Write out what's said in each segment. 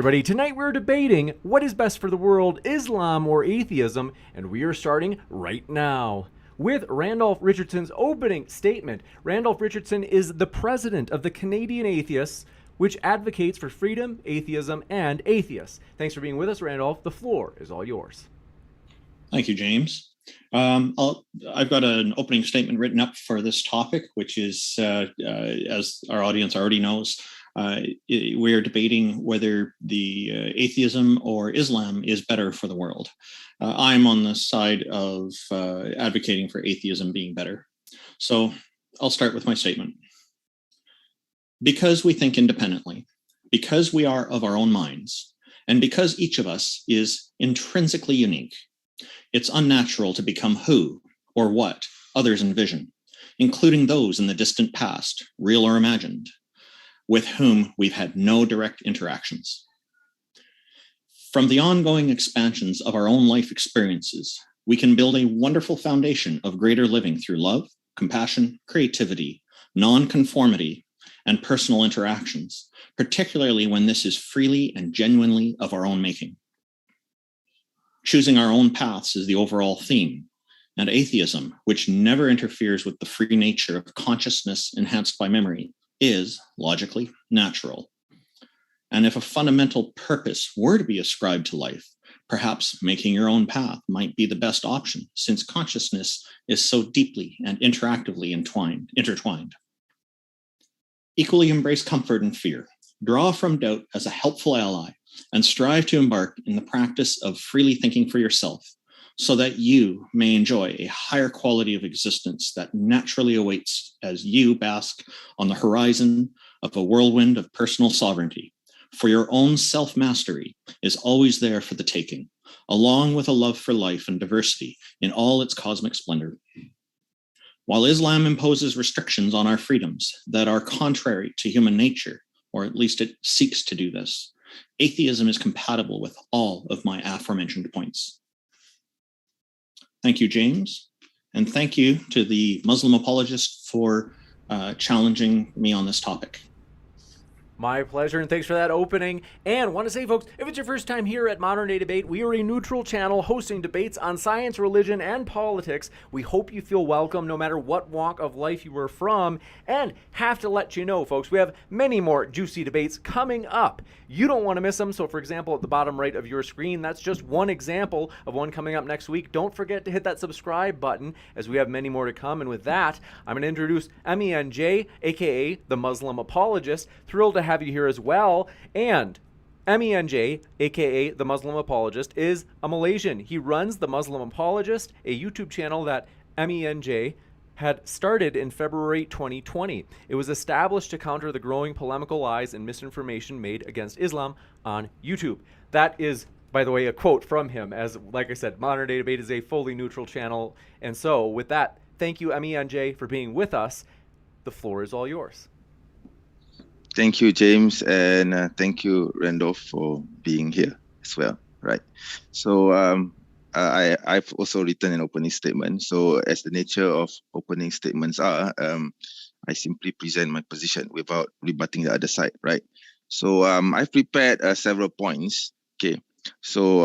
everybody. Tonight we're debating what is best for the world, Islam or atheism, and we are starting right now with Randolph Richardson's opening statement. Randolph Richardson is the president of the Canadian Atheists, which advocates for freedom, atheism, and atheists. Thanks for being with us, Randolph. The floor is all yours. Thank you, James. I've got an opening statement written up for this topic, which is, as our audience already knows, we are debating whether the atheism or Islam is better for the world. I'm on the side of advocating for atheism being better. So I'll start with my statement. Because we think independently, because we are of our own minds, and because each of us is intrinsically unique, it's unnatural to become who or what others envision, including those in the distant past, real or imagined, with whom we've had no direct interactions. From the ongoing expansions of our own life experiences, we can build a wonderful foundation of greater living through love, compassion, creativity, non-conformity, and personal interactions, particularly when this is freely and genuinely of our own making. Choosing our own paths is the overall theme, and atheism, which never interferes with the free nature of consciousness enhanced by memory, is, logically, natural. And if a fundamental purpose were to be ascribed to life, perhaps making your own path might be the best option, since consciousness is so deeply and interactively intertwined. Equally embrace comfort and fear. Draw from doubt as a helpful ally, and strive to embark in the practice of freely thinking for yourself, so that you may enjoy a higher quality of existence that naturally awaits as you bask on the horizon of a whirlwind of personal sovereignty. For your own self-mastery is always there for the taking, along with a love for life and diversity in all its cosmic splendor. While Islam imposes restrictions on our freedoms that are contrary to human nature, or at least it seeks to do this, atheism is compatible with all of my aforementioned points. Thank you, James, and thank you to the Muslim Apologist for challenging me on this topic. My pleasure, and thanks for that opening. And want to say, folks, if it's your first time here at Modern Day Debate, we are a neutral channel hosting debates on science, religion, and politics. We hope you feel welcome no matter what walk of life you are from. And have to let you know, folks, we have many more juicy debates coming up. You don't want to miss them. So, for example, at the bottom right of your screen, that's just one example of one coming up next week. Don't forget to hit that subscribe button, as we have many more to come. And with that, I'm going to introduce MENJ, aka the Muslim Apologist. Thrilled to have you here as well. And MENJ, aka the Muslim Apologist, is a Malaysian. He runs the Muslim Apologist, a YouTube channel that MENJ had started in February 2020. It was established to counter the growing polemical lies and misinformation made against Islam on YouTube. That is, by the way, a quote from him, as, like I said, Modern Day Debate is a fully neutral channel. And so, with that, thank you, MENJ, for being with us. The floor is all yours. Thank you, James, and thank you, Randolph, for being here as well. Right. So I've also written an opening statement. So as the nature of opening statements are, I simply present my position without rebutting the other side. Right. So I've prepared several points. Okay. So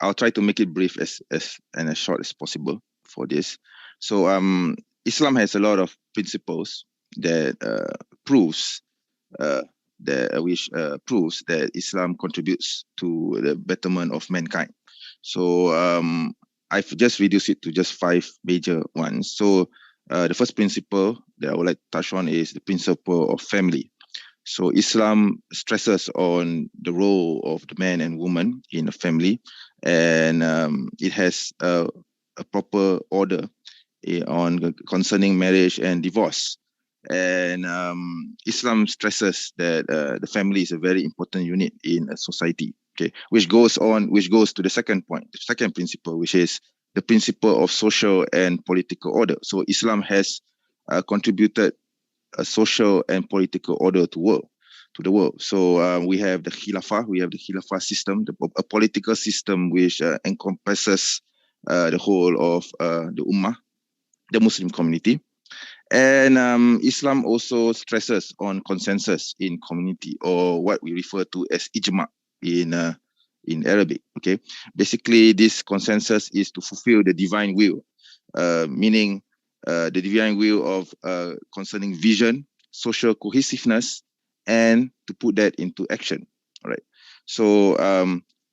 I'll try to make it brief and as short as possible for this. So Islam has a lot of principles that proves that Islam contributes to the betterment of mankind. So I've just reduced it to just 5 major ones. So the first principle that I would like to touch on is the principle of family. So Islam stresses on the role of the man and woman in a family, and it has a proper order on concerning marriage and divorce. And Islam stresses that the family is a very important unit in a society. Okay, which goes to the second point, the second principle, which is the principle of social and political order. So Islam has contributed a social and political order to the world. So we have the Khilafah system, a political system which encompasses the whole of the Ummah, the Muslim community. And Islam also stresses on consensus in community, or what we refer to as ijma. in Arabic. Okay, basically this consensus is to fulfill the divine will, meaning the divine will of concerning vision, social cohesiveness, and to put that into action. All right. So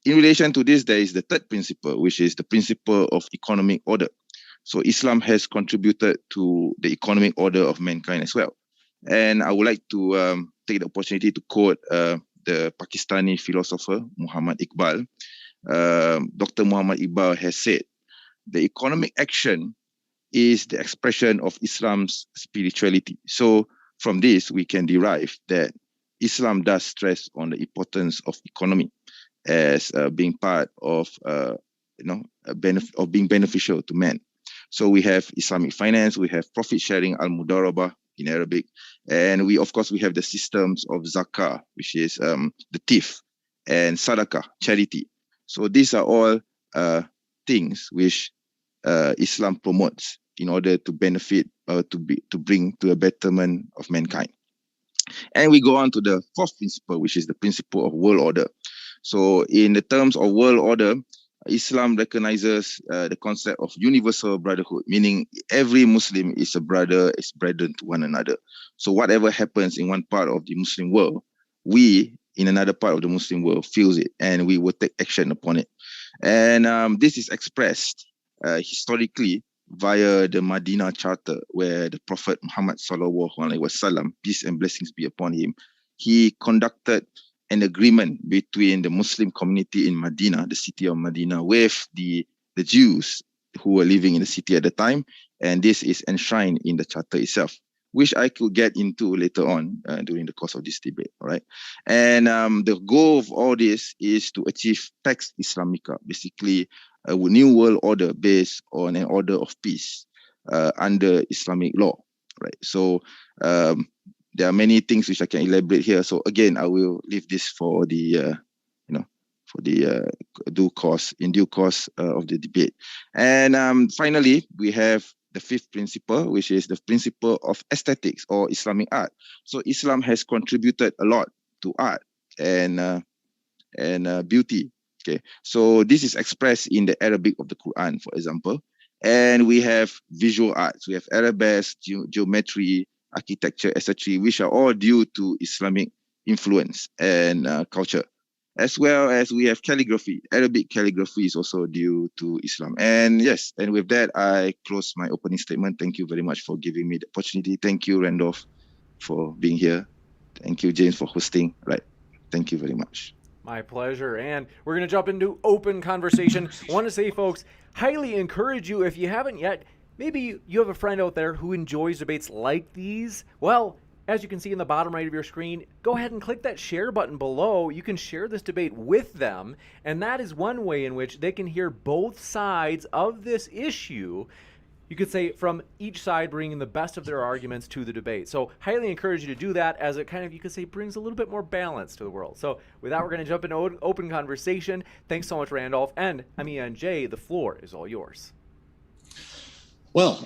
in relation to this, there is the third principle, which is the principle of economic order. So Islam has contributed to the economic order of mankind as well. And I would like to take the opportunity to quote the Pakistani philosopher Muhammad Iqbal. Dr. Muhammad Iqbal has said, the economic action is the expression of Islam's spirituality. So from this, we can derive that Islam does stress on the importance of economy as being part of, being beneficial to man. So we have Islamic finance, we have profit sharing, al-mudarabah in Arabic, and we have the systems of zakah, which is the tif, and sadaqah, charity. So these are all things which Islam promotes in order to benefit to bring to a betterment of mankind. And we go on to the fourth principle, which is the principle of world order. So in the terms of world order, Islam recognizes the concept of universal brotherhood, meaning every Muslim is a brother, is brethren to one another. So whatever happens in one part of the Muslim world, we in another part of the Muslim world feels it, and we will take action upon it. And this is expressed historically via the Madinah Charter, where the Prophet Muhammad sallallahu alaihi wasallam, peace and blessings be upon him, he conducted an agreement between the Muslim community in Medina, the city of Medina, with the Jews who were living in the city at the time, and this is enshrined in the charter itself, which I could get into later on during the course of this debate. All right, and the goal of all this is to achieve Pax Islamica, basically a new world order based on an order of peace under Islamic law. Right, so there are many things which I can elaborate here. So again, I will leave this for the due course of the debate. And finally, we have the fifth principle, which is the principle of aesthetics or Islamic art. So Islam has contributed a lot to art and beauty. Okay, so this is expressed in the Arabic of the Quran, for example. And we have visual arts. We have arabesque, geometry, architecture, etc., which are all due to Islamic influence and culture. As well as we have calligraphy. Arabic calligraphy is also due to Islam. And yes, and with that, I close my opening statement. Thank you very much for giving me the opportunity. Thank you, Randolph, for being here. Thank you, James, for hosting. Right. Thank you very much. My pleasure. And we're going to jump into open conversation. I want to say, folks, highly encourage you, if you haven't yet, maybe you have a friend out there who enjoys debates like these. Well, as you can see in the bottom right of your screen, go ahead and click that share button below. You can share this debate with them, and that is one way in which they can hear both sides of this issue. You could say from each side bringing the best of their arguments to the debate. So highly encourage you to do that, as it kind of, you could say, brings a little bit more balance to the world. So with that, we're going to jump into open conversation. Thanks so much, Randolph. And Amia and Jay, the floor is all yours. Well,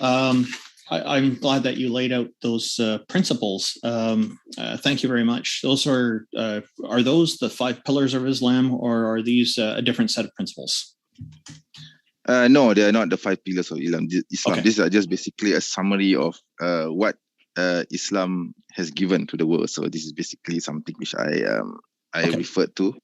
I'm glad that you laid out those principles. Thank you very much. Those are those the 5 pillars of Islam, or are these a different set of principles? No, they are not the 5 pillars of Islam. Okay. These are just basically a summary of what Islam has given to the world. So this is basically something which I referred to,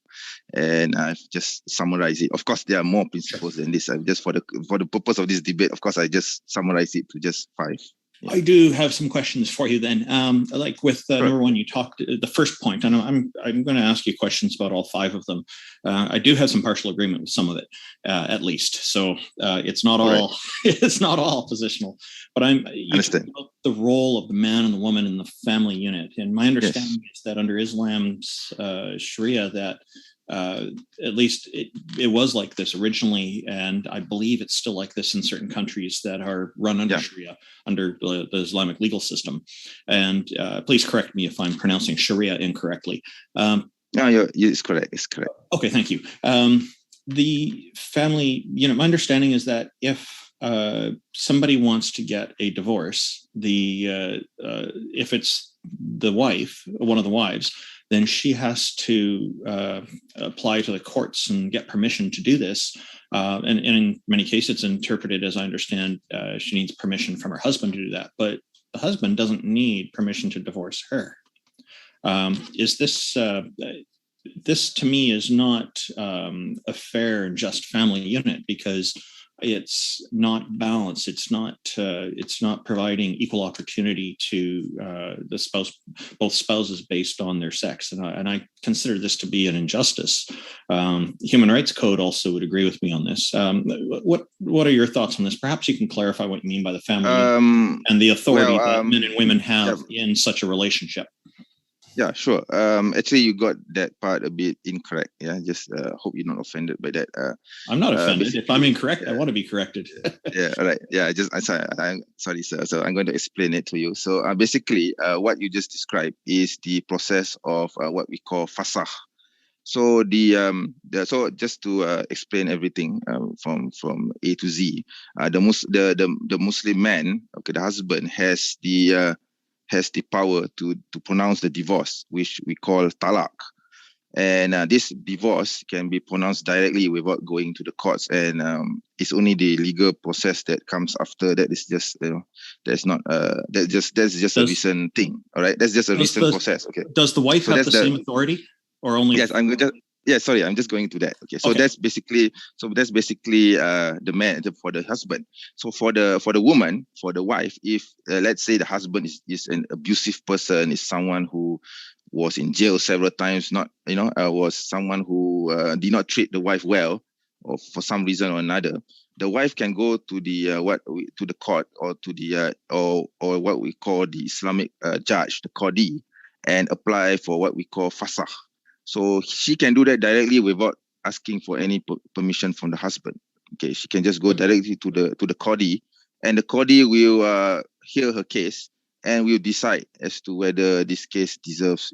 and I've just summarized it. Of course, there are more principles than this. I've just for the purpose of this debate, of course, I just summarized it to just 5. Yeah. I do have some questions for you then. Like with number 1, you talked the first point, and I'm going to ask you questions about all 5 of them. I do have some partial agreement with some of it, at least. So it's not all it's not all positional. But you talked about the role of the man and the woman in the family unit, and my understanding is that under Islam's Sharia, that at least it was like this originally, and I believe it's still like this in certain countries that are run under Sharia, under the Islamic legal system. And please correct me if I'm pronouncing Sharia incorrectly. No, it's correct. It's correct. Okay, thank you. The family, my understanding is that if somebody wants to get a divorce, if it's the wife, one of the wives, then she has to apply to the courts and get permission to do this. And in many cases, it's interpreted, as I understand, she needs permission from her husband to do that. But the husband doesn't need permission to divorce her. This to me is not a fair and just family unit, because it's not balanced. It's not providing equal opportunity to both spouses based on their sex, and I consider this to be an injustice. Human Rights Code also would agree with me on this. What are your thoughts on this? Perhaps you can clarify what you mean by the family and the authority that men and women have in such a relationship. Yeah, sure. Actually, you got that part a bit incorrect. Yeah, just hope you're not offended by that. I'm not offended. If I'm incorrect, I want to be corrected. Yeah, all right. Yeah, I'm sorry, sir. So I'm going to explain it to you. So basically, what you just described is the process of what we call fasakh. So so just to explain everything from A to Z, the Muslim man, okay, the husband has the power to pronounce the divorce, which we call talaq. And this divorce can be pronounced directly without going to the courts. And it's only the legal process that comes after that. Is just, that's just a recent thing. All right. That's just a recent process. Okay. Does the wife have the same authority, or only? Yes, I'm just going to that. Okay. So that's basically the man for the husband. So for the woman, for the wife, if let's say the husband is an abusive person, is someone who was in jail several times, was someone who did not treat the wife well, or for some reason or another, the wife can go to the to the court, or to the or what we call the Islamic judge, the qadi, and apply for what we call fasakh. So she can do that directly without asking for any permission from the husband. Okay, she can just go directly to the qadi, and the qadi will hear her case and will decide as to whether this case deserves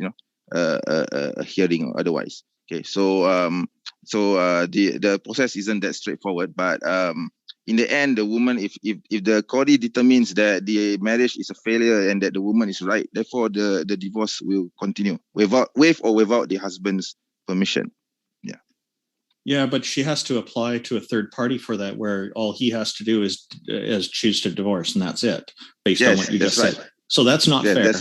a hearing or otherwise. Okay, so the process isn't that straightforward, but in the end, the woman, if the qadi determines that the marriage is a failure and that the woman is right, therefore the divorce will continue with or without the husband's permission. Yeah. Yeah, but she has to apply to a third party for that, where all he has to do is choose to divorce, and that's it, based on what you just said. So that's not fair.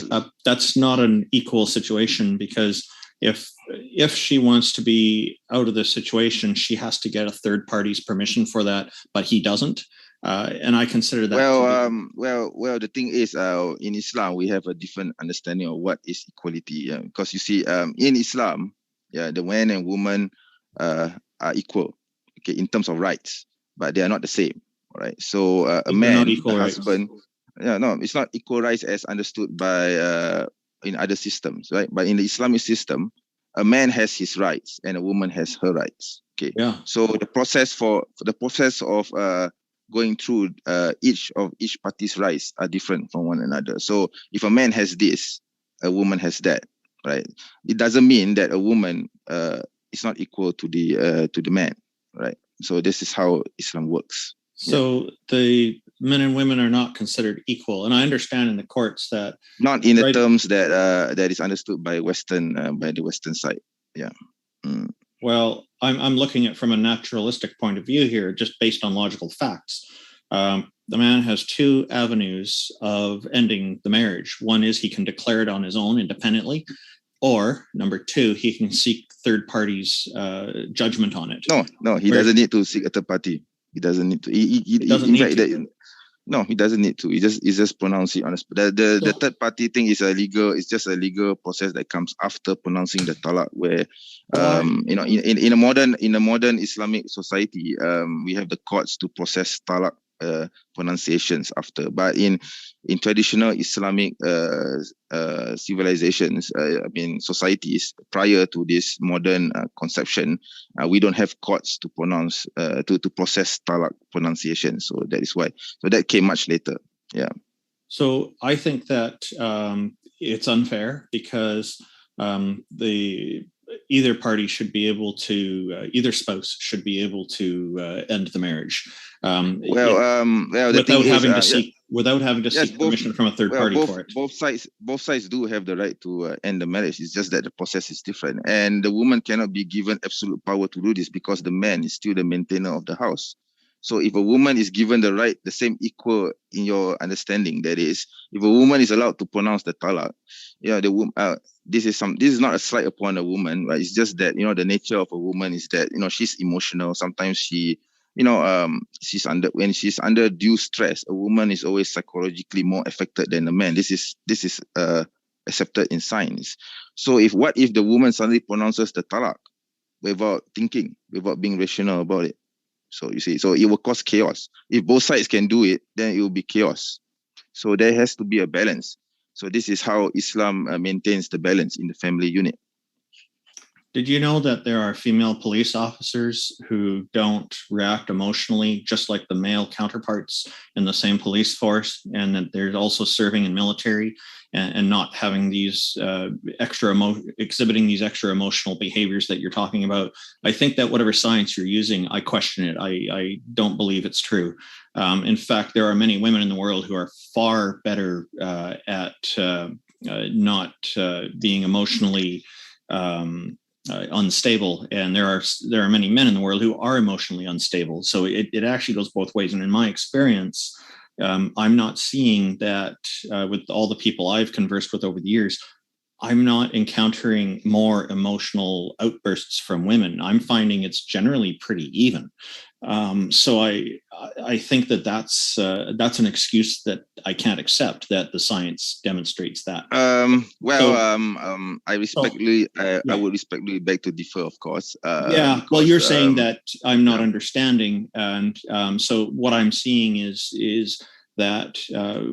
That's not an equal situation, because if she wants to be out of the situation, she has to get a third party's permission for that, but he doesn't. And I consider that. Well, the thing is, in Islam, we have a different understanding of what is equality. Yeah? Because you see, in Islam, the man and woman are equal, okay, in terms of rights, but they are not the same. All right. So a man, the husband, it's not equal rights as understood by in other systems, right? But in the Islamic system, a man has his rights and a woman has her rights. Okay. Yeah. So the process of going through each party's rights are different from one another. So if a man has this, a woman has that, right? It doesn't mean that a woman is not equal to the man, right? So this is how Islam works. So the men and women are not considered equal, and I understand in the courts that not in the terms that is understood by the Western side. Yeah. Mm. Well, I'm looking at from a naturalistic point of view here, just based on logical facts. The man has two avenues of ending the marriage. One is he can declare it on his own independently, or number two, he can seek third parties' judgment on it. No, he doesn't need to seek a third party. He doesn't need to. He doesn't need to. No, he doesn't need to. He just pronounce it on the third party thing is it's just a legal process that comes after pronouncing the talaq, where in a modern Islamic society, we have the courts to process talaq pronunciations after. But in traditional Islamic civilizations, societies prior to this modern conception, we don't have courts to pronounce to process talaq pronunciation. So that is why. So that came much later. Yeah. So I think that it's unfair, because either party should be able to, either spouse should be able to end the marriage the thing without is, having to seek permission from a third party both for it. both sides do have the right to end the marriage. It's just that the process is different, and the woman cannot be given absolute power to do this because the man is still the maintainer of the house. So if a woman is given the right, the same equal in your understanding, that is, if a woman is allowed to pronounce the talaq, this is not a slight upon a woman, but it's just that, the nature of a woman is that, she's emotional. Sometimes she, when she's under due stress, a woman is always psychologically more affected than a man. This is accepted in science. So what if the woman suddenly pronounces the talaq without thinking, without being rational about it? So you see, so it will cause chaos. If both sides can do it, then it will be chaos. So there has to be a balance. So this is how Islam maintains the balance in the family unit. Did you know that there are female police officers who don't react emotionally, just like the male counterparts in the same police force, and that they're also serving in military and not having these exhibiting these extra emotional behaviors that you're talking about? I think that whatever science you're using, I question it. I don't believe it's true. In fact, there are many women in the world who are far better at not being emotionally unstable, and there are many men in the world who are emotionally unstable. So it actually goes both ways. And in my experience, I'm not seeing that with all the people I've conversed with over the years. I'm not encountering more emotional outbursts from women. I'm finding it's generally pretty even. So I think that's an excuse that I can't accept, that the science demonstrates that. I would respectfully beg to differ, of course. Well, you're saying that I'm not understanding, and so what I'm seeing is that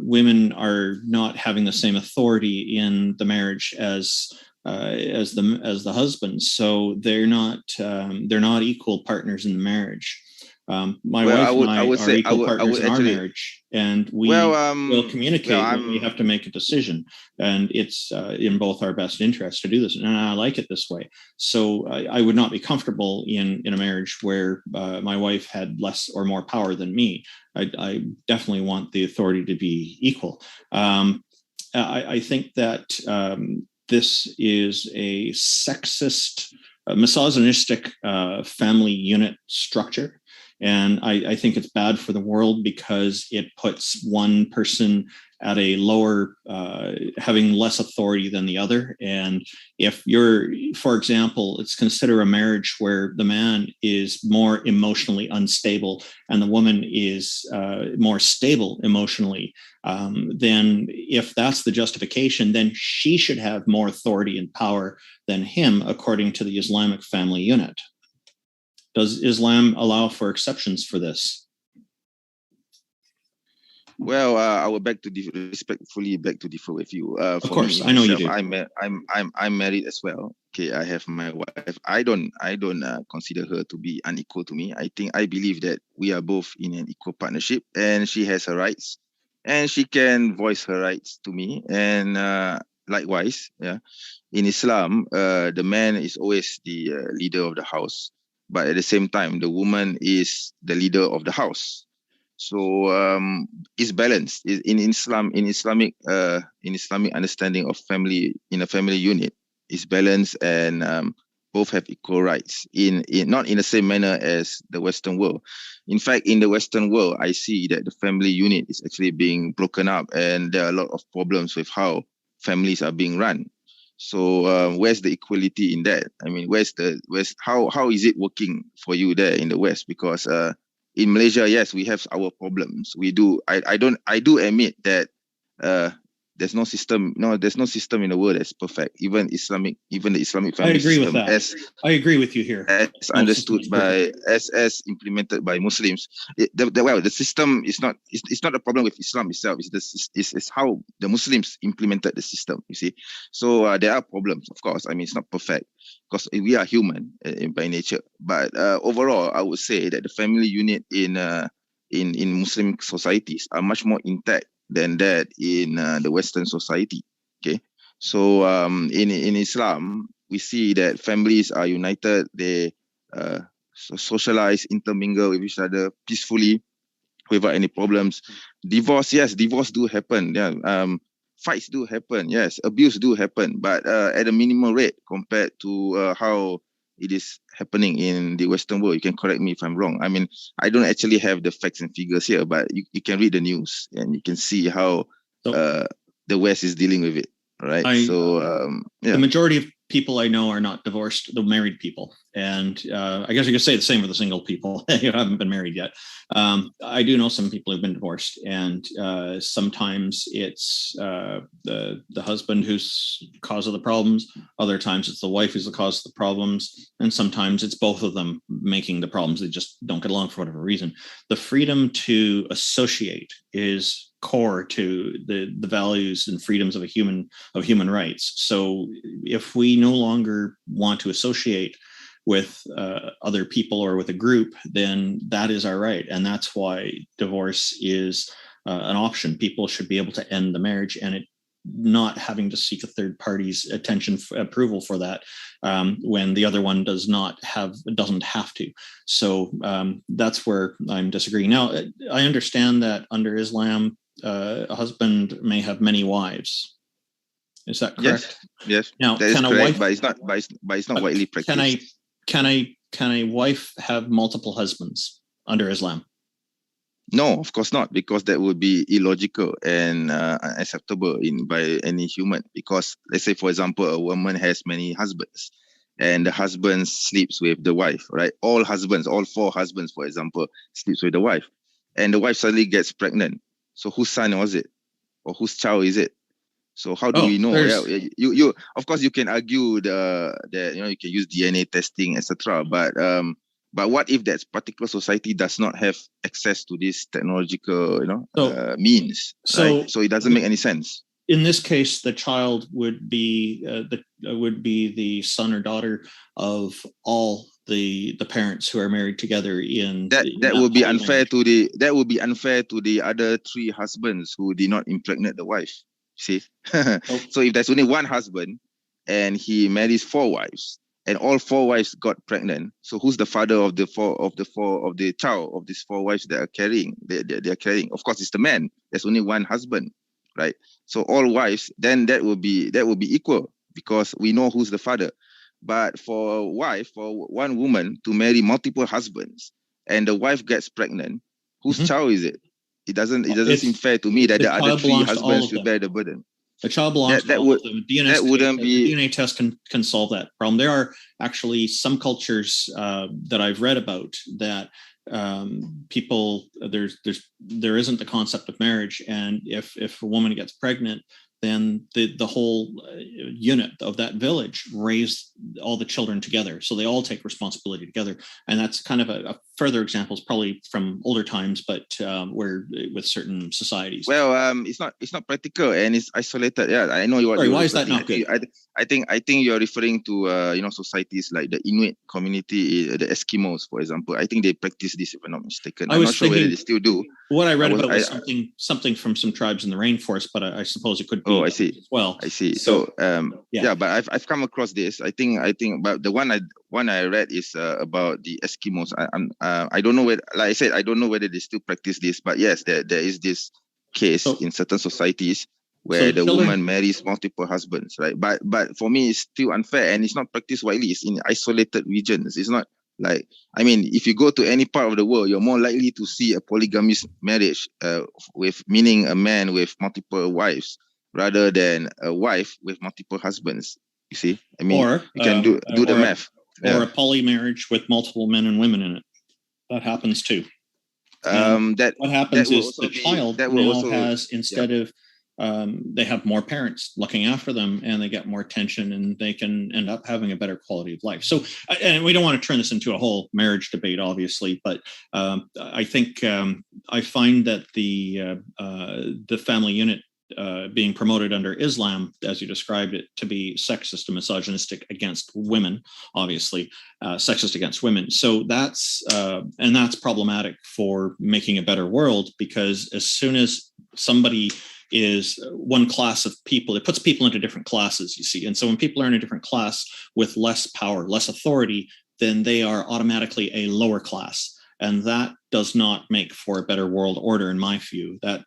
women are not having the same authority in the marriage as the husbands. So they're not equal partners in the marriage. My wife and I are equal partners in our marriage, and we will communicate when we have to make a decision, and it's in both our best interests to do this, and I like it this way. So I would not be comfortable in a marriage where my wife had less or more power than me. I definitely want the authority to be equal. I think that this is a sexist, misogynistic family unit structure. And I think it's bad for the world because it puts one person at a lower, having less authority than the other. And if for example, let's consider a marriage where the man is more emotionally unstable and the woman is more stable emotionally, then if that's the justification, then she should have more authority and power than him, according to the Islamic family unit. Does Islam allow for exceptions for this? Well, I would respectfully beg to differ with you. Of course, I know you do. I'm married as well. Okay, I have my wife. I don't consider her to be unequal to me. I believe that we are both in an equal partnership, and she has her rights, and she can voice her rights to me. And likewise, in Islam, the man is always the leader of the house. But at the same time, the woman is the leader of the house. So it's balanced in Islamic understanding of family in a family unit. It's balanced, and both have equal rights in not in the same manner as the Western world. In fact, in the Western world, I see that the family unit is actually being broken up, and there are a lot of problems with how families are being run. So where's the equality in that? I mean, how is it working for you there in the West? Because in Malaysia, yes, we have our problems. We do. I do admit that there's no system. No, there's no system in the world that's perfect. Even the Islamic family I agree system, with that. I agree with you here. As understood as implemented by Muslims. The system is not. It's not a problem with Islam itself. It's how the Muslims implemented the system. You see, so there are problems, of course. I mean, it's not perfect because we are human by nature. But overall, I would say that the family unit in Muslim societies are much more intact than that in the Western society. Okay, so in Islam, we see that families are united. They socialize, intermingle with each other peacefully without any problems. Divorce, yes, divorce do happen. Yeah, fights do happen. Yes, abuse do happen, but at a minimal rate compared to how it is happening in the Western world. You can correct me if I'm wrong. I mean, I don't actually have the facts and figures here, but you can read the news and you can see how the West is dealing with it. Right. The majority of people I know are not divorced, they're married people. And I guess you could say the same for the single people who haven't been married yet. I do know some people who've been divorced, and sometimes it's the husband who's the cause of the problems. Other times it's the wife who's the cause of the problems. And sometimes it's both of them making the problems. They just don't get along for whatever reason. The freedom to associate is core to the values and freedoms of human rights. So if we no longer want to associate with other people or with a group, then that is our right. And that's why divorce is an option. People should be able to end the marriage, and it not having to seek a third party's approval for that when the other one doesn't have to. So that's where I'm disagreeing. Now, I understand that under Islam, a husband may have many wives. Is that correct? Yes. Now, that can is a correct, wife? but it's not widely practiced. Can a wife have multiple husbands under Islam? No, of course not, because that would be illogical and unacceptable by any human. Because let's say, for example, a woman has many husbands, and the husband sleeps with the wife, right? All four husbands, for example, sleeps with the wife, and the wife suddenly gets pregnant. So whose son was it, or whose child is it? So how do we know? Yeah, you of course you can argue that you can use DNA testing, etc. But what if that particular society does not have access to this technological means? So it doesn't make any sense. In this case, the child would be the son or daughter of all the parents who are married together that would be unfair to the other three husbands who did not impregnate the wife. See, so if there's only one husband and he marries four wives and all four wives got pregnant, so who's the father of the child of these four wives that are carrying? They are carrying. Of course, it's the man. There's only one husband, right? So all wives, then that would be equal because we know who's the father. But for one woman to marry multiple husbands and the wife gets pregnant, whose child is it? It doesn't seem fair to me that the other three husbands should bear the burden. The child belongs to all of them. DNA test can solve that problem. There are actually some cultures that I've read about that people there isn't the concept of marriage, and if a woman gets pregnant, then the whole unit of that village raise all the children together. So they all take responsibility together. And that's kind of a further example, is probably from older times, but where with certain societies. Well, it's not practical and it's isolated. Yeah, I know what. Sorry, why is that not good? I think you're referring to societies like the Inuit community, the Eskimos, for example. I think they practice this, if I'm not mistaken. I'm not sure whether they still do. What I read about was something from some tribes in the rainforest, but I suppose it could be. Oh, I see. As well, I see. So, but I've come across this. I think, but the one I read is about the Eskimos. I don't know whether, like I said, I don't know whether they still practice this. But yes, there is this case in certain societies where the woman marries multiple husbands, right? But for me, it's still unfair and it's not practiced widely. It's in isolated regions. It's not like, I mean, if you go to any part of the world, you're more likely to see a polygamous marriage, meaning a man with multiple wives, rather than a wife with multiple husbands. You see, I mean, you can do the math. Or a poly marriage with multiple men and women in it. That happens too. What happens is the child now has, instead of they have more parents looking after them, and they get more attention, and they can end up having a better quality of life. So, and we don't want to turn this into a whole marriage debate, obviously, but I think I find that the family unit being promoted under Islam, as you described it, to be sexist and misogynistic against women, obviously, sexist against women. So that's problematic for making a better world, because as soon as somebody is one class of people. It puts people into different classes, you see. And so when people are in a different class with less power, less authority, then they are automatically a lower class. And that does not make for a better world order, in my view. That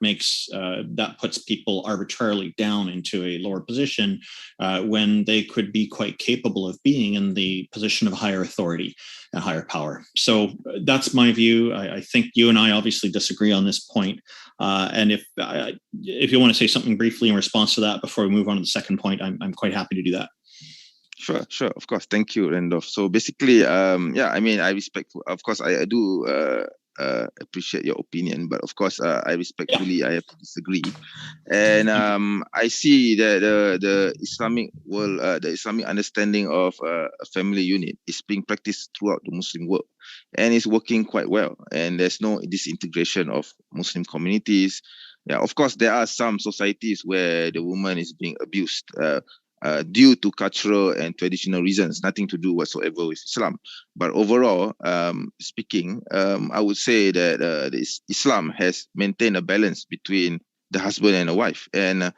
puts people arbitrarily down into a lower position when they could be quite capable of being in the position of higher authority and higher power. So that's my view. I think you and I obviously disagree on this point. And if you want to say something briefly in response to that before we move on to the second point, I'm quite happy to do that. Sure. Of course. Thank you, Randolph. So basically, I respect, of course, I do appreciate your opinion, but of course, I respectfully, I have to disagree. And I see that the Islamic world, the Islamic understanding of a family unit is being practiced throughout the Muslim world, and it's working quite well. And there's no disintegration of Muslim communities. Yeah, of course, there are some societies where the woman is being abused. Due to cultural and traditional reasons, nothing to do whatsoever with Islam. But overall, speaking, I would say that Islam has maintained a balance between the husband and the wife. And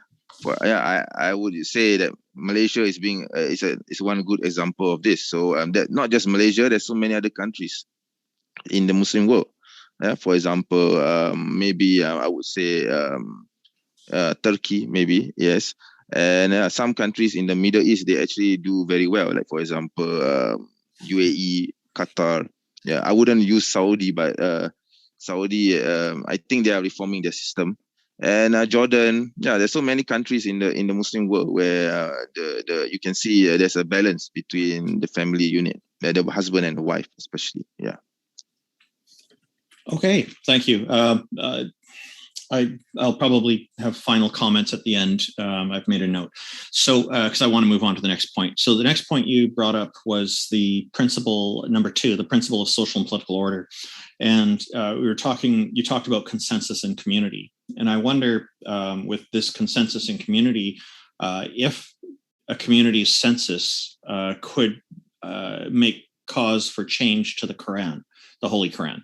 I would say that Malaysia is one good example of this. So that not just Malaysia, there's so many other countries in the Muslim world. For example, maybe I would say Turkey, maybe, yes. And some countries in the Middle East, they actually do very well. Like, for example, UAE, Qatar. Yeah, I wouldn't use Saudi, but Saudi, I think they are reforming their system. And Jordan, yeah, there's so many countries in the Muslim world where you can see there's a balance between the family unit, the husband and the wife, especially. Yeah. Okay, thank you. I'll probably have final comments at the end. I've made a note. So, because I want to move on to the next point. So the next point you brought up was the principle number 2, the principle of social and political order. And you talked about consensus in community. And I wonder, with this consensus in community, if a community's census could make cause for change to the Quran, the Holy Quran.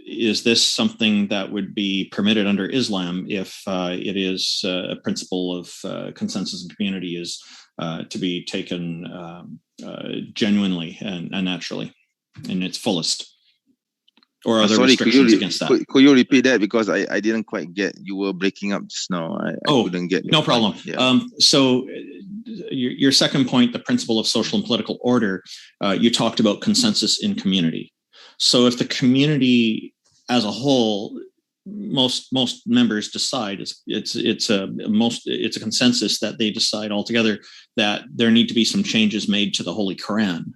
Is this something that would be permitted under Islam if it is a principle of consensus in community is to be taken genuinely and naturally in its fullest? Or are there restrictions against that? Could you repeat that? Because I didn't quite get, you were breaking up just now. I couldn't get no problem. Yeah. So your second point, the principle of social and political order, you talked about consensus in community. So if the community as a whole, most members decide it's a consensus that they decide altogether that there need to be some changes made to the Holy Quran,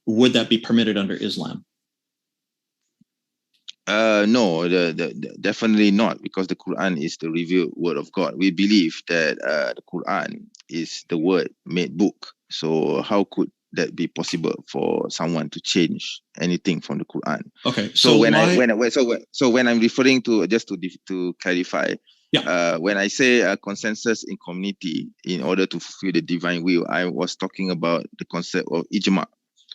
would that be permitted under Islam? No, definitely not, because the Quran is the revealed word of God. We believe that the Quran is the word made book. So how could that be possible for someone to change anything from the Quran? Okay. So when I'm referring to, just to clarify, when I say a consensus in community in order to fulfill the divine will, I was talking about the concept of ijma.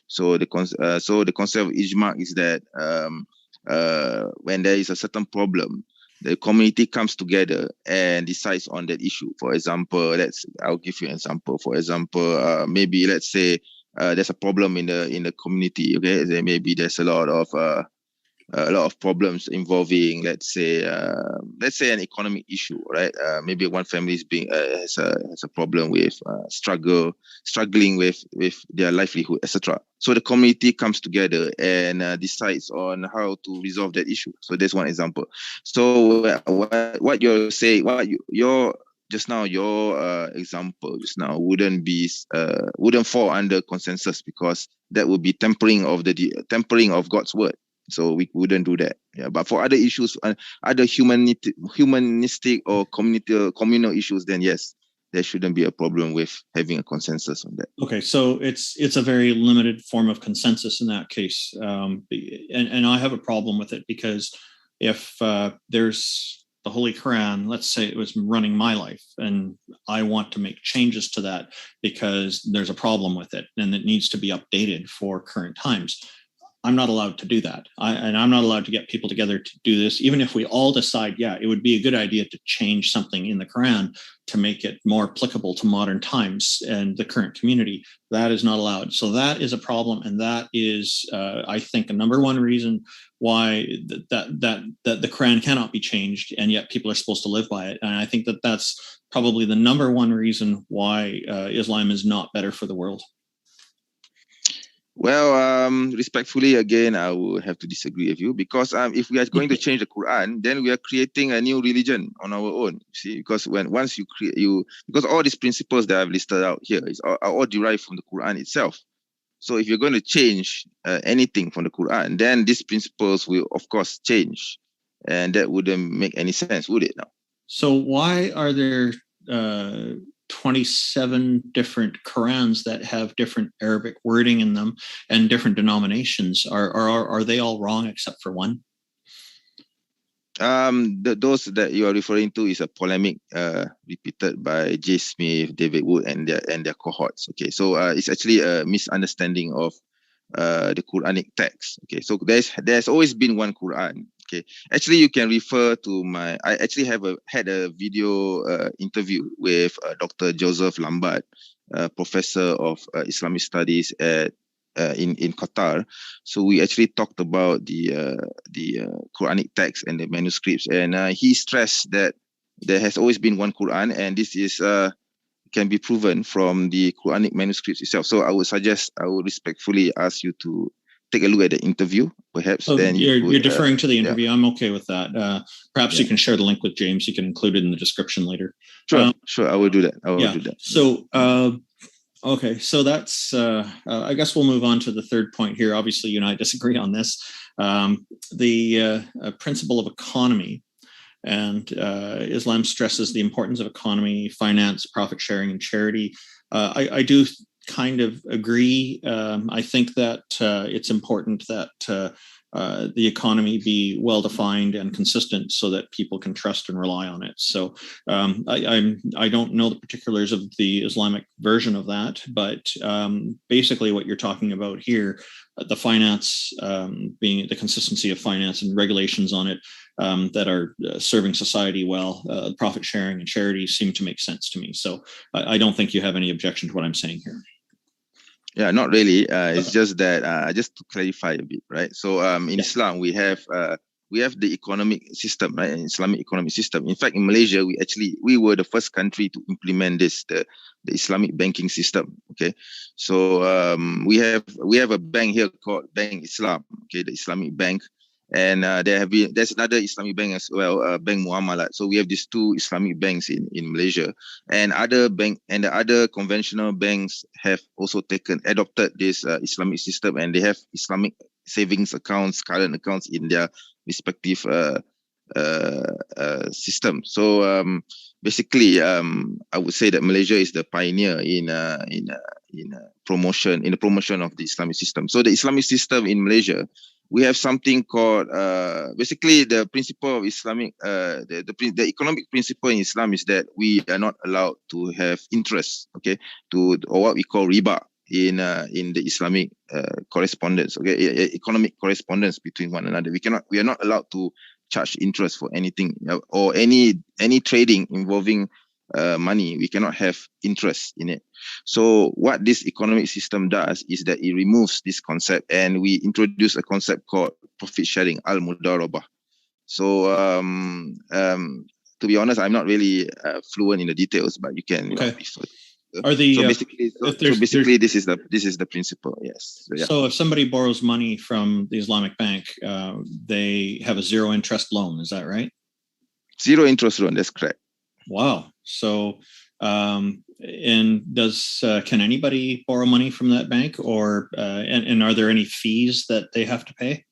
So the concept of ijma is that when there is a certain problem, the community comes together and decides on that issue. For example, I'll give you an example. For example, maybe let's say there's a problem in the community. Okay, maybe there's a lot of problems involving, let's say an economic issue, right? Maybe one family is has a problem with struggling with their livelihood, etc. So the community comes together and decides on how to resolve that issue. So there's one example. So what you're saying, your example just now wouldn't fall under consensus, because that would be tempering of God's word. So we wouldn't do that. Yeah, but for other issues, other humanistic or communal issues, then yes, there shouldn't be a problem with having a consensus on that. Okay, so it's a very limited form of consensus in that case, and I have a problem with it, because if there's the Holy Quran, let's say it was running my life, and I want to make changes to that because there's a problem with it and it needs to be updated for current times, I'm not allowed to do that. And I'm not allowed to get people together to do this. Even if we all decide, yeah, it would be a good idea to change something in the Quran to make it more applicable to modern times and the current community, that is not allowed. So that is a problem. And that is, I think, a number one reason why that the Quran cannot be changed, and yet people are supposed to live by it. And I think that that's probably the number one reason why Islam is not better for the world. Well, respectfully, again, I would have to disagree with you, because if we are going to change the Quran, then we are creating a new religion on our own. See, because once you create because all these principles that I've listed out here are all derived from the Quran itself. So if you're going to change anything from the Quran, then these principles will, of course, change, and that wouldn't make any sense, would it? Now. So why are there 27 different Qurans that have different Arabic wording in them and different denominations? Are they all wrong except for one? Those that you are referring to is a polemic repeated by J. Smith, David Wood, and their cohorts. Okay, so it's actually a misunderstanding of the Quranic text. Okay, so there's always been one Quran. Okay, actually, you can refer to I actually had a video interview with Dr. Joseph Lambat, professor of Islamic studies in Qatar. So we actually talked about the Quranic text and the manuscripts, and he stressed that there has always been one Quran, and this is can be proven from the Quranic manuscripts itself. So I would respectfully ask you to take a look at the interview, perhaps. So then you're deferring to the interview. Yeah. I'm okay with that. Perhaps you can share the link with James. You can include it in the description later. Sure. I will do that. Do that. So, okay. So that's, I guess we'll move on to the third point here. Obviously, you and I disagree on this. The principle of economy. And Islam stresses the importance of economy, finance, profit sharing, and charity. I do kind of agree. I think that it's important that the economy be well defined and consistent so that people can trust and rely on it. So I don't know the particulars of the Islamic version of that, but basically what you're talking about here, the finance being the consistency of finance and regulations on it that are serving society well, profit sharing and charity seem to make sense to me. So I don't think you have any objection to what I'm saying here. Yeah, not really. It's just that just to clarify a bit, right? So in Islam, we have the economic system, right? An Islamic economic system. In fact, in Malaysia, we were the first country to implement the Islamic banking system. Okay, so we have a bank here called Bank Islam. Okay, the Islamic Bank. And there's another Islamic bank as well, Bank Muamalat. So we have these two Islamic banks in Malaysia, and the other conventional banks have also adopted this Islamic system, and they have Islamic savings accounts, current accounts in their respective system. So basically, I would say that Malaysia is the pioneer in the promotion of the Islamic system. So the Islamic system in Malaysia, we have something called basically the principle of Islamic the economic principle in Islam is that we are not allowed to have interest, okay, or what we call riba in the Islamic correspondence, okay, economic correspondence between one another. We are not allowed to charge interest for anything or any trading involving money. We cannot have interest in it. So what this economic system does is that it removes this concept, and we introduce a concept called profit sharing, al-mudarabah. So to be honest, I'm not really fluent in the details, but you can refer. Basically, this is the principle. Yes. So if somebody borrows money from the Islamic bank, they have a zero interest loan. Is that right? Zero interest loan. That's correct. Wow. So, and can anybody borrow money from that bank, or and are there any fees that they have to pay?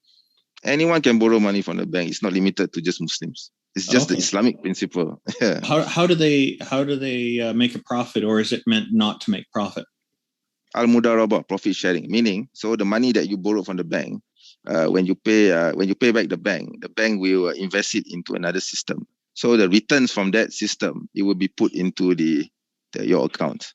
Anyone can borrow money from the bank. It's not limited to just Muslims. It's just the Islamic principle. How do they make a profit, or is it meant not to make profit? Al-mudarabah, profit sharing, meaning so the money that you borrow from the bank, when you pay back the bank will invest it into another system. So the returns from that system, it will be put into your account.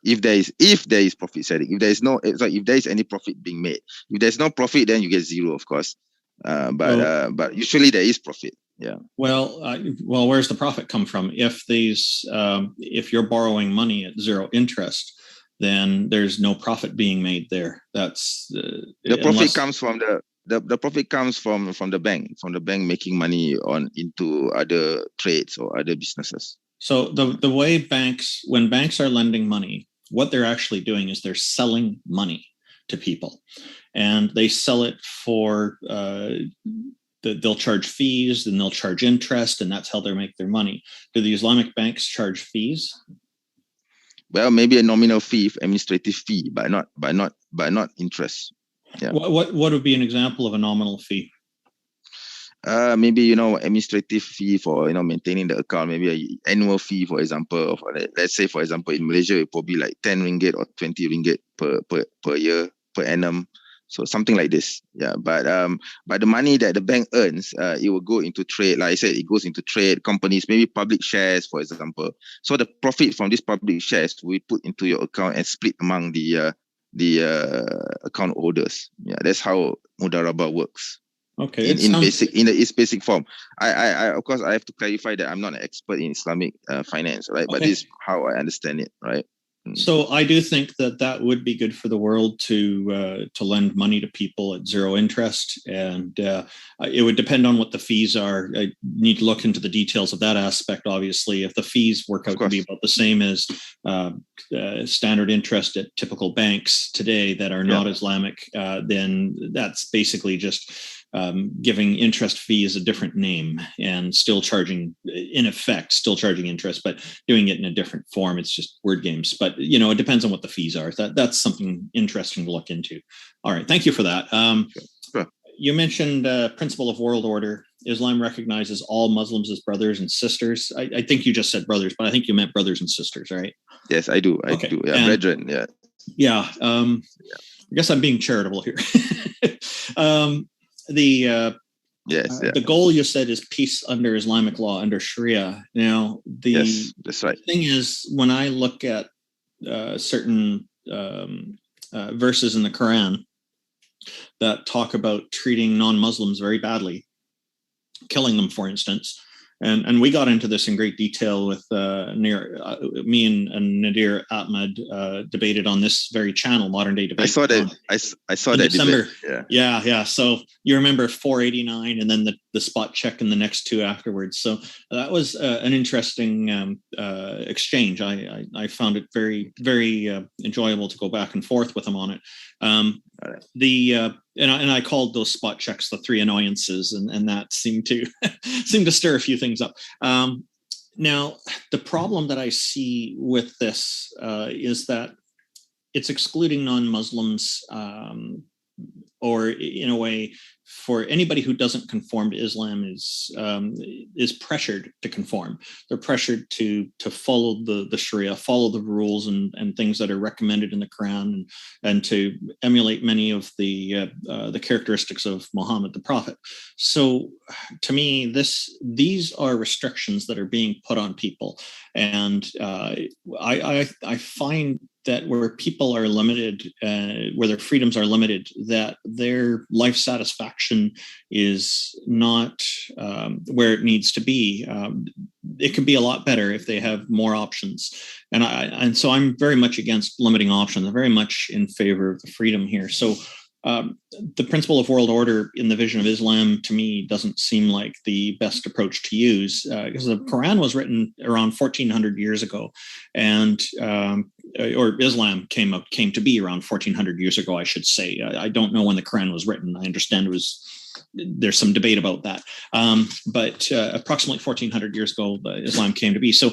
if there is profit sharing. If there is no, sorry, if there is any profit being made. If there's no profit, then you get zero, of course. But usually there is profit. Yeah. Well, where's the profit come from? If if you're borrowing money at zero interest, then there's no profit being made there. That's the profit comes from the profit comes from the bank making money into other trades or other businesses. So the way when banks are lending money, what they're actually doing is they're selling money to people, and they sell it for they'll charge fees and they'll charge interest, and that's how they make their money. Do the Islamic banks charge fees? Well, maybe a nominal fee, administrative fee, but not interest. Yeah. What would be an example of a nominal fee? Maybe administrative fee for maintaining the account. Maybe an annual fee, for example, of let's say, for example, in Malaysia, it probably like 10 ringgit or 20 ringgit per year, per annum. So something like this. Yeah. But the money that the bank earns, it will go into trade. Like I said, it goes into trade companies, maybe public shares, for example. So the profit from these public shares we put into your account and split among the account holders. Yeah, that's how mudarabah works. Okay. In its basic form. I of course I have to clarify that I'm not an expert in Islamic finance, right? Okay. But this is how I understand it, right? So I do think that would be good for the world to lend money to people at zero interest, and it would depend on what the fees are. I need to look into the details of that aspect. Obviously, if the fees work out to be about the same as standard interest at typical banks today that are not Islamic, then that's basically just giving interest fees a different name and still charging, in effect, still charging interest, but doing it in a different form. It's just word games. But, it depends on what the fees are. That's something interesting to look into. All right. Thank you for that. Sure. You mentioned principle of world order. Islam recognizes all Muslims as brothers and sisters. I think you just said brothers, but I think you meant brothers and sisters, right? Yes, I do. I do. Yeah, brethren. Yeah. Yeah. I guess I'm being charitable here. The goal you said is peace under Islamic law, under Sharia. Now, yes, that's right. Thing is, when I look at certain verses in the Quran that talk about treating non-Muslims very badly, killing them, for instance, and we got into this in great detail with me and Nadir Ahmed debated on this very channel, Modern Day Debate. I saw that. I saw that December. Debate. Yeah. So you remember 489, and then the spot check and the next two afterwards. So that was an interesting exchange. I found it very, very enjoyable to go back and forth with him on it. And I called those spot checks the three annoyances, and that seemed to stir a few things up. Now, the problem that I see with this is that it's excluding non-Muslims, or in a way, for anybody who doesn't conform to Islam is pressured to conform. They're pressured to follow the Sharia, follow the rules and things that are recommended in the Quran, and to emulate many of the characteristics of Muhammad, the Prophet. So, to me, these are restrictions that are being put on people, and I find that where people are limited, where their freedoms are limited, that their life satisfaction is not where it needs to be. It could be a lot better if they have more options. And so I'm very much against limiting options. I'm very much in favor of the freedom here. So the principle of world order in the vision of Islam, to me, doesn't seem like the best approach to use, because the Quran was written around 1400 years ago, and or Islam came to be around 1400 years ago, I should say. I don't know when the Quran was written. I understand there's some debate about that, but approximately 1400 years ago, Islam came to be. So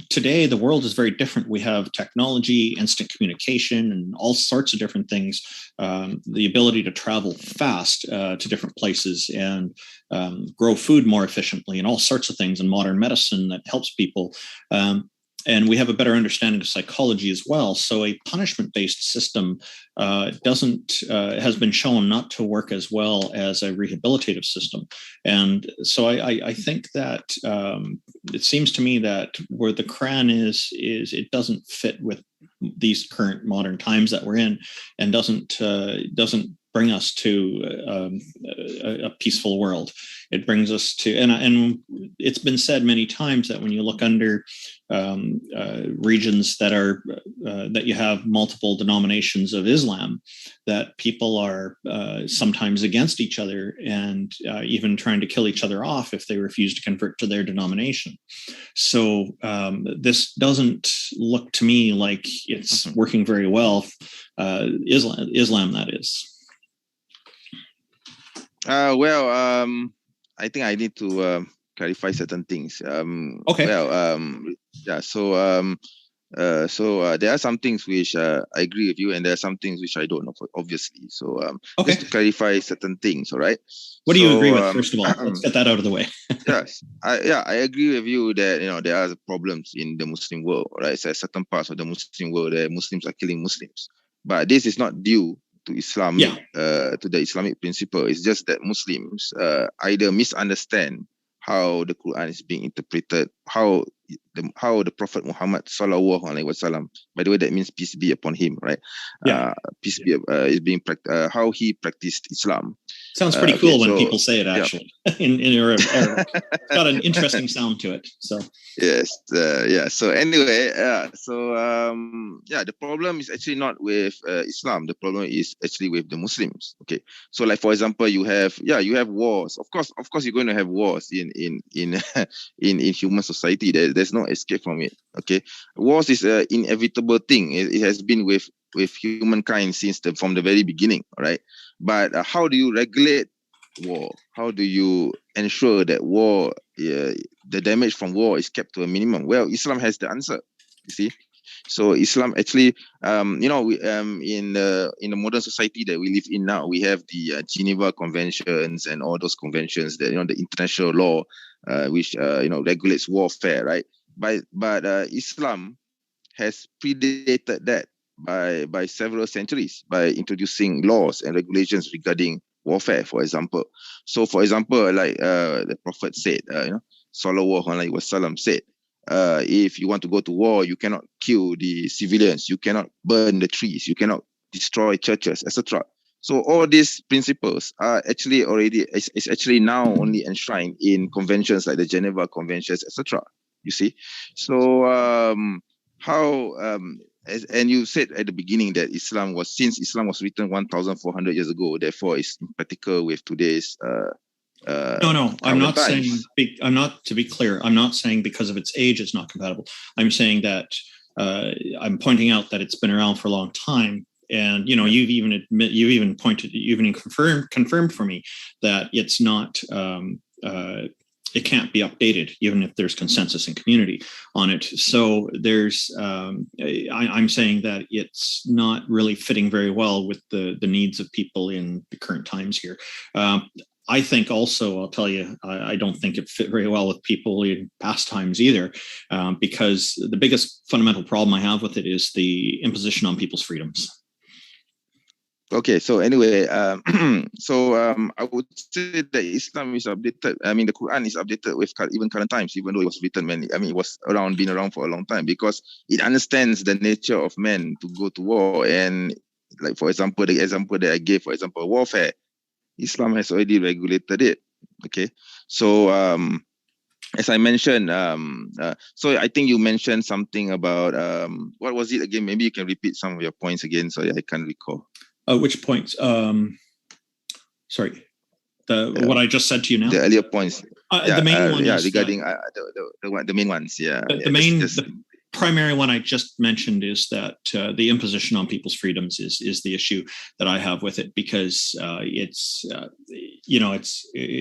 today, the world is very different. We have technology, instant communication, and all sorts of different things. The ability to travel fast to different places and grow food more efficiently, and all sorts of things in modern medicine that helps people. and we have a better understanding of psychology as well. So a punishment-based system has been shown not to work as well as a rehabilitative system. And so I think that it seems to me that where the Quran is it doesn't fit with these current modern times that we're in, and doesn't bring us to a peaceful world. It brings us to, and it's been said many times that when you look under regions that are that you have multiple denominations of Islam, that people are sometimes against each other and even trying to kill each other off if they refuse to convert to their denomination. So this doesn't look to me like it's working very well. Islam, that is. I think I need to clarify certain things. Okay. So there are some things which I agree with you, and there are some things which I don't know, obviously. So just to clarify certain things, all right? What do you agree with, first of all? Let's get that out of the way. Yes, I agree with you that there are problems in the Muslim world, right? So certain parts of the Muslim world that Muslims are killing Muslims, but this is not due to Islam, to the Islamic principle. It's just that Muslims either misunderstand how the Quran is being interpreted, how the Prophet Muhammad sallallahu alaihi wasallam, by the way, that means peace be upon him, right? Peace be is being how he practiced Islam. Sounds pretty cool when people say it, actually. in Arabic. It's got an interesting sound to it. So yes, So anyway, the problem is actually not with Islam. The problem is actually with the Muslims. Okay, so like for example, you have wars. Of course, you're going to have wars in human society. There's no escape from it. Okay, wars is an inevitable thing. It has been with humankind from the very beginning. All right, but how do you regulate war? How do you ensure that war, the damage from war is kept to a minimum? Well, Islam has the answer. You see, so Islam actually, in the modern society that we live in now, we have the Geneva Conventions and all those conventions that the international law, which regulates warfare, right? But Islam has predated that by several centuries by introducing laws and regulations regarding warfare, for example. So, for example, like the Prophet said, Sallallahu Alaihi Wasallam said, if you want to go to war, you cannot kill the civilians, you cannot burn the trees, you cannot destroy churches, etc. So all these principles are actually it's actually now only enshrined in conventions like the Geneva Conventions, etc. You see, so and you said at the beginning that since Islam was written 1,400 years ago, therefore it's impractical with today's. No, I'm not saying. To be clear, I'm not saying because of its age it's not compatible. I'm saying that I'm pointing out that it's been around for a long time, and you've even confirmed for me that it's not. It can't be updated, even if there's consensus in community on it. So there's, I'm saying that it's not really fitting very well with the needs of people in the current times here. I think also, I'll tell you, I don't think it fit very well with people in past times either, because the biggest fundamental problem I have with it is the imposition on people's freedoms. Okay, so anyway, I would say that Islam is updated. I mean, the Quran is updated with even current times, even though it was written it was been around for a long time, because it understands the nature of men to go to war. And like, for example, the example that I gave, for example, warfare, Islam has already regulated it. Okay, so as I mentioned, so I think you mentioned something about what was it again? Maybe you can repeat some of your points again. Sorry, I can't recall. Which points? Sorry, what I just said to you now. The earlier points. The main one. Regarding the main ones. Yeah. The primary one I just mentioned is that the imposition on people's freedoms is the issue that I have with it, because it's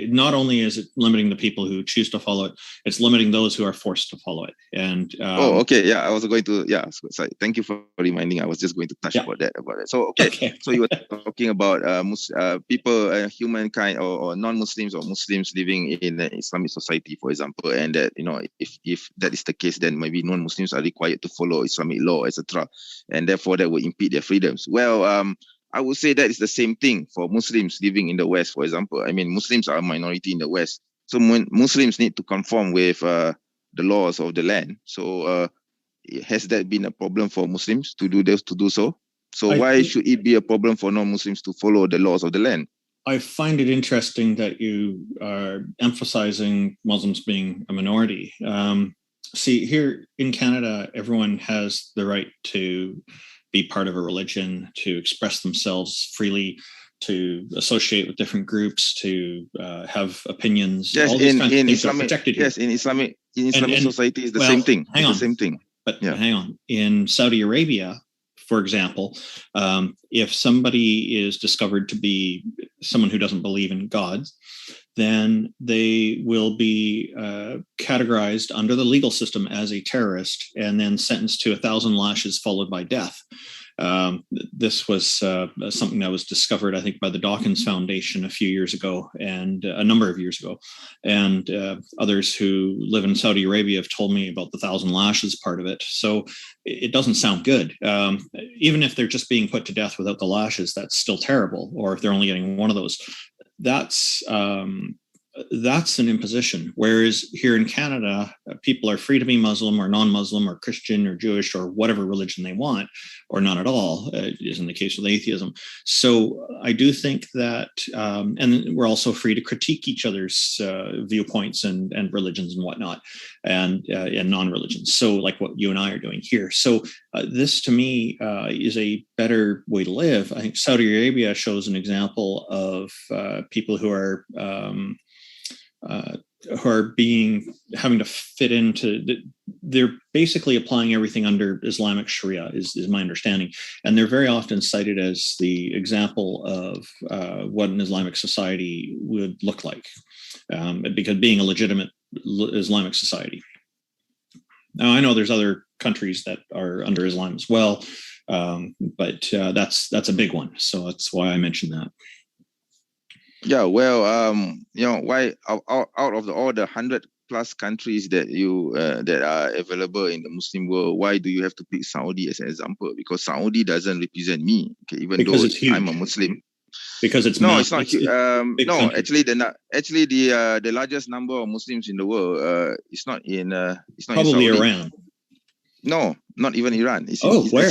not only is it limiting the people who choose to follow it, it's limiting those who are forced to follow it. And okay, I was going to sorry, thank you for reminding. I was just going to touch about that. So okay. So you were talking about people, humankind, or non-Muslims or Muslims living in an Islamic society, for example, and that if that is the case, then maybe non-Muslims are required to follow Islamic law, etc., and therefore that will impede their freedoms. Well, I would say that is the same thing for Muslims living in the West, for example. I mean, Muslims are a minority in the West, so when Muslims need to conform with the laws of the land. So has that been a problem for Muslims to do this, to do so? So why should it be a problem for non-Muslims to follow the laws of the land? I find it interesting that you are emphasizing Muslims being a minority. See, here in Canada, everyone has the right to be part of a religion, to express themselves freely, to associate with different groups, to have opinions. Yes, all these kinds of things Islamic, are protected here. yes, in Islamic society is the same thing. Hang on. The same thing. But hang on. In Saudi Arabia, for example, if somebody is discovered to be someone who doesn't believe in God, then they will be categorized under the legal system as a terrorist and then sentenced to 1,000 lashes followed by death. This was something that was discovered, I think, by the Dawkins Foundation a few years ago, and a number of years ago. And others who live in Saudi Arabia have told me about the 1,000 lashes part of it. So it doesn't sound good. Even if they're just being put to death without the lashes, that's still terrible. Or if they're only getting one of those, that's an imposition. Whereas here in Canada, people are free to be Muslim or non-Muslim or Christian or Jewish or whatever religion they want, or none at all, is in the case of atheism. So I do think that, and we're also free to critique each other's viewpoints and religions and whatnot, and non-religions. So like what you and I are doing here. So this to me is a better way to live. I think Saudi Arabia shows an example of people who are having to fit into, they're basically applying everything under Islamic Sharia is my understanding. And they're very often cited as the example of what an Islamic society would look like, because being a legitimate Islamic society. Now, I know there's other countries that are under Islam as well, but that's a big one. So that's why I mentioned that. Yeah, well, why out of all the 100+ countries that that are available in the Muslim world, why do you have to pick Saudi as an example? Because Saudi doesn't represent me, okay, even though I'm a Muslim. Because it's no, it's not. No, country. actually, the largest number of Muslims in the world is not in. It's not probably in Saudi. Iran. No, not even Iran. Where?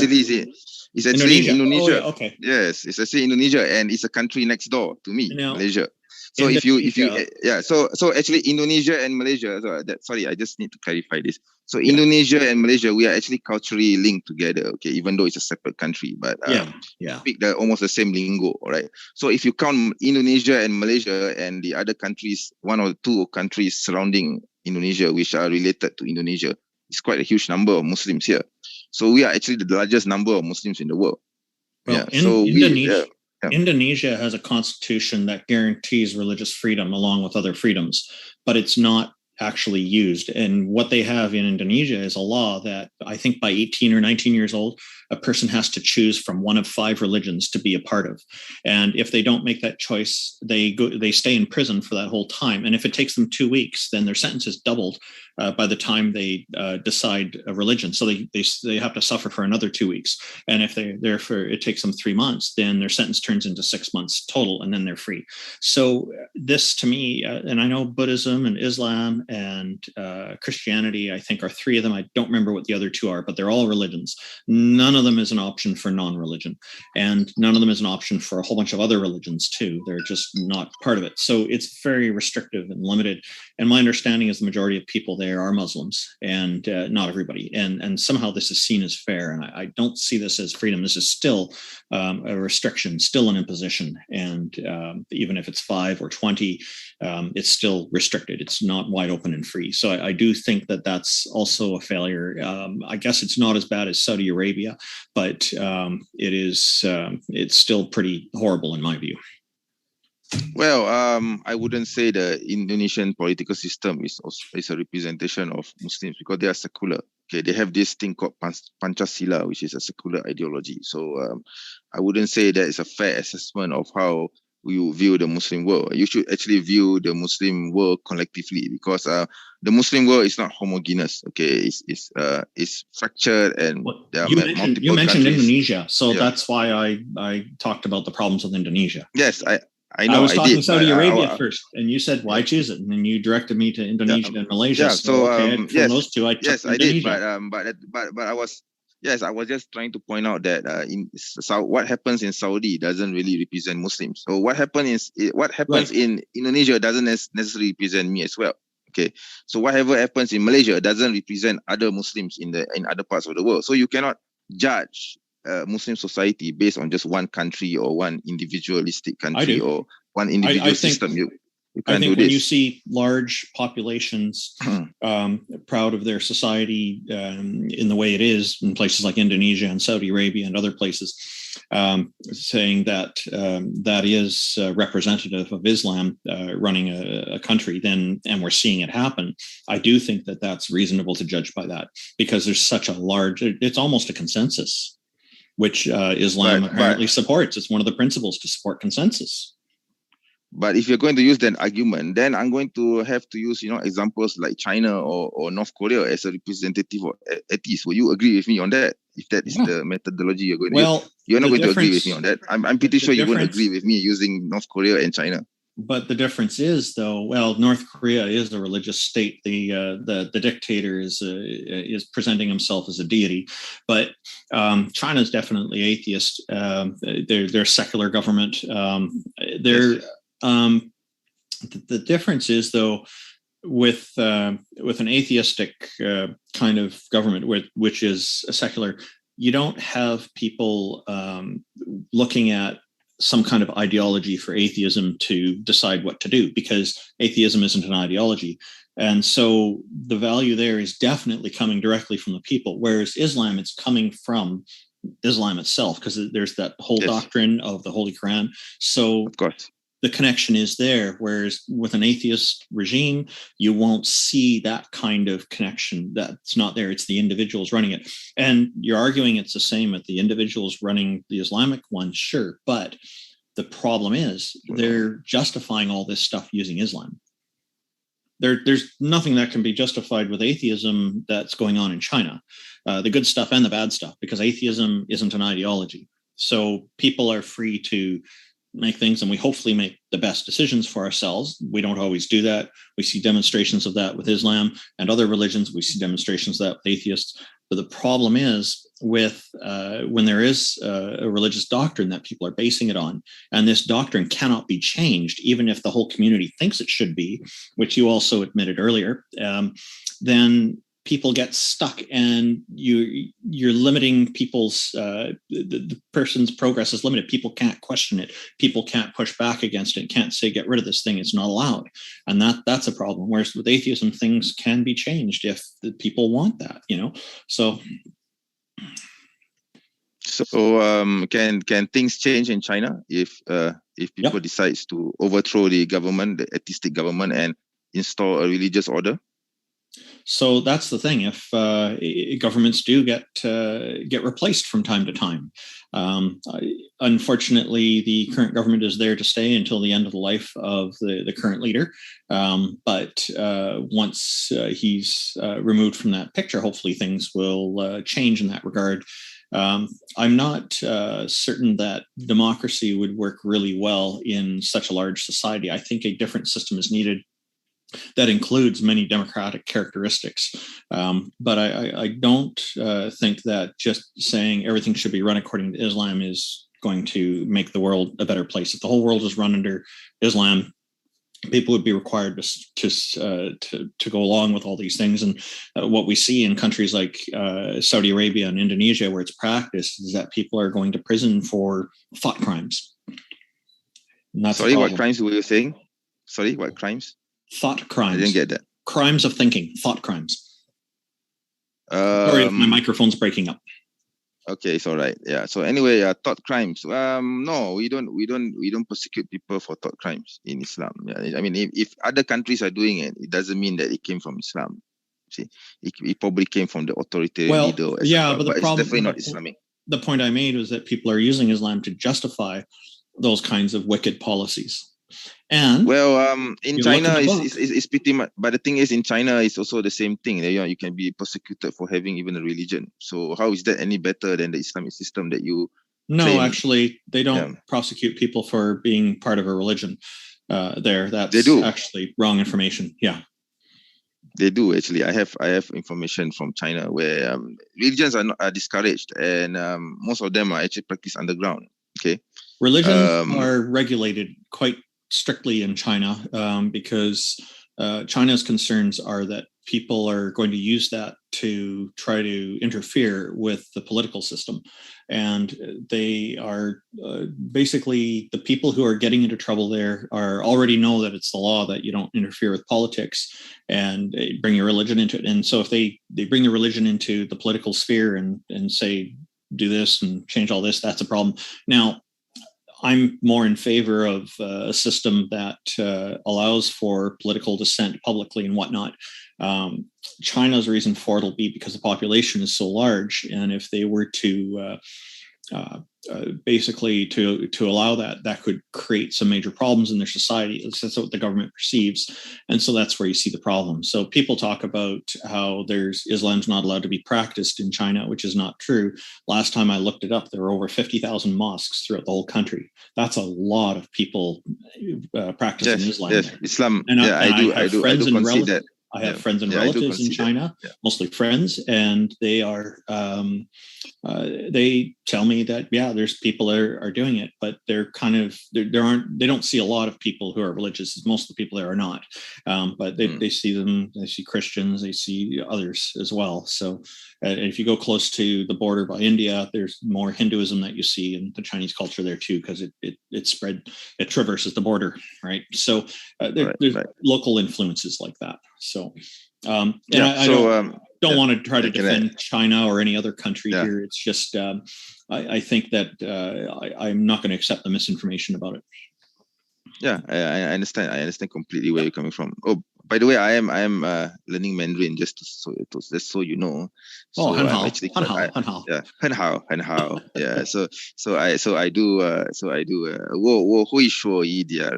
It's actually Indonesia. Oh, yeah, okay. Yes, it's actually Indonesia, and it's a country next door to me, Malaysia. So so actually Indonesia and Malaysia. Sorry, I just need to clarify this. So Indonesia and Malaysia, we are actually culturally linked together. Okay, even though it's a separate country, but speak almost the same lingo. All right. So if you count Indonesia and Malaysia and the other countries, one or two countries surrounding Indonesia, which are related to Indonesia, it's quite a huge number of Muslims here. So we are actually the largest number of Muslims in the world. Well, Indonesia has a constitution that guarantees religious freedom along with other freedoms, but it's not actually used. And what they have in Indonesia is a law that I think by 18 or 19 years old, a person has to choose from one of 5 religions to be a part of. And if they don't make that choice, they stay in prison for that whole time. And if it takes them 2 weeks, then their sentence is doubled by the time they decide a religion. So they have to suffer for another 2 weeks. And if it takes them 3 months, then their sentence turns into 6 months total, and then they're free. So this to me, and I know Buddhism and Islam and Christianity, I think are 3 of them. I don't remember what the other 2 are, but they're all religions. None of them is an option for non-religion, and none of them is an option for a whole bunch of other religions too. They're just not part of it. So it's very restrictive and limited. And my understanding is the majority of people there are Muslims, and not everybody. And somehow this is seen as fair. And I don't see this as freedom. This is still a restriction, still an imposition. And even if it's 5 or 20, it's still restricted. It's not wide open and free. So I do think that that's also a failure. I guess it's not as bad as Saudi Arabia, but it's still pretty horrible in my view. Well, I wouldn't say the Indonesian political system is a representation of Muslims, because they are secular. Okay, they have this thing called Pancasila, which is a secular ideology. So I wouldn't say that is a fair assessment of how you view the Muslim world. You should actually view the Muslim world collectively, because the Muslim world is not homogeneous. Okay, it's fractured, and there are multiple you mentioned countries. Indonesia, so that's why I talked about the problems with Indonesia. Yes, I know. I was talking did, Saudi Arabia first, and you said, why choose it? And then you directed me to Indonesia and Malaysia. Yeah, so from those two, I took Indonesia. I did, but I was just trying to point out that what happens in Saudi doesn't really represent Muslims. So what happens in Indonesia doesn't necessarily represent me as well. Okay, so whatever happens in Malaysia doesn't represent other Muslims in other parts of the world. So you cannot judge Muslim society based on just one country or one individualistic country or one individual system. I think when you see large populations proud of their society in the way it is in places like Indonesia and Saudi Arabia and other places, saying that that is representative of Islam running a country, and we're seeing it happen, I do think that that's reasonable to judge by that, because there's such a large, it's almost a consensus, which Islam apparently supports. It's one of the principles to support consensus. But if you're going to use that argument, then I'm going to have to use, examples like China or North Korea as a representative of atheists. Will you agree with me on that? If that is the methodology you're going to use, you're not going to agree with me on that. I'm pretty sure you wouldn't agree with me using North Korea and China. But the difference is, though, North Korea is a religious state. The dictator is presenting himself as a deity, but China is definitely atheist. They're secular government. The difference is, though, with an atheistic kind of government, which is a secular, you don't have people looking at some kind of ideology for atheism to decide what to do, because atheism isn't an ideology. And so the value there is definitely coming directly from the people, whereas Islam, it's coming from Islam itself, because there's that whole doctrine of the Holy Quran. So of course, the connection is there, whereas with an atheist regime, you won't see that kind of connection. That's not there. It's the individuals running it. And you're arguing it's the same with the individuals running the Islamic one, sure. But the problem is they're justifying all this stuff using Islam. There's nothing that can be justified with atheism that's going on in China, the good stuff and the bad stuff, because atheism isn't an ideology. So people are free to make things, and we hopefully make the best decisions for ourselves. We don't always do that. We see demonstrations of that with Islam and other religions. We see demonstrations of that with atheists. But the problem is with when there is a religious doctrine that people are basing it on, and this doctrine cannot be changed, even if the whole community thinks it should be, which you also admitted earlier, then people get stuck, and you're limiting people's the person's progress is limited. People can't question it. People can't push back against it. Can't say get rid of this thing. It's not allowed, and that's a problem. Whereas with atheism, things can be changed if the people want that. So can things change in China if people decides to overthrow the government, the atheistic government, and install a religious order? So that's the thing. If governments do get replaced from time to time, unfortunately, the current government is there to stay until the end of the life of the current leader. But once he's removed from that picture, hopefully things will change in that regard. I'm not certain that democracy would work really well in such a large society. I think a different system is needed that includes many democratic characteristics. But I don't think that just saying everything should be run according to Islam is going to make the world a better place. If the whole world is run under Islam, people would be required to go along with all these things. And what we see in countries like Saudi Arabia and Indonesia, where it's practiced, is that people are going to prison for thought crimes. Sorry, what crimes were you saying? Sorry, what crimes? Thought crimes. I didn't get that. Crimes of thinking, thought crimes. Sorry if my microphone's breaking up. Okay, it's all right. Yeah. So anyway, thought crimes. No, we don't persecute people for thought crimes in Islam. Yeah. I mean, if other countries are doing it, it doesn't mean that it came from Islam. See, it probably came from the authoritarian leader. Yeah, but the problem, it's definitely not Islamic. The point I made was that people are using Islam to justify those kinds of wicked policies. And in you China, look in the book. it's pretty much. But the thing is, in China, it's also the same thing. You can be persecuted for having even a religion. So how is that any better than the Islamic system that you? No, claim? actually, they don't prosecute people for being part of a religion. That's They do. actually wrong information. Yeah, they do actually. I have information from China where religions are discouraged, and most of them are actually practiced underground. Okay, religions are regulated quite strictly in China because China's concerns are that people are going to use that to try to interfere with the political system. And they are basically, the people who are getting into trouble there are already know that it's the law that you don't interfere with politics and bring your religion into it. And so if they bring the religion into the political sphere and say, do this and change all this, that's a problem. Now, I'm more in favor of a system that allows for political dissent publicly and whatnot. China's reason for it will be because the population is so large, and if they were to basically to allow that could create some major problems in their society. That's what the government perceives, and so that's where you see the problem. So people talk about how Islam's not allowed to be practiced in China, which is not true. Last time I looked it up, there were over 50,000 mosques throughout the whole country. That's a lot of people practicing Islam. Yes, Islam. And I do concede that. I have friends and relatives in China, mostly friends, and they are they tell me that there's people that are doing it, but they're they don't see a lot of people who are religious. Most of the people there are not, but they see them. They see Christians. They see others as well. So if you go close to the border by India, there's more Hinduism that you see in the Chinese culture there too, because it spread, it traverses the border, right? So there's local influences like that. So, I don't want to try to defend China or any other country here. It's just I think that I'm not going to accept the misinformation about it. Yeah, I understand. I understand completely where you're coming from. Oh, by the way, I am learning Mandarin just so you know. So I'm actually han hao. Yeah. So I do 我会说一点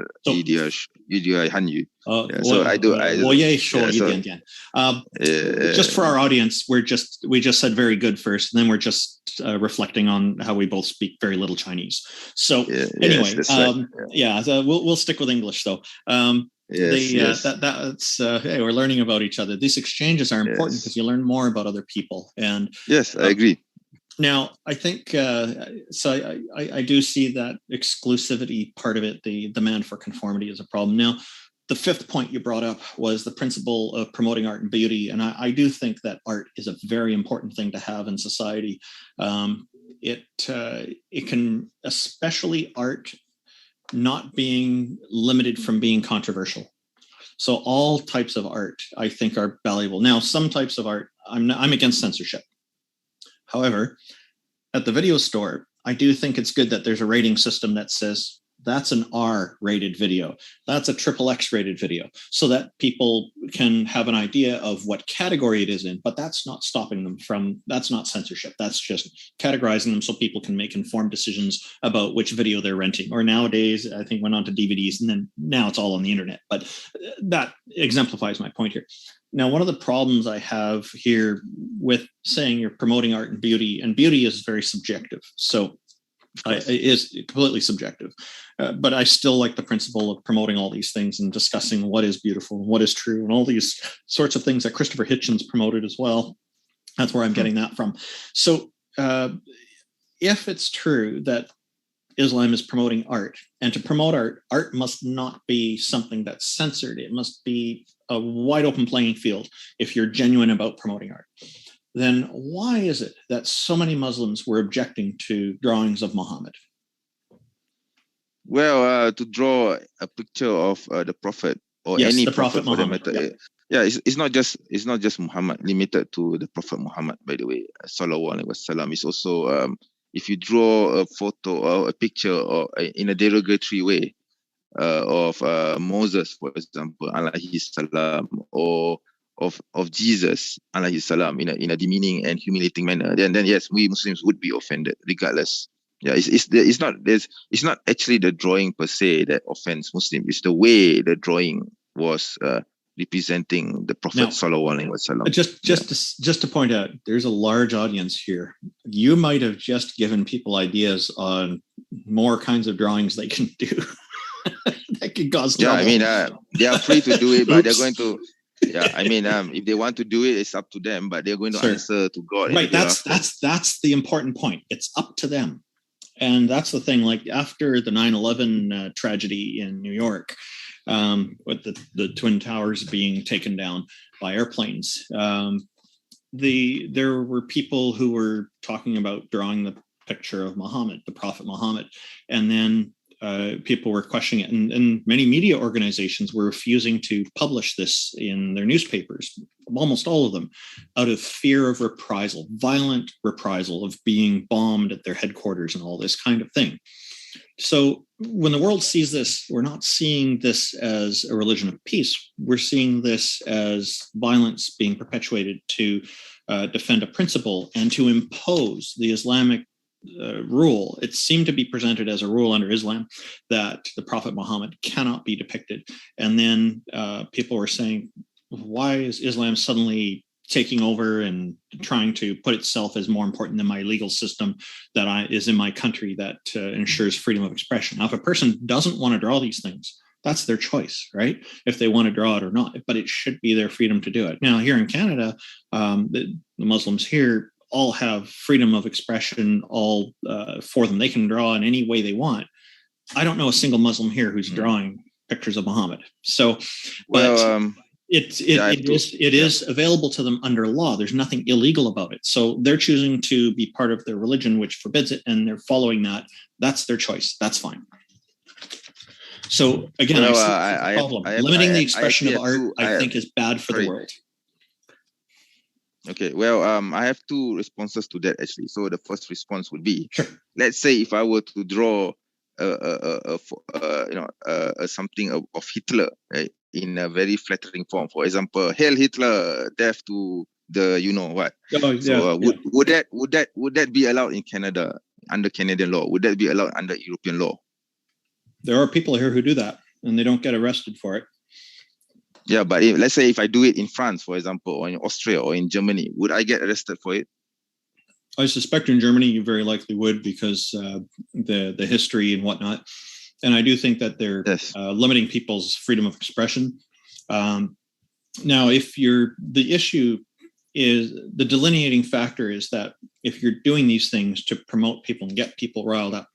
汉语. So I do. 我也说一点点. Just for our audience, we just said very good first, and then we're just reflecting on how we both speak very little Chinese. So anyway, so we'll stick with English though. That's hey, we're learning about each other. These exchanges are important because you learn more about other people. And yes, I agree. Now, I think so. I do see that exclusivity part of it, the demand for conformity, is a problem. Now, the fifth point you brought up was the principle of promoting art and beauty, and I do think that art is a very important thing to have in society. It can, especially art, not being limited from being controversial. So all types of art, I think, are valuable. Now, some types of art, I'm against censorship. However, at the video store, I do think it's good that there's a rating system that says that's an R-rated video, that's a XXX rated video, so that people can have an idea of what category it is in, but that's not stopping them from, that's not censorship. That's just categorizing them so people can make informed decisions about which video they're renting. Or nowadays, I think went on to DVDs, and then now it's all on the internet. But that exemplifies my point here. Now, one of the problems I have here with saying you're promoting art and beauty is very subjective. So it is completely subjective. But I still like the principle of promoting all these things and discussing what is beautiful and what is true and all these sorts of things that Christopher Hitchens promoted as well. That's where I'm getting that from. So if it's true that Islam is promoting art, and to promote art must not be something that's censored. It must be a wide open playing field if you're genuine about promoting art. Then why is it that so many Muslims were objecting to drawings of Muhammad? Well, to draw a picture of the Prophet or any prophet for the matter. It's not just Muhammad, limited to the Prophet Muhammad, by the way. Sallallahu Alaihi Wasallam. It's also if you draw a photo or a picture or in a derogatory way of Moses, for example, alayhi salam, or of Jesus, alayhi salam, in a demeaning and humiliating manner, then yes, we Muslims would be offended regardless. Yeah, it's not actually the drawing per se that offends Muslim. It's the way the drawing was representing the Prophet Sallallahu Alaihi Wasallam. Just to point out, there's a large audience here. You might have just given people ideas on more kinds of drawings they can do that could cause trouble. Yeah, I mean, they are free to do it, but they're going to. Yeah, I mean, if they want to do it, it's up to them. But they're going to answer to God. Right. That's the important point. It's up to them. And that's the thing, like after the 9/11 tragedy in New York, with the Twin Towers being taken down by airplanes, there were people who were talking about drawing the picture of Muhammad, the Prophet Muhammad, and then people were questioning it, and many media organizations were refusing to publish this in their newspapers, almost all of them, out of fear of reprisal, violent reprisal, of being bombed at their headquarters and all this kind of thing. So when the world sees this, we're not seeing this as a religion of peace. We're seeing this as violence being perpetuated to defend a principle and to impose the Islamic rule. It seemed to be presented as a rule under Islam that the Prophet Muhammad cannot be depicted. And then people were saying, why is Islam suddenly taking over and trying to put itself as more important than my legal system that is in my country that ensures freedom of expression? Now, if a person doesn't want to draw these things, that's their choice, right? If they want to draw it or not, but it should be their freedom to do it. Now, here in Canada, the Muslims here all have freedom of expression all for them. They can draw in any way they want. I don't know a single Muslim here who's drawing pictures of Muhammad. So, but it is available to them under law. There's nothing illegal about it. So they're choosing to be part of their religion, which forbids it, and they're following that. That's their choice. That's fine. So again, I see the problem. Limiting the expression of art, I think, is bad for the world. Okay, well, I have two responses to that actually. So the first response would be, sure. Let's say if I were to draw something of Hitler, right, in a very flattering form. For example, "Hail Hitler, death to the you know what." Oh, yeah, so would that be allowed in Canada under Canadian law? Would that be allowed under European law? There are people here who do that, and they don't get arrested for it. Yeah, but let's say if I do it in France, for example, or in Austria or in Germany, would I get arrested for it? I suspect in Germany you very likely would, because the history and whatnot. And I do think that they're limiting people's freedom of expression. Now, the issue is, the delineating factor is that if you're doing these things to promote people and get people riled up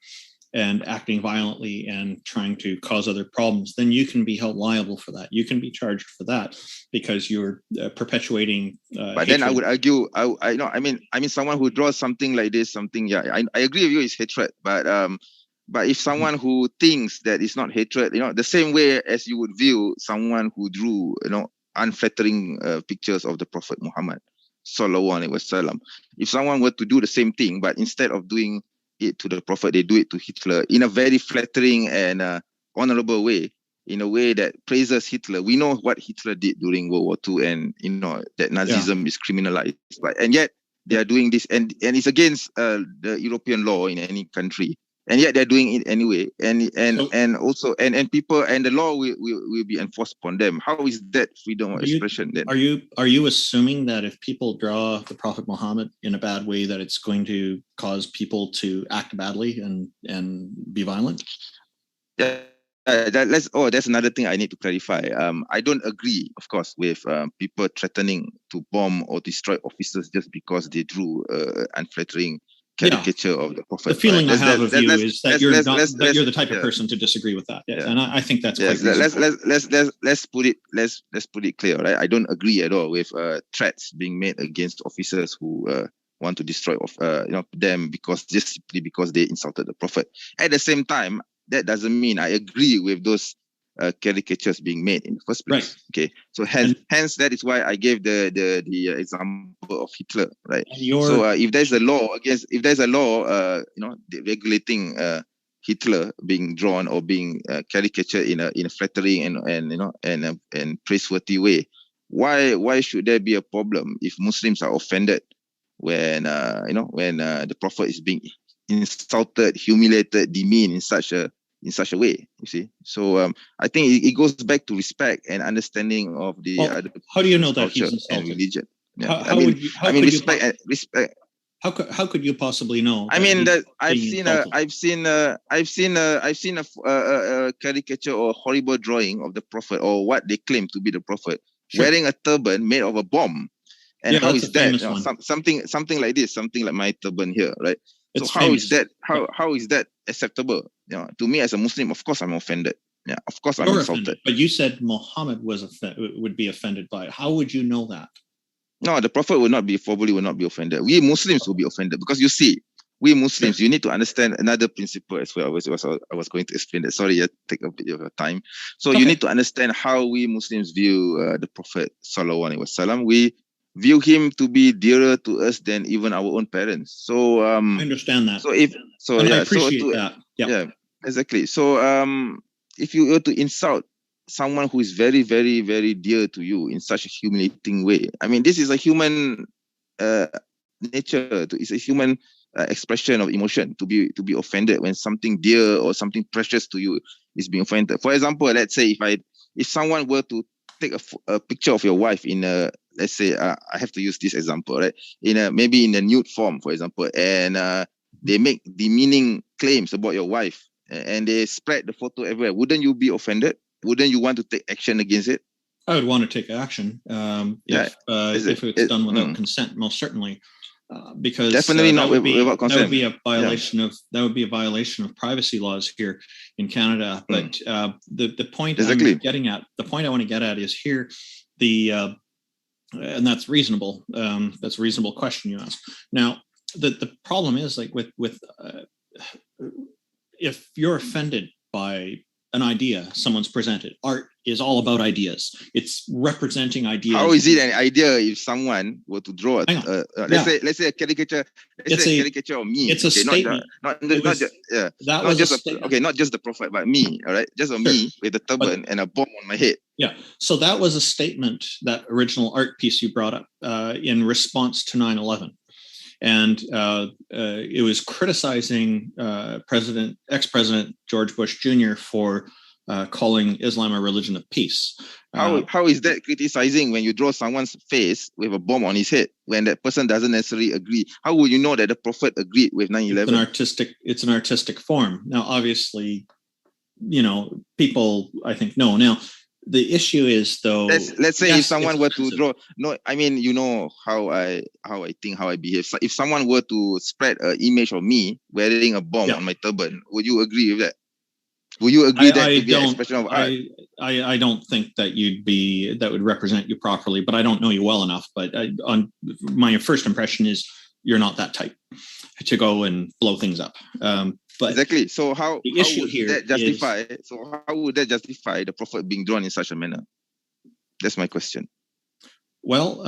and acting violently and trying to cause other problems, then you can be held liable for that. You can be charged for that because you're perpetuating. But hatred. Then I would argue, I mean, someone who draws something like this, I agree with you, it's hatred. But if someone who thinks that it's not hatred, the same way as you would view someone who drew, unflattering pictures of the Prophet Muhammad, Sallallahu Alaihi Wasallam. If someone were to do the same thing, but instead of doing it to the Prophet, they do it to Hitler in a very flattering and honorable way, in a way that praises Hitler. We know what Hitler did during World War II, and that Nazism is criminalized, and yet they are doing this, and it's against the European law in any country, and yet they're doing it anyway, and people, and the law will be enforced upon them. How is that freedom of expression then? Are you assuming that if people draw the Prophet Muhammad in a bad way, that it's going to cause people to act badly and be violent? Yeah. That's another thing I need to clarify. I don't agree, of course, with people threatening to bomb or destroy officers just because they drew unflattering caricature of the Prophet. The feeling I have of you is that you're the type of person to disagree with that. Yes. And I think that's quite reasonable. Let's put it clear, right? I don't agree at all with threats being made against officers who want to destroy them simply because they insulted the Prophet. At the same time, that doesn't mean I agree with those caricatures being made in the first place. Right. Okay, so hence that is why I gave the example of Hitler, right? So if there's a law regulating Hitler being drawn or being caricatured in a flattering and praiseworthy way, why should there be a problem if Muslims are offended when the Prophet is being insulted, humiliated, demeaned in such a way. You see, so I think it goes back to respect and understanding of the other how do you know that culture he's insulted? and religion. Yeah. How would you, respect. How could you possibly know? I mean that I've being seen a caricature or horrible drawing of the Prophet, or what they claim to be the Prophet, wearing a turban made of a bomb. And how is that? Something like this, something like my turban here, right? It's so famous. How is that acceptable? To me as a Muslim, of course I'm offended. Yeah, of course I'm You're insulted. Offended, but you said Muhammad would be offended by it. How would you know that? No, the Prophet will not be offended. We Muslims will be offended, because you see, we Muslims, you need to understand another principle as well. I was going to explain that. Sorry, take a bit of your time. So you need to understand how we Muslims view the Prophet Sallallahu Alaihi Wasallam. We view him to be dearer to us than even our own parents. So I understand that. I appreciate that. Yeah, exactly. So if you were to insult someone who is very, very, very dear to you in such a humiliating way, I mean, this is a human nature. It's a human expression of emotion to be offended when something dear or something precious to you is being offended. For example, let's say if someone were to take a picture of your wife in a, let's say, I have to use this example, right? Maybe in a nude form, for example, and they make demeaning claims about your wife, and they spread the photo everywhere. Wouldn't you be offended? Wouldn't you want to take action against it? I would want to take action if it's done without consent, most certainly, because definitely not without consent. That would be a violation of privacy laws here in Canada. But the point I'm getting at, I want to get at is here and that's reasonable. That's a reasonable question you ask. Now, the problem is, like with if you're offended by an idea someone's presented, art is all about ideas. It's representing ideas. How is it an idea if someone were to draw let's say a caricature? Let's say a caricature of me. It's a statement. Not just the Prophet, but me. All right, just me with a turban and a bomb on my head. Yeah. So that was a statement, that original art piece you brought up in response to 9/11. And it was criticizing ex-President George Bush Jr. for calling Islam a religion of peace. How is that criticizing when you draw someone's face with a bomb on his head when that person doesn't necessarily agree? How will you know that the Prophet agreed with 9/11? It's an artistic form. Now, obviously, people, I think, know. Now, the issue is, though, let's say if someone were to draw, I mean, you know how I think, how I behave. So if someone were to spread an image of me wearing a bomb on my turban, would you agree with that? Will you agree that would be an expression of art? I don't think that that would represent you properly, but I don't know you well enough. But on my first impression is you're not that type to go and blow things up. But exactly. So how would that justify the Prophet being drawn in such a manner? That's my question. Well,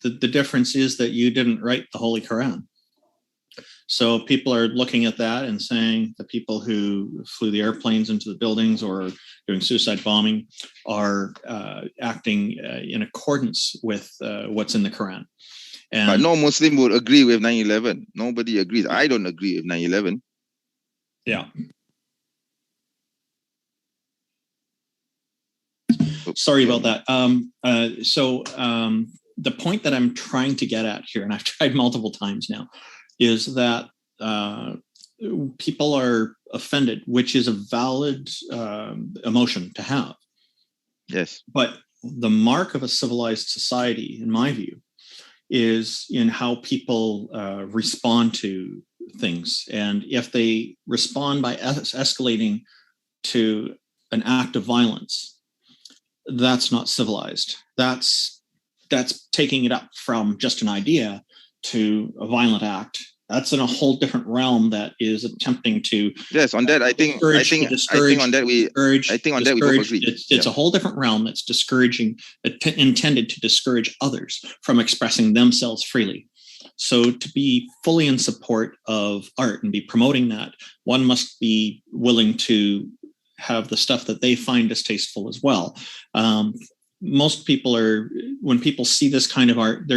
the difference is that you didn't write the Holy Quran. So people are looking at that and saying the people who flew the airplanes into the buildings or doing suicide bombing are acting in accordance with what's in the Quran. But no Muslim would agree with 9/11. Nobody agrees. I don't agree with 9/11. Yeah. Sorry about that. The point that I'm trying to get at here, and I've tried multiple times now, is that people are offended, which is a valid emotion to have. Yes. But the mark of a civilized society, in my view, is in how people respond to things. And if they respond by escalating to an act of violence, that's not civilized. That's taking it up from just an idea to a violent act. That's in a whole different realm that is attempting to. Yes, on that I think we both agree. It's a whole different realm that's discouraging, intended to discourage others from expressing themselves freely. So to be fully in support of art and be promoting that, one must be willing to have the stuff that they find distasteful as well. Most people when people see this kind of art,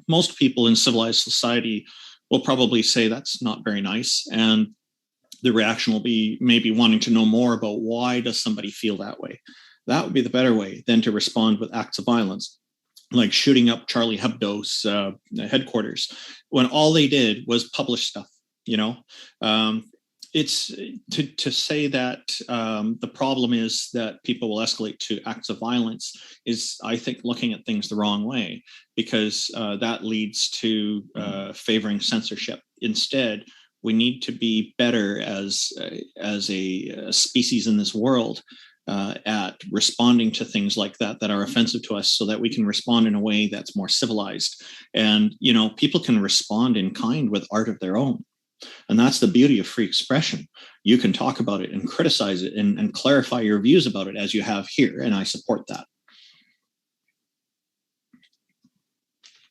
most people in civilized society will probably say that's not very nice. And the reaction will be maybe wanting to know more about why does somebody feel that way. That would be the better way than to respond with acts of violence, like shooting up Charlie Hebdo's headquarters, when all they did was publish stuff. It's to say that the problem is that people will escalate to acts of violence is, I think, looking at things the wrong way, because that leads to favoring censorship. Instead, we need to be better as a species in this world at responding to things like that are offensive to us, so that we can respond in a way that's more civilized. And, people can respond in kind with art of their own. And that's the beauty of free expression. You can talk about it and criticize it and clarify your views about it, as you have here. And I support that.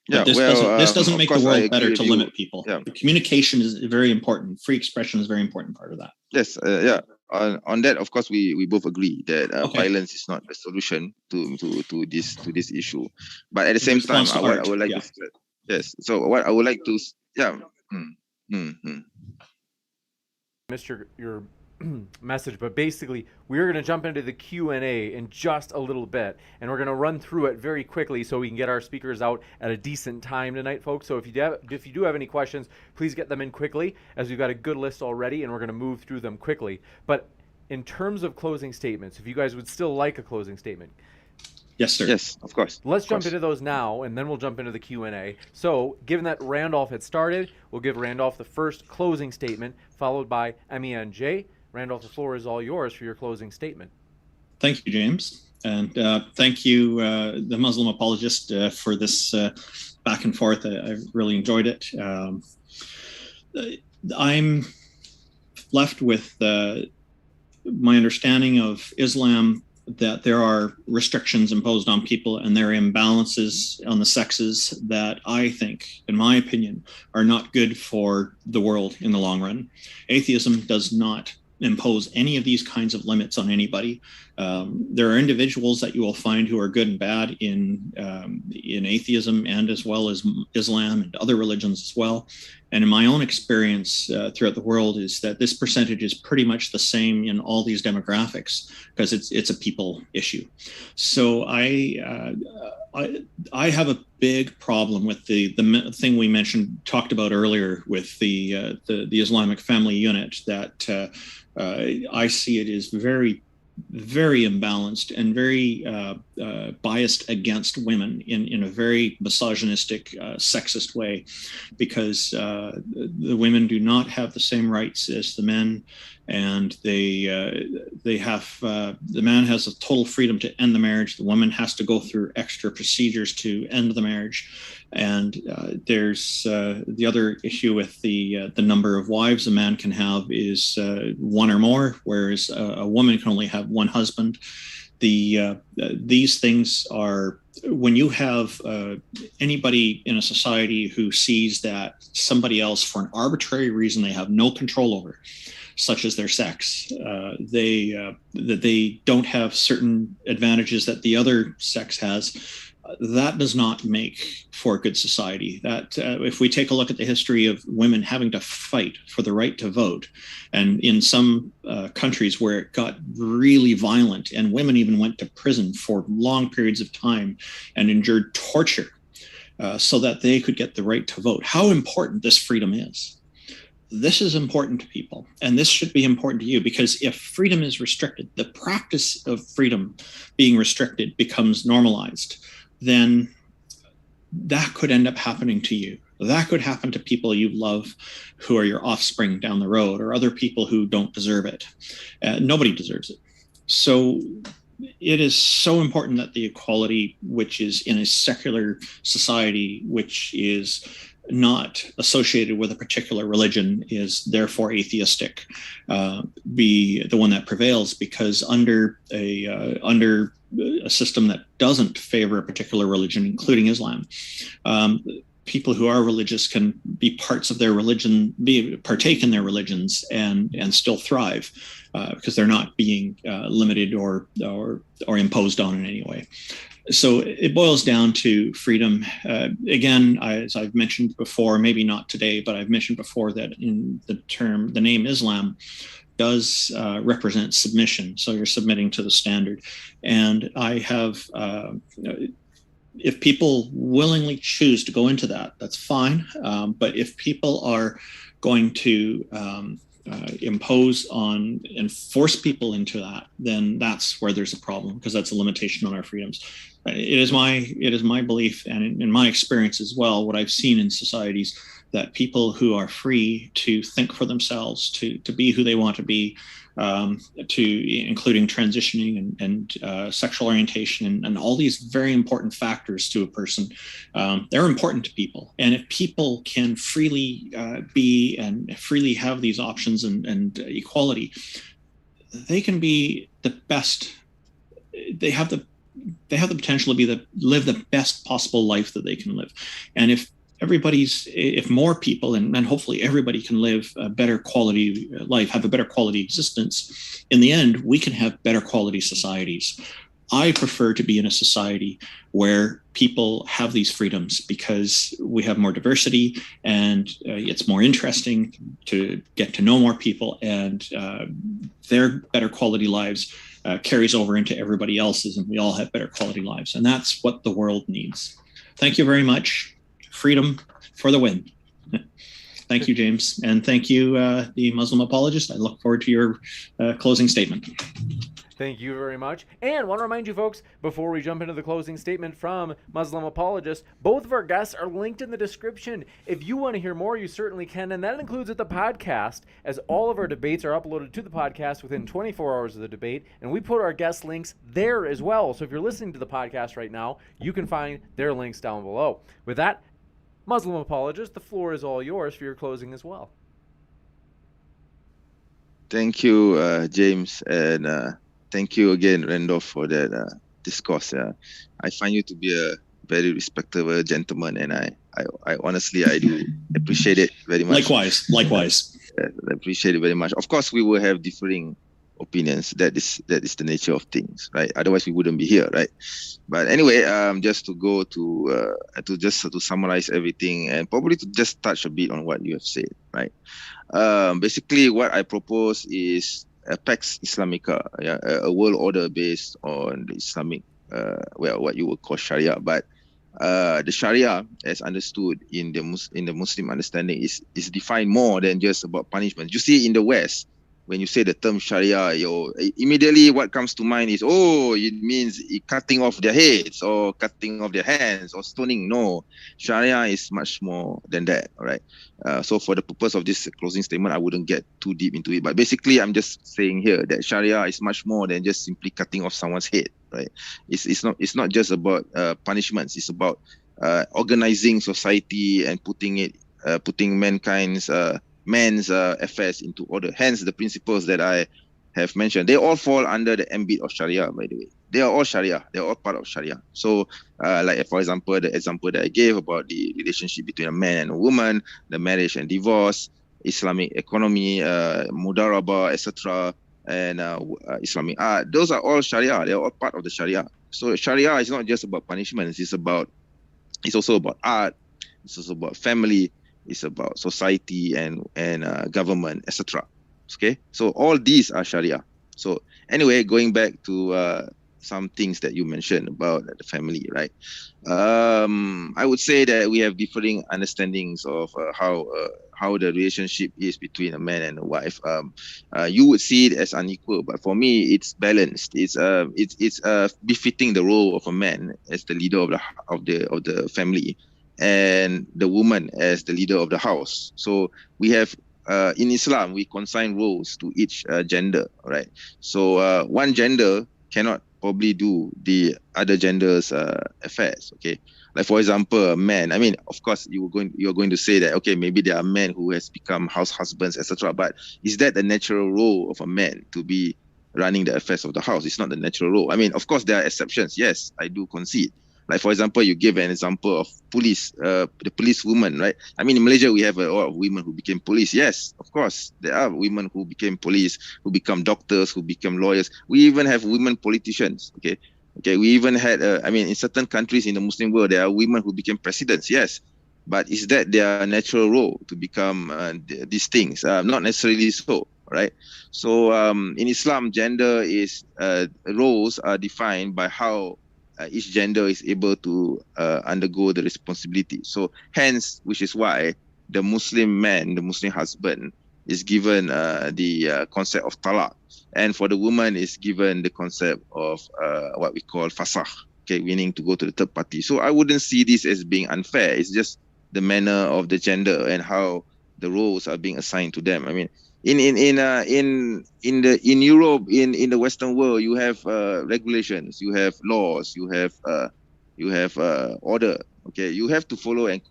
Yeah, this doesn't make the world better to limit people. Yeah. Communication is very important. Free expression is a very important part of that. Yes, on that, of course, we both agree that violence is not the solution to this issue. But at the same time, I would like to yes. So what I would like to missed your message, but basically we're going to jump into the Q&A in just a little bit, and we're going to run through it very quickly so we can get our speakers out at a decent time tonight, folks. So if you do have any questions, please get them in quickly, as we've got a good list already, and we're going to move through them quickly. But in terms of closing statements, if you guys would still like a closing statement. Yes, sir. Yes, of course. Let's jump into those now, and then we'll jump into the Q&A. So, given that Randolph had started, we'll give Randolph the first closing statement, followed by MENJ. Randolph, the floor is all yours for your closing statement. Thank you, James. And thank you, the Muslim Apologist, for this back and forth. I really enjoyed it. I'm left with my understanding of Islam, that there are restrictions imposed on people and there are imbalances on the sexes that I think, in my opinion, are not good for the world in the long run. Atheism does not impose any of these kinds of limits on anybody. There are individuals that you will find who are good and bad in atheism, and as well as Islam and other religions as well. And in my own experience throughout the world is that this percentage is pretty much the same in all these demographics, because it's a people issue. So I have a big problem with the thing we talked about earlier with the Islamic family unit, that I see it as very, very imbalanced and very biased against women in a very misogynistic, sexist way, because the women do not have the same rights as the men, and they have the man has a total freedom to end the marriage. The woman has to go through extra procedures to end the marriage. And there's the other issue with the number of wives a man can have is one or more, whereas a woman can only have one husband. These things are, when you have anybody in a society who sees that somebody else, for an arbitrary reason they have no control over, such as their sex, that they don't have certain advantages that the other sex has, that does not make for a good society. That if we take a look at the history of women having to fight for the right to vote, and in some countries where it got really violent and women even went to prison for long periods of time and endured torture so that they could get the right to vote, how important this freedom is. This is important to people, and this should be important to you, because if freedom is restricted, the practice of freedom being restricted becomes normalized, then that could end up happening to you. That could happen to people you love who are your offspring down the road, or other people who don't deserve it. Nobody deserves it. So it is so important that the equality, which is in a secular society, which is not associated with a particular religion, is therefore atheistic, be the one that prevails, because under a system that doesn't favor a particular religion, including Islam, people who are religious can be parts of their religion, partake in their religions, and still thrive, because they're not being limited or imposed on in any way. So it boils down to freedom. Again, as I've mentioned before, maybe not today, but I've mentioned before that in the name Islam does represent submission. So you're submitting to the standard. And I have, if people willingly choose to go into that, that's fine. But if people are going to impose on and force people into that, then that's where there's a problem, because that's a limitation on our freedoms. It is my belief, and in my experience as well, what I've seen in societies, that people who are free to think for themselves, to be who they want to be, to including transitioning and sexual orientation and all these very important factors to a person, they're important to people. And if people can freely be and freely have these options and equality, they can be the best. They have the potential to live the best possible life that they can live. And if more people and hopefully everybody can live a better quality life, have a better quality existence, in the end, we can have better quality societies. I prefer to be in a society where people have these freedoms, because we have more diversity and it's more interesting to get to know more people, and their better quality lives carries over into everybody else's, and we all have better quality lives. And that's what the world needs. Thank you very much. Freedom for the win. Thank you, James. And thank you, the Muslim Apologist. I look forward to your closing statement. Thank you very much. And want to remind you folks, before we jump into the closing statement from Muslim Apologist, both of our guests are linked in the description. If you want to hear more, you certainly can. And that includes at the podcast, as all of our debates are uploaded to the podcast within 24 hours of the debate. And we put our guest links there as well. So if you're listening to the podcast right now, you can find their links down below. With that, Muslim Apologist, the floor is all yours for your closing as well. Thank you, James, and thank you again, Randolph, for that discourse. I find you to be a very respectable gentleman, and I honestly, I do appreciate it very much. Likewise. I appreciate it very much. Of course, we will have differing opinions. That is the nature of things, right? Otherwise, we wouldn't be here, right? But anyway, just to go to summarize everything, and probably to just touch a bit on what you have said, right? Basically, what I propose is a Pax Islamica, a world order based on the Islamic, what you would call Sharia. But the Sharia, as understood in the Muslim understanding, is defined more than just about punishment. You see, in the West, when you say the term Sharia, immediately what comes to mind is, it means cutting off their heads or cutting off their hands or stoning. No, Sharia is much more than that, all right? So for the purpose of this closing statement, I wouldn't get too deep into it. But basically, I'm just saying here that Sharia is much more than just simply cutting off someone's head, right? It's not just about punishments. It's about organizing society and putting man's affairs into order. Hence, the principles that I have mentioned, they all fall under the ambit of Sharia, by the way. They are all Sharia. They are all part of Sharia. So, like, for example, the example that I gave about the relationship between a man and a woman, the marriage and divorce, Islamic economy, mudarabah, etc., and Islamic art, those are all Sharia. They are all part of the Sharia. So, Sharia is not just about punishments. It's also about art. It's also about family. It's about society and government, etc. Okay, so all these are Sharia. So anyway, going back to some things that you mentioned about the family, right? I would say that we have differing understandings of how the relationship is between a man and a wife. You would see it as unequal, but for me, it's balanced. It's befitting the role of a man as the leader of the family, and the woman as the leader of the house. So we have, in Islam, we consign roles to each gender, right? So one gender cannot probably do the other gender's affairs, okay? Like, for example, a man, I mean, of course, you're going to say that, okay, maybe there are men who has become house husbands, etc. But is that the natural role of a man to be running the affairs of the house? It's not the natural role. I mean, of course, there are exceptions. Yes, I do concede. Like, for example, you gave an example of police, the police woman, right? I mean, in Malaysia, we have a lot of women who became police. Yes, of course, there are women who became police, who become doctors, who become lawyers. We even have women politicians, okay? Okay, we even had, in certain countries in the Muslim world, there are women who became presidents, yes. But is that their natural role to become these things? Not necessarily so, right? So in Islam, gender is, roles are defined by how each gender is able to undergo the responsibility. So hence, which is why the Muslim man, the Muslim husband, is given the concept of talaq. And for the woman is given the concept of what we call fasakh, okay, meaning to go to the third party. So I wouldn't see this as being unfair. It's just the manner of the gender and how the roles are being assigned to them. I mean, in Europe, in the Western world, you have regulations, you have laws, you have order. Okay, you have to follow and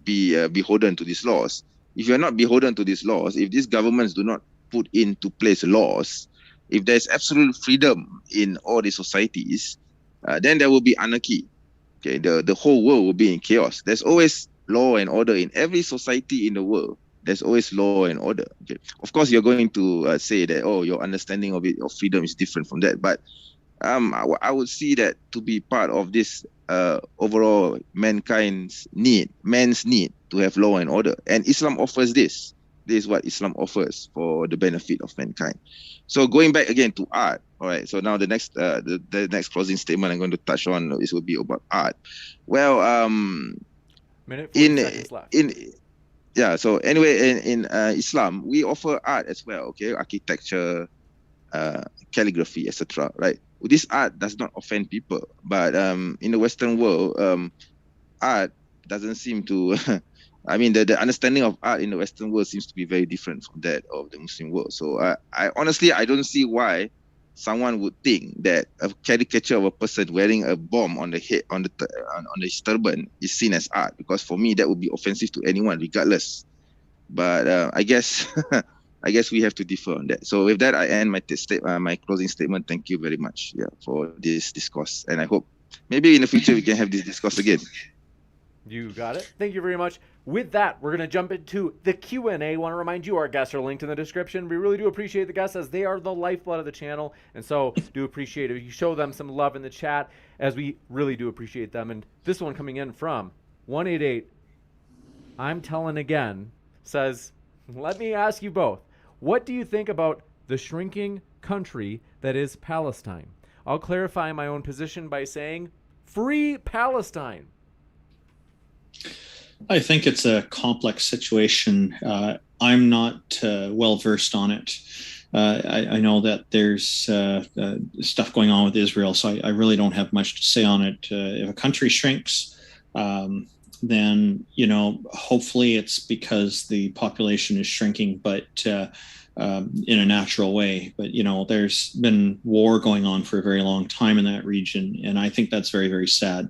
be beholden to these laws. If you're not beholden to these laws, if these governments do not put into place laws, if there's absolute freedom in all the societies, then there will be anarchy. Okay, the whole world will be in chaos. There's always law and order in every society in the world. There's always law and order. Okay, of course you're going to say that, oh, your understanding of it of freedom is different from that, but I would see that to be part of this overall man's need to have law and order, and Islam offers this. This is what Islam offers for the benefit of mankind. So going back again to art, all right. So now the next the next closing statement I'm going to touch on is will be about art. Well, Minute 40 seconds left. So anyway, in Islam, we offer art as well. Okay, architecture, calligraphy, etc. Right. This art does not offend people, but in the Western world, art doesn't seem to. I mean, the understanding of art in the Western world seems to be very different from that of the Muslim world. So I honestly, I don't see why someone would think that a caricature of a person wearing a bomb on the head, on his turban, is seen as art. Because for me, that would be offensive to anyone, regardless. But I guess I guess we have to differ on that. So with that, I end my closing statement. Thank you very much, for this discourse, and I hope maybe in the future we can have this discourse again. You got it. Thank you very much. With that, we're going to jump into the Q&A. I want to remind you our guests are linked in the description. We really do appreciate the guests as they are the lifeblood of the channel. And so do appreciate it if you show them some love in the chat, as we really do appreciate them. And this one coming in from 188, I'm telling again, says, let me ask you both. What do you think about the shrinking country that is Palestine? I'll clarify my own position by saying, free Palestine. I think it's a complex situation. I'm not well versed on it. I know that there's stuff going on with Israel, so I really don't have much to say on it. If a country shrinks, then hopefully it's because the population is shrinking, but in a natural way. But there's been war going on for a very long time in that region, and I think that's very, very sad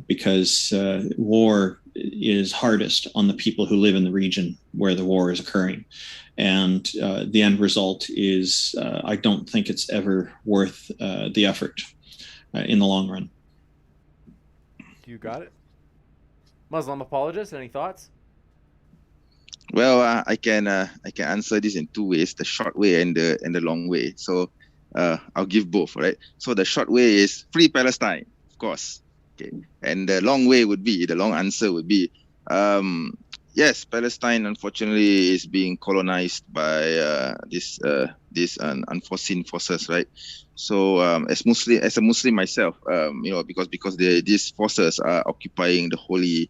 because war is hardest on the people who live in the region where the war is occurring. And the end result is I don't think it's ever worth the effort in the long run. You got it. Muslim apologist, any thoughts? Well, I can answer this in two ways: the short way and the long way. So I'll give both, right? So the short way is free Palestine, of course. Okay, and the long answer would be, yes, Palestine unfortunately is being colonized by these unforeseen forces, right? So as a Muslim myself, because these forces are occupying the holy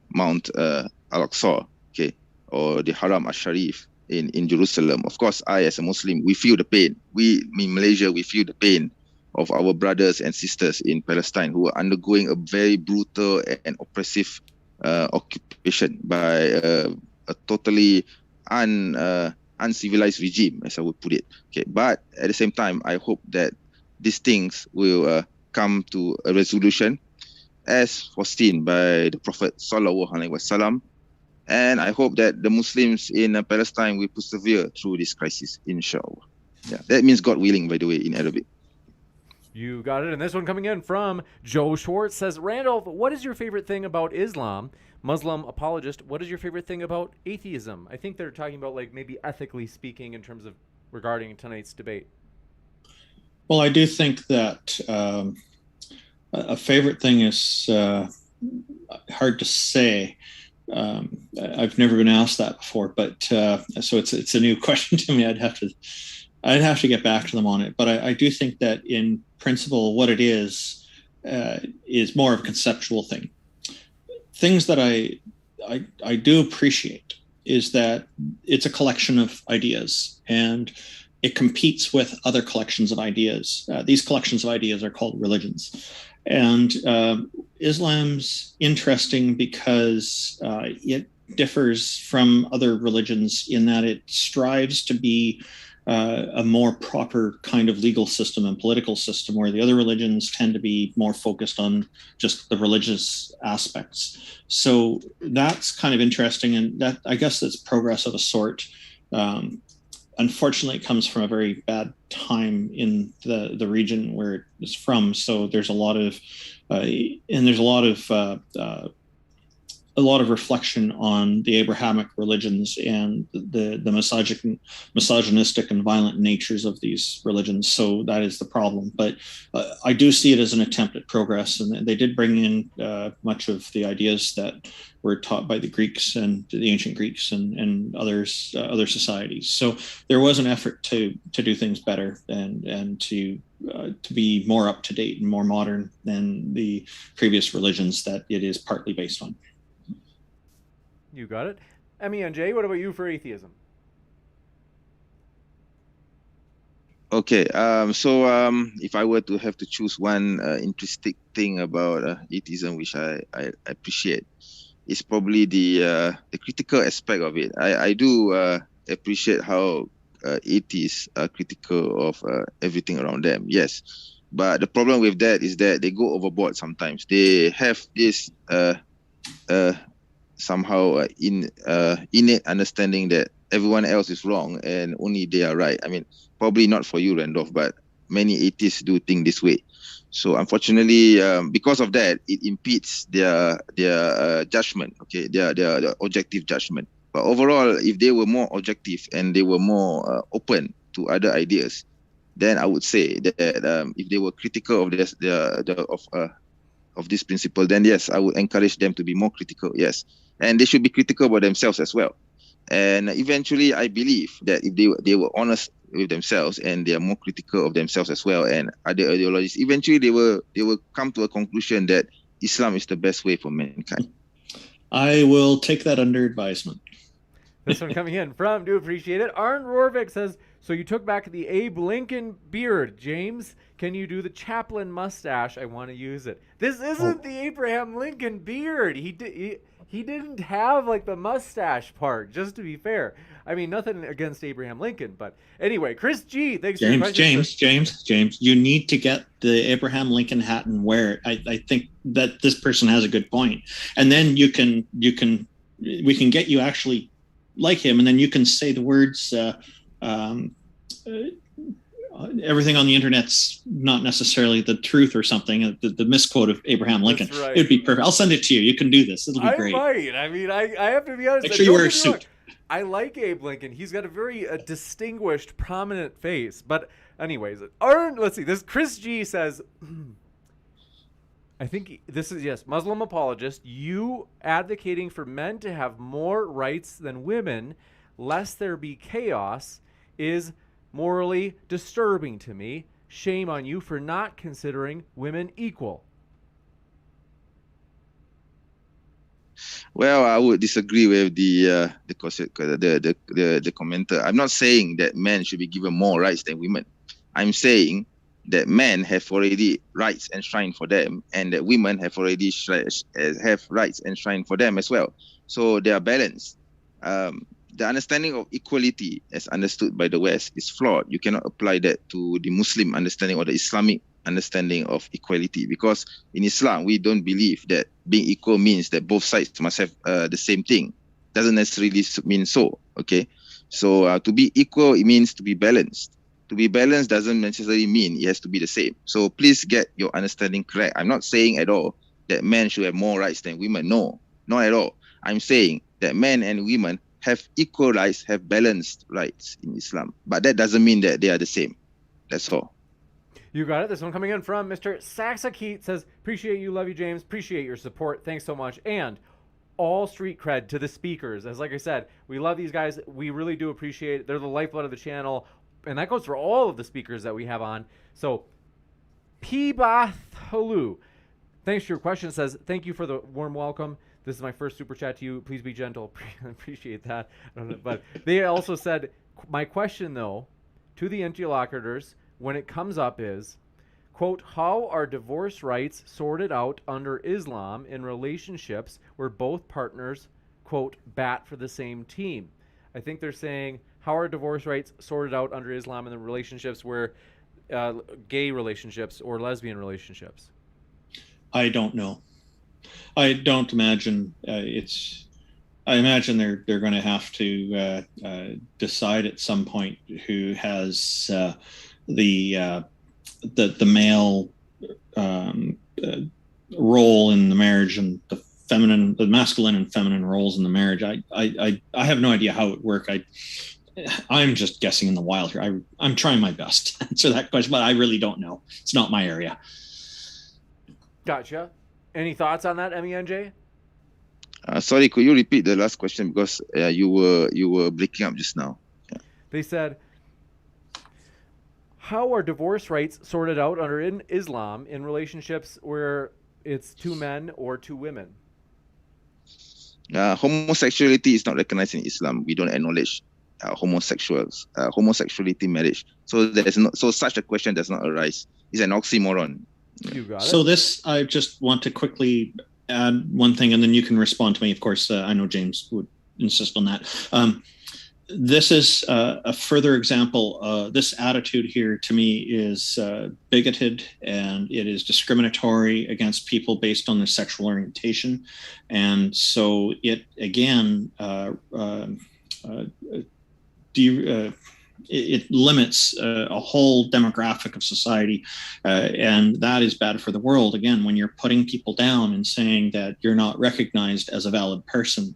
Mount Al-Aqsa, okay, or the Haram Al-Sharif in Jerusalem. Of course, I as a Muslim, we feel the pain. We in Malaysia, we feel the pain of our brothers and sisters in Palestine who are undergoing a very brutal and oppressive occupation by a totally uncivilized regime, as I would put it. Okay, but at the same time, I hope that these things will come to a resolution as foreseen by the Prophet Sallallahu Alaihi Wasallam. And I hope that the Muslims in Palestine will persevere through this crisis, inshallah. Yeah, that means God willing, by the way, in Arabic. You got it. And this one coming in from Joe Schwartz says, Randolph, what is your favorite thing about Islam? Muslim apologist, what is your favorite thing about atheism? I think they're talking about maybe ethically speaking in terms of regarding tonight's debate. Well, I do think that a favorite thing is hard to say. I've never been asked that before, but so it's a new question to me. I'd have to get back to them on it. But I do think that in principle, what it is more of a conceptual thing. Things that I do appreciate is that it's a collection of ideas, and it competes with other collections of ideas. These collections of ideas are called religions. And Islam's interesting because it differs from other religions in that it strives to be a more proper kind of legal system and political system, where the other religions tend to be more focused on just the religious aspects. So that's kind of interesting, and that, I guess, that's progress of a sort. Unfortunately, it comes from a very bad time in the region where it's from. So there's a lot of a lot of reflection on the Abrahamic religions and the misogynistic and violent natures of these religions. So that is the problem. But I do see it as an attempt at progress, and they did bring in much of the ideas that were taught by the Greeks and the ancient Greeks and other societies. So there was an effort to do things better and to be more up to date and more modern than the previous religions that it is partly based on. You got it. MENJ, what about you for atheism? Okay, so if I were to have to choose one interesting thing about atheism, which I appreciate, is probably the critical aspect of it. I do appreciate how atheists are critical of everything around them. Yes, but the problem with that is that they go overboard sometimes. They have this somehow innate understanding that everyone else is wrong and only they are right. I mean, probably not for you, Randolf, but many atheists do think this way. So unfortunately, because of that, it impedes their judgment, okay, their objective judgment. But overall, if they were more objective and they were more open to other ideas, then I would say that if they were critical of this principle, then yes, I would encourage them to be more critical. Yes, and they should be critical about themselves as well. And eventually, I believe that if they were honest with themselves and they are more critical of themselves as well and other ideologies, eventually they will come to a conclusion that Islam is the best way for mankind. I will take that under advisement. This one coming in from, do appreciate it. Arn Rorvik says, so you took back the Abe Lincoln beard. James, can you do the Chaplin mustache? I want to use it. This isn't the Abraham Lincoln beard. He didn't have like the mustache part, just to be fair. I mean, nothing against Abraham Lincoln, but anyway, Chris G, thanks for your question. James, you need to get the Abraham Lincoln hat and wear it. I think that this person has a good point. And then we can get you actually like him, and then you can say the words, everything on the internet's not necessarily the truth or something, the misquote of Abraham Lincoln. Right. It'd be perfect. I'll send it to you. You can do this. It'll be great. I mean, I have to be honest. Make sure you wear a suit. I like Abe Lincoln. He's got a very distinguished, prominent face. But anyways, let's see. This Chris G says, I think this is, yes, Muslim apologist. You advocating for men to have more rights than women, lest there be chaos, is morally disturbing to me. Shame on you for not considering women equal. Well, I would disagree with the commenter. I'm not saying that men should be given more rights than women. I'm saying that men have already rights enshrined for them, and that women have already have rights enshrined for them as well. So they are balanced. The understanding of equality as understood by the West is flawed. You cannot apply that to the Muslim understanding or the Islamic understanding of equality, because in Islam, we don't believe that being equal means that both sides must have the same thing. Doesn't necessarily mean so, okay? So to be equal, it means to be balanced. To be balanced doesn't necessarily mean it has to be the same. So please get your understanding correct. I'm not saying at all that men should have more rights than women. No, not at all. I'm saying that men and women have equal rights, have balanced rights in Islam. But that doesn't mean that they are the same. That's all. You got it. This one coming in from Mr. Saxakeet says, appreciate you, love you, James. Appreciate your support. Thanks so much. And all street cred to the speakers. As like I said, we love these guys. We really do appreciate it. They're the lifeblood of the channel. And that goes for all of the speakers that we have on. So, P-Bath-Halu, thanks for your question. It says, thank you for the warm welcome. This is my first super chat to you. Please be gentle. Appreciate that. I don't know, but they also said, my question, though, to the interlocutors, when it comes up is, quote, how are divorce rights sorted out under Islam in relationships where both partners, quote, bat for the same team? I think they're saying, how are divorce rights sorted out under Islam in the relationships where gay relationships or lesbian relationships? I don't know. I don't imagine I imagine they're going to have to decide at some point who has the male role in the marriage and the masculine and feminine roles in the marriage. I have no idea how it would work. I'm just guessing in the wild here. I'm trying my best to answer that question, but I really don't know. It's not my area. Gotcha. Any thoughts on that, MENJ? Sorry, could you repeat the last question because you were breaking up just now? Yeah. They said, how are divorce rights sorted out under Islam in relationships where it's two men or two women? Homosexuality is not recognized in Islam. We don't acknowledge homosexuality marriage. So such a question does not arise. It's an oxymoron. You got it. So I just want to quickly add one thing, and then you can respond to me. Of course, I know James would insist on that. This is a further example. This attitude here to me is bigoted, and it is discriminatory against people based on their sexual orientation. And so it, again, it limits a whole demographic of society, and that is bad for the world. Again, when you're putting people down and saying that you're not recognized as a valid person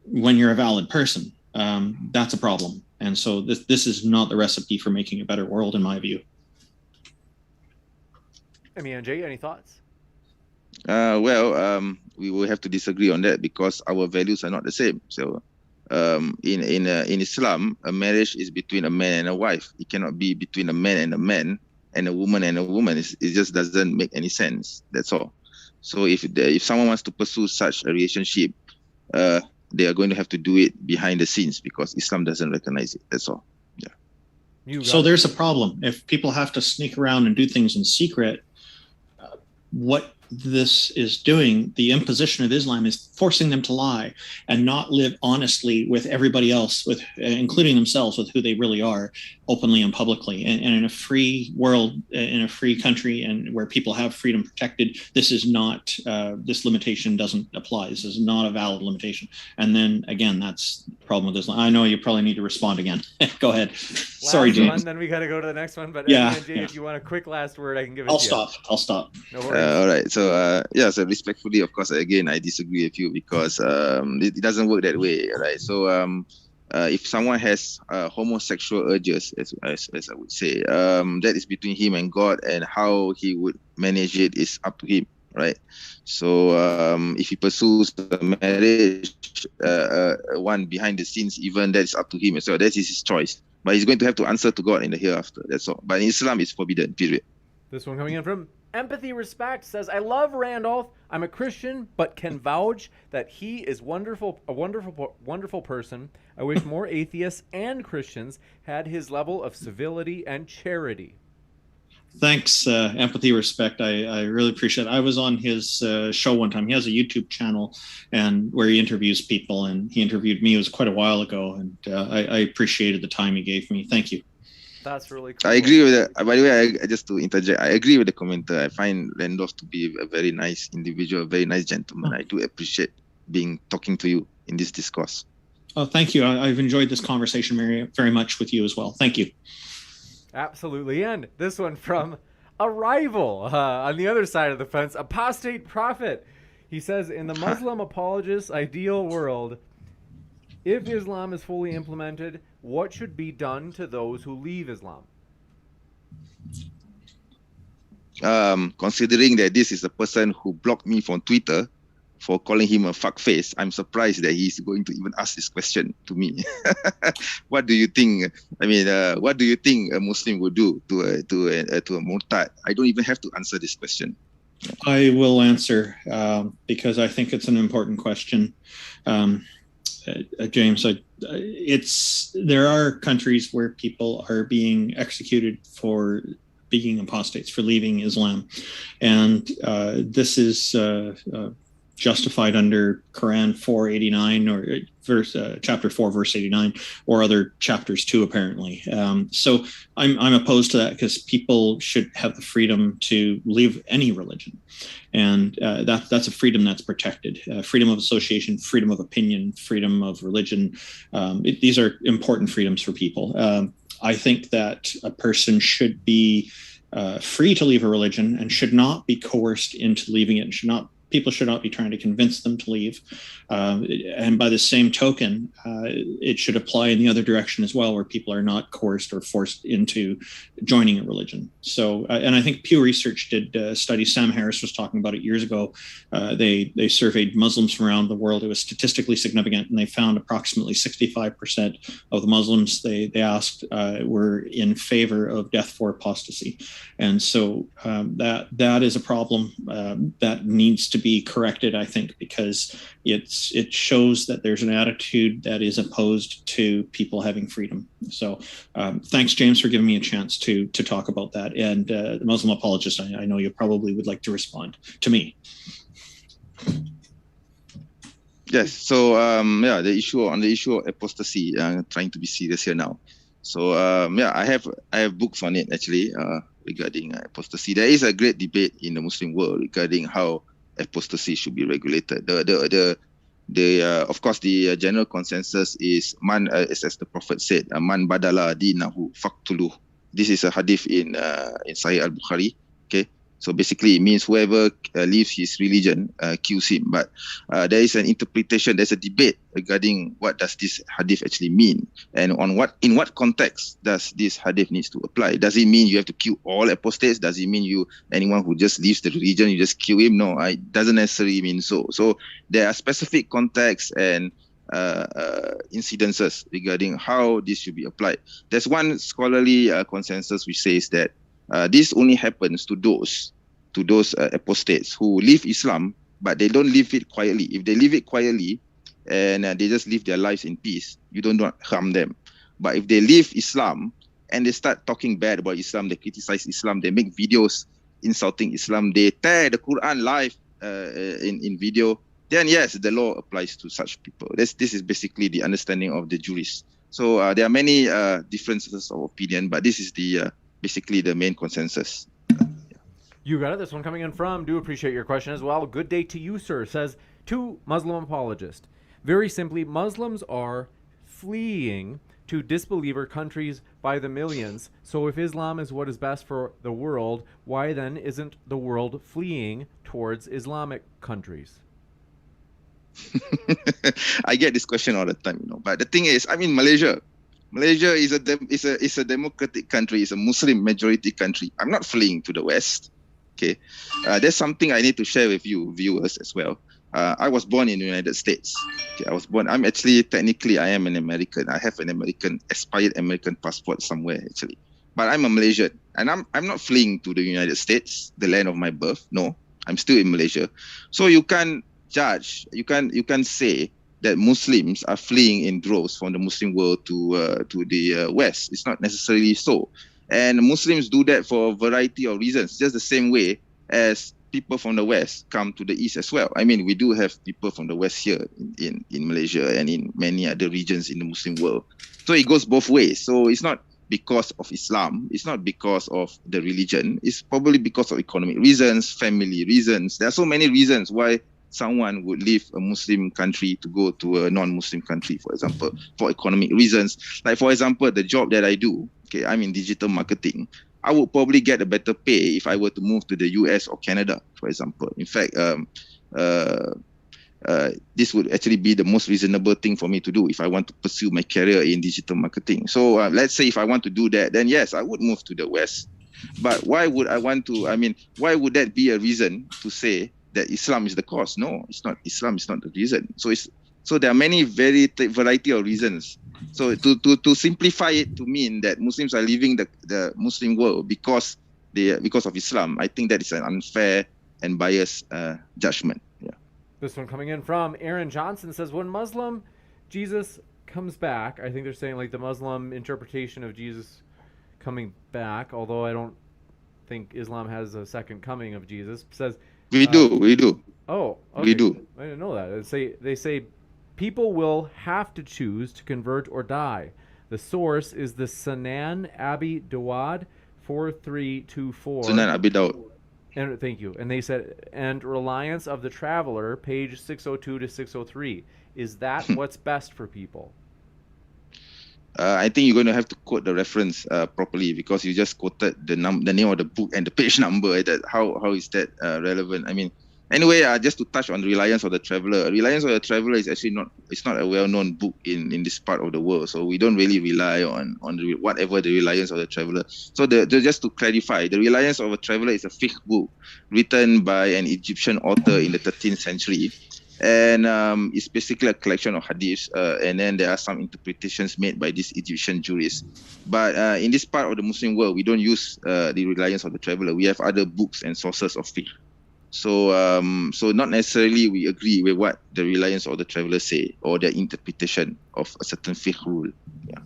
when you're a valid person, that's a problem. And so this is not the recipe for making a better world, in my view. MENJ, any thoughts? We will have to disagree on that because our values are not the same. So in Islam, a marriage is between a man and a wife. It cannot be between a man and a man and a woman and a woman. It just doesn't make any sense. That's all. So if someone wants to pursue such a relationship, they are going to have to do it behind the scenes because Islam doesn't recognize it. That's all. Yeah. So there's a problem. If people have to sneak around and do things in secret, what this is doing, the imposition of Islam, is forcing them to lie and not live honestly with everybody else, with including themselves, with who they really are, openly and publicly. And in a free world, in a free country, and where people have freedom protected, this is not, this limitation doesn't apply. This is not a valid limitation. And then again, that's the problem with Islam. I know you probably need to respond again. Go ahead. Sorry, James. One, then we got to go to the next one. But yeah, if you want a quick last word, I can give it to you. I'll stop. No worries. All right. So so respectfully, of course, again, I disagree with you because it doesn't work that way, right? So if someone has homosexual urges, as I would say, that is between him and God, and how he would manage it is up to him, right? So if he pursues a marriage, one behind the scenes, even that is up to him as well. That is his choice. But he's going to have to answer to God in the hereafter. That's all. But in Islam, it's forbidden, period. This one coming in from Empathy Respect says, I love Randolph. I'm a Christian, but can vouch that he is a wonderful person. I wish more atheists and Christians had his level of civility and charity. Thanks, Empathy Respect. I really appreciate it. I was on his show one time. He has a YouTube channel and where he interviews people, and he interviewed me. It was quite a while ago, and I appreciated the time he gave me. Thank you. That's really cool. I agree with that. By the way, just to interject, I agree with the commenter. I find Randolph to be a very nice individual, a very nice gentleman. I do appreciate talking to you in this discourse. Oh, thank you. I've enjoyed this conversation very much with you as well. Thank you. Absolutely. And this one from a rival on the other side of the fence, Apostate Prophet. He says, in the Muslim apologist ideal world, if Islam is fully implemented, what should be done to those who leave Islam? considering that this is a person who blocked me from Twitter for calling him a fuckface, I'm surprised that he's going to even ask this question to me. What do you think? I mean, what do you think a Muslim would do to a murtad? I don't even have to answer this question. I will answer because I think it's an important question, James. There are countries where people are being executed for being apostates, for leaving Islam, and this is justified under Quran 489 or chapter 4 verse 89 or other chapters too, apparently. So I'm opposed to that because people should have the freedom to leave any religion, and that's a freedom that's protected. Freedom of association, freedom of opinion, freedom of religion. These are important freedoms for people. I think that a person should be free to leave a religion and should not be coerced into leaving it, and people should not be trying to convince them to leave. And by the same token, it should apply in the other direction as well, where people are not coerced or forced into joining a religion. So, and I think Pew Research did a study. Sam Harris was talking about it years ago. They surveyed Muslims from around the world. It was statistically significant, and they found approximately 65% of the Muslims they asked were in favor of death for apostasy. And so that is a problem that needs to be corrected, I think, because it shows that there's an attitude that is opposed to people having freedom. So thanks, James, for giving me a chance to talk about that. And the Muslim Apologist, I know you probably would like to respond to me. Yes. So the issue of apostasy, trying to be serious here now. So I have books on it actually regarding apostasy. There is a great debate in the Muslim world regarding how apostasy should be regulated. Of course, the general consensus is as the Prophet said, man badala dinahu faqtuluh. This is a hadith in Sahih al-Bukhari. Okay, so basically it means whoever leaves his religion, kills him. But there is an interpretation. There's a debate regarding what does this hadith actually mean, and in what context does this hadith needs to apply. Does it mean you have to kill all apostates? Does it mean anyone who just leaves the religion, you just kill him? No, it doesn't necessarily mean so. So there are specific contexts and incidences regarding how this should be applied. There's one scholarly consensus which says that this only happens to those apostates who leave Islam, but they don't leave it quietly. If they leave it quietly and they just live their lives in peace, you don't harm them. But if they leave Islam and they start talking bad about Islam, they criticize Islam, they make videos insulting Islam, they tear the Quran live in video, then yes, the law applies to such people. This is basically the understanding of the jurists. So there are many differences of opinion, but this is basically the main consensus. You got it. This one coming in from, do appreciate your question as well. Good day to you, sir. Says, to Muslim Apologist. Very simply, Muslims are fleeing to disbeliever countries by the millions. So if Islam is what is best for the world, why then isn't the world fleeing towards Islamic countries? I get this question all the time, But the thing is, I'm in Malaysia. Malaysia is a democratic country. It's a Muslim majority country. I'm not fleeing to the West. Okay, there's something I need to share with you viewers as well. I was born in the United States. Okay, I'm actually, technically, I am an American. I have an expired American passport somewhere actually. But I'm a Malaysian, and I'm not fleeing to the United States, the land of my birth. No, I'm still in Malaysia. So you can't judge. You can say that Muslims are fleeing in droves from the Muslim world to the West. It's not necessarily so. And Muslims do that for a variety of reasons, just the same way as people from the West come to the East as well. I mean, we do have people from the West here in Malaysia and in many other regions in the Muslim world. So it goes both ways. So it's not because of Islam. It's not because of the religion. It's probably because of economic reasons, family reasons. There are so many reasons why someone would leave a Muslim country to go to a non-Muslim country, for example, for economic reasons. Like, for example, the job that I do, okay, I'm in digital marketing. I would probably get a better pay if I were to move to the US or Canada, for example. In fact, this would actually be the most reasonable thing for me to do if I want to pursue my career in digital marketing. So let's say if I want to do that, then yes, I would move to the West. But why would I want to? I mean, why would that be a reason to say that Islam is the cause? No, it's not. Islam is not the reason. So there are many variety of reasons. So to simplify it to mean that Muslims are leaving the Muslim world because of Islam, I think that is an unfair and biased judgment. Yeah. This one coming in from Aaron Johnson says, when Muslim Jesus comes back, I think they're saying like the Muslim interpretation of Jesus coming back, although I don't think Islam has a second coming of Jesus, says we do. Oh, okay. We do. I didn't know that. They say people will have to choose to convert or die. The source is the Sunan Abi Dawud 4324. Sunan Abi Dawud. And thank you. And they said, and reliance of the traveler, page 602 to 603. Is that what's best for people? I think you're going to have to quote the reference properly, because you just quoted the name of the book and the page number. How is that relevant? I mean, anyway, just to touch on the reliance of the traveler. Reliance of the traveler is actually not a well-known book in this part of the world. So we don't really rely on whatever the reliance of the traveler. So just to clarify, the reliance of a traveler is a fiqh book written by an Egyptian author in the 13th century. And it's basically a collection of hadiths, and then there are some interpretations made by these Egyptian jurists. But in this part of the Muslim world, we don't use the reliance of the traveler. We have other books and sources of fiqh. So not necessarily we agree with what the reliance of the traveler say or their interpretation of a certain fiqh rule. Yeah.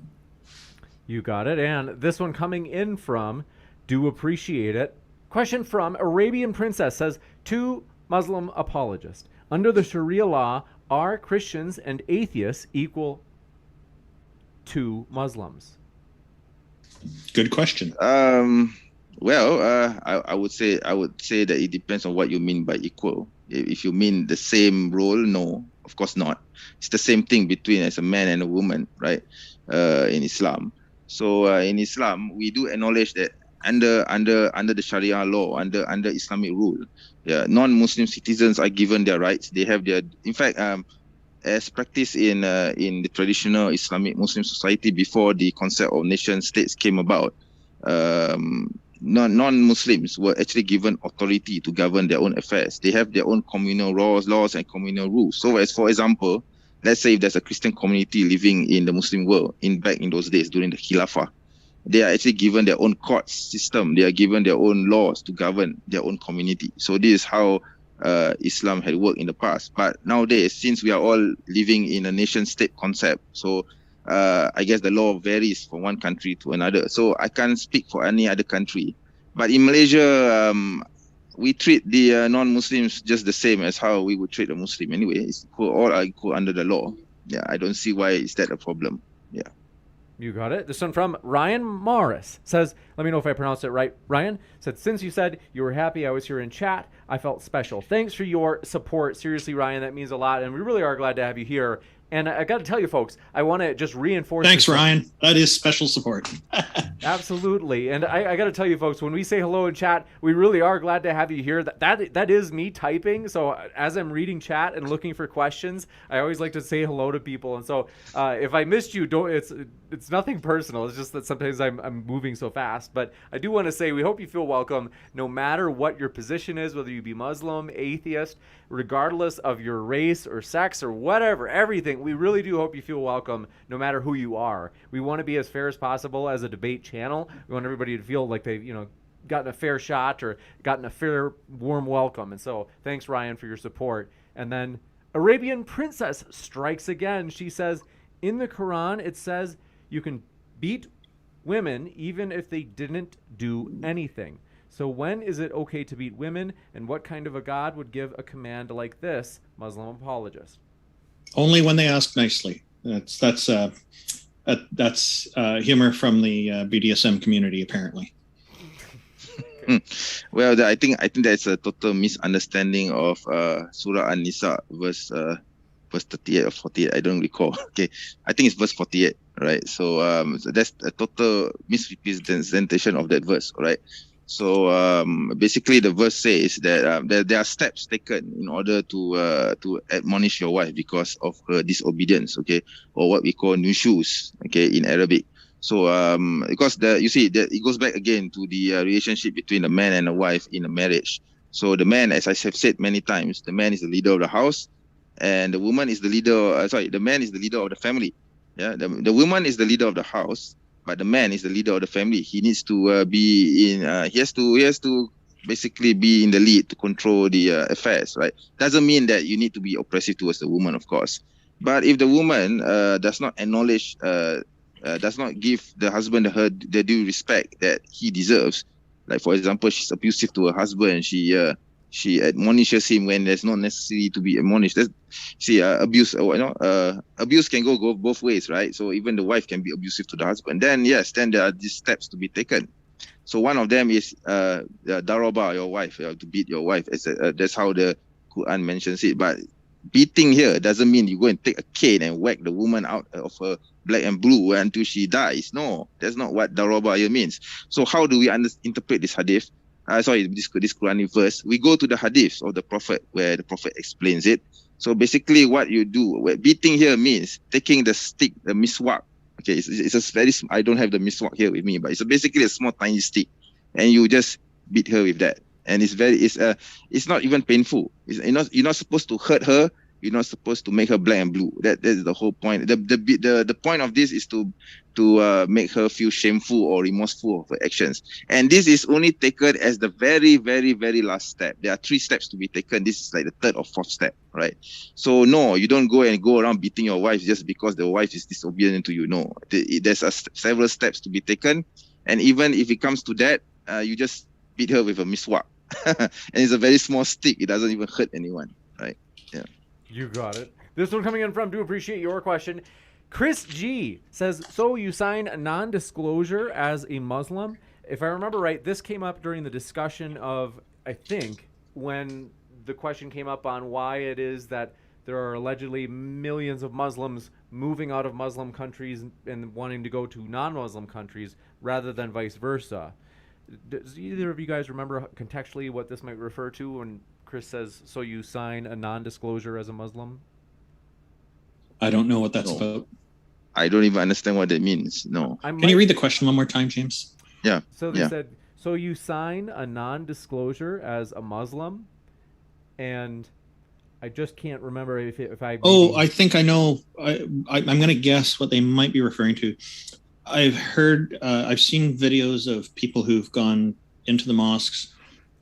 You got it. And this one coming in from Do Appreciate It. Question from Arabian Princess says, to Muslim apologist. Under the Sharia law, are Christians and atheists equal to Muslims? Good question. Well, I would say that it depends on what you mean by equal. If you mean the same role, no, of course not. It's the same thing between as a man and a woman, right? In Islam. So in Islam, we do acknowledge that under the Sharia law, under Islamic rule, non-Muslim citizens are given their rights. They have their, in fact, as practiced in the traditional Islamic Muslim society before the concept of nation states came about, non-Muslims were actually given authority to govern their own affairs. They have their own communal laws and communal rules. So, as for example, let's say if there's a Christian community living in the Muslim world back in those days during the Khilafah, they are actually given their own court system. They are given their own laws to govern their own community. So this is how Islam had worked in the past. But nowadays, since we are all living in a nation-state concept, so I guess the law varies from one country to another. So I can't speak for any other country. But in Malaysia, we treat the non-Muslims just the same as how we would treat a Muslim. Anyway, it's equal, all are equal under the law. Yeah, I don't see why is that a problem. Yeah. You got it. This one from Ryan Morris says, let me know if I pronounced it right. Ryan said, since you said you were happy I was here in chat, I felt special. Thanks for your support. Seriously, Ryan, that means a lot. And we really are glad to have you here. And I got to tell you, folks, I want to just reinforce. Thanks, Ryan. That is special support. Absolutely. And I got to tell you, folks, when we say hello in chat, we really are glad to have you here. That is me typing. So as I'm reading chat and looking for questions, I always like to say hello to people. And so if I missed you, it's nothing personal. It's just that sometimes I'm moving so fast. But I do want to say we hope you feel welcome no matter what your position is, whether you be Muslim, atheist, regardless of your race or sex or whatever, everything. We really do hope you feel welcome no matter who you are. We want to be as fair as possible as a debate channel. We want everybody to feel like they've, gotten a fair shot or gotten a fair, warm welcome. And so thanks, Ryan, for your support. And then Arabian Princess strikes again. She says, in the Quran, it says you can beat women even if they didn't do anything. So when is it okay to beat women, and what kind of a God would give a command like this, Muslim apologist? Only when they ask nicely. That's humor from the BDSM community, apparently. Well, I think that's a total misunderstanding of Surah An-Nisa, verse 38 or 48. I don't recall. Okay, I think it's verse 48, right? So that's a total misrepresentation of that verse, right? So basically, the verse says that there are steps taken in order to admonish your wife because of her disobedience, okay, or what we call nushuz, okay, in Arabic. So because you see that it goes back again to the relationship between a man and a wife in a marriage. So the man, as I have said many times, the man is the leader of the house, and the woman is the leader. The man is the leader of the family. Yeah, the woman is the leader of the house, but the man is the leader of the family. He needs to be in. He has to basically be in the lead to control the affairs. Right? Doesn't mean that you need to be oppressive towards the woman, of course. But if the woman does not acknowledge, does not give the husband the due respect that he deserves, like for example, she's abusive to her husband, she admonishes him when there's not necessary to be admonished. Abuse, abuse can go both ways, right? So even the wife can be abusive to the husband. Then yes, then there are these steps to be taken. So one of them is daraba, your wife, to beat your wife. That's how the Quran mentions it. But beating here doesn't mean you go and take a cane and whack the woman out of her black and blue until she dies. No, that's not what daraba here means. So how do we interpret this hadith? This Quranic verse. We go to the hadith of the Prophet where the Prophet explains it. So basically what you do, beating here means taking the stick, the miswak. Okay, it's a very, I don't have the miswak here with me, but it's basically a small tiny stick, and you just beat her with that. And it's not even painful. You're not supposed to hurt her. You're not supposed to make her black and blue. That is the whole point. The point of this is to make her feel shameful or remorseful of her actions. And this is only taken as the very, very, very last step. There are 3 steps to be taken. This is like the 3rd or 4th step, right? So no, you don't go around beating your wife just because the wife is disobedient to you. No, there's several steps to be taken. And even if it comes to that, you just beat her with a miswak. And it's a very small stick. It doesn't even hurt anyone, right? Yeah. You got it. This one coming in from, do appreciate your question. Chris G says, so you sign a non-disclosure as a Muslim? If I remember right, this came up during the discussion of, I think, when the question came up on why it is that there are allegedly millions of Muslims moving out of Muslim countries and wanting to go to non-Muslim countries rather than vice versa. Does either of you guys remember contextually what this might refer to when Chris says, so you sign a non-disclosure as a Muslim? I don't know what that's about. I don't even understand what that means. No. Can you read the question one more time, James? Yeah. So they said, so you sign a non-disclosure as a Muslim, and I just can't remember if I... I think I know. I'm going to guess what they might be referring to. I've seen videos of people who've gone into the mosques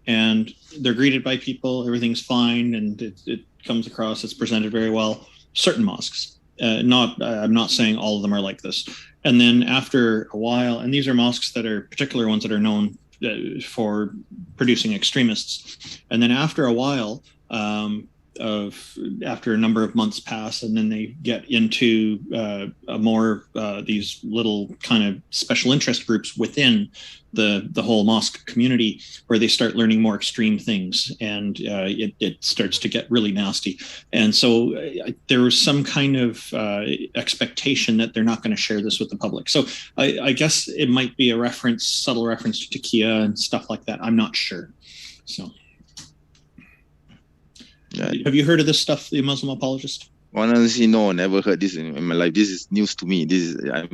and they're greeted by people, everything's fine, and it comes across, it's presented very well. Certain mosques, I'm not saying all of them are like this. And then after a while, and these are mosques that are particular ones that are known for producing extremists. And then after a while, after a number of months pass, and then they get into these little kind of special interest groups within the whole mosque community, where they start learning more extreme things, and it starts to get really nasty. And so there was some kind of expectation that they're not going to share this with the public. So I guess it might be a subtle reference to taqiyya and stuff like that. I'm not sure. So. Have you heard of this stuff, the Muslim Apologist? Honestly, no, never heard this in my life. This is news to me.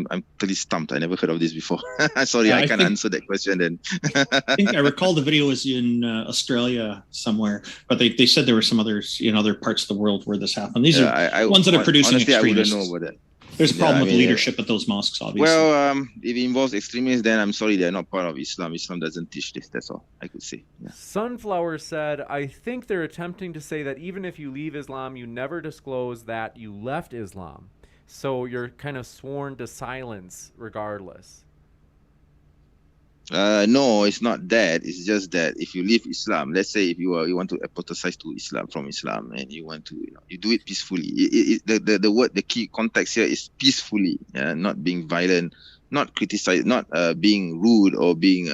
I'm totally stumped. I never heard of this before. Sorry, I can't answer that question then. I think I recall the video was in Australia somewhere, but they said there were some others in other parts of the world where this happened. These are ones that are producing honestly, extremists. I wouldn't know about that. There's a problem with leadership at those mosques, obviously. Well, if it involves extremists, then I'm sorry, they're not part of Islam. Islam doesn't teach this. That's all I could say. Yeah. Sunflower said, I think they're attempting to say that even if you leave Islam, you never disclose that you left Islam. So you're kind of sworn to silence regardless. No, it's not that. It's just that if you leave Islam, let's say if you want to apostatize to Islam from Islam, and you want to, you do it peacefully. The key context here is peacefully, not being violent, not criticize, not being rude or being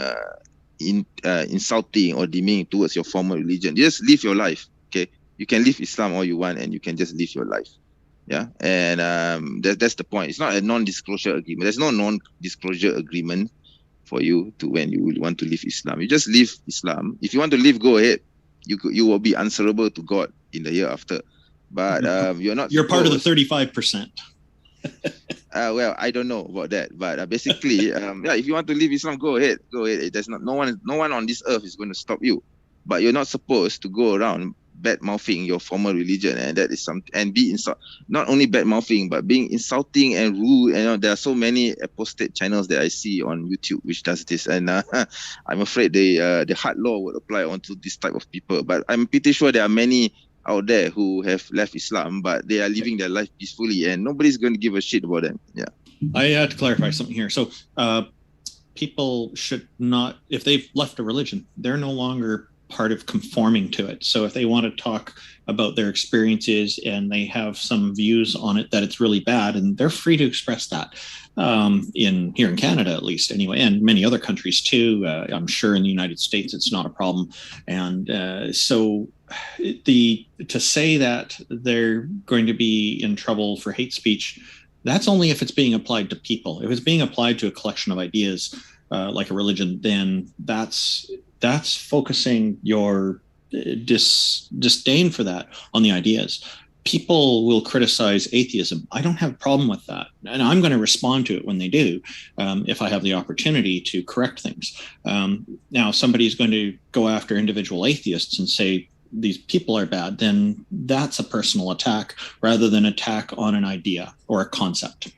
insulting or demeaning towards your former religion. Just live your life. Okay, you can live Islam all you want, and you can just live your life. Yeah, and that's the point. It's not a non-disclosure agreement. There's no non-disclosure agreement for you to when you want to leave Islam. You just leave Islam. If you want to leave, go ahead. You will be answerable to God in the year after. But you're not. You're part of the 35%. Well, I don't know about that, but basically, if you want to leave Islam, go ahead. There's no one on this earth is going to stop you. But you're not supposed to go around bad mouthing your former religion, and that is something. And be not only bad mouthing, but being insulting and rude. There are so many apostate channels that I see on YouTube which does this, and I'm afraid the hard law would apply onto this type of people. But I'm pretty sure there are many out there who have left Islam, but they are living their life peacefully, and nobody's going to give a shit about them. Yeah. I had to clarify something here. So people should not, if they've left a religion, they're no longer part of conforming to it. So if they want to talk about their experiences and they have some views on it that it's really bad, and they're free to express that here in Canada, at least anyway, and many other countries too. I'm sure in the United States it's not a problem. And so to say that they're going to be in trouble for hate speech, that's only if it's being applied to people. If it's being applied to a collection of ideas, like a religion, then that's focusing your disdain for that on the ideas. People will criticize atheism. I don't have a problem with that. And I'm going to respond to it when they do, if I have the opportunity to correct things. Now, somebody's going to go after individual atheists and say, these people are bad, then that's a personal attack rather than attack on an idea or a concept.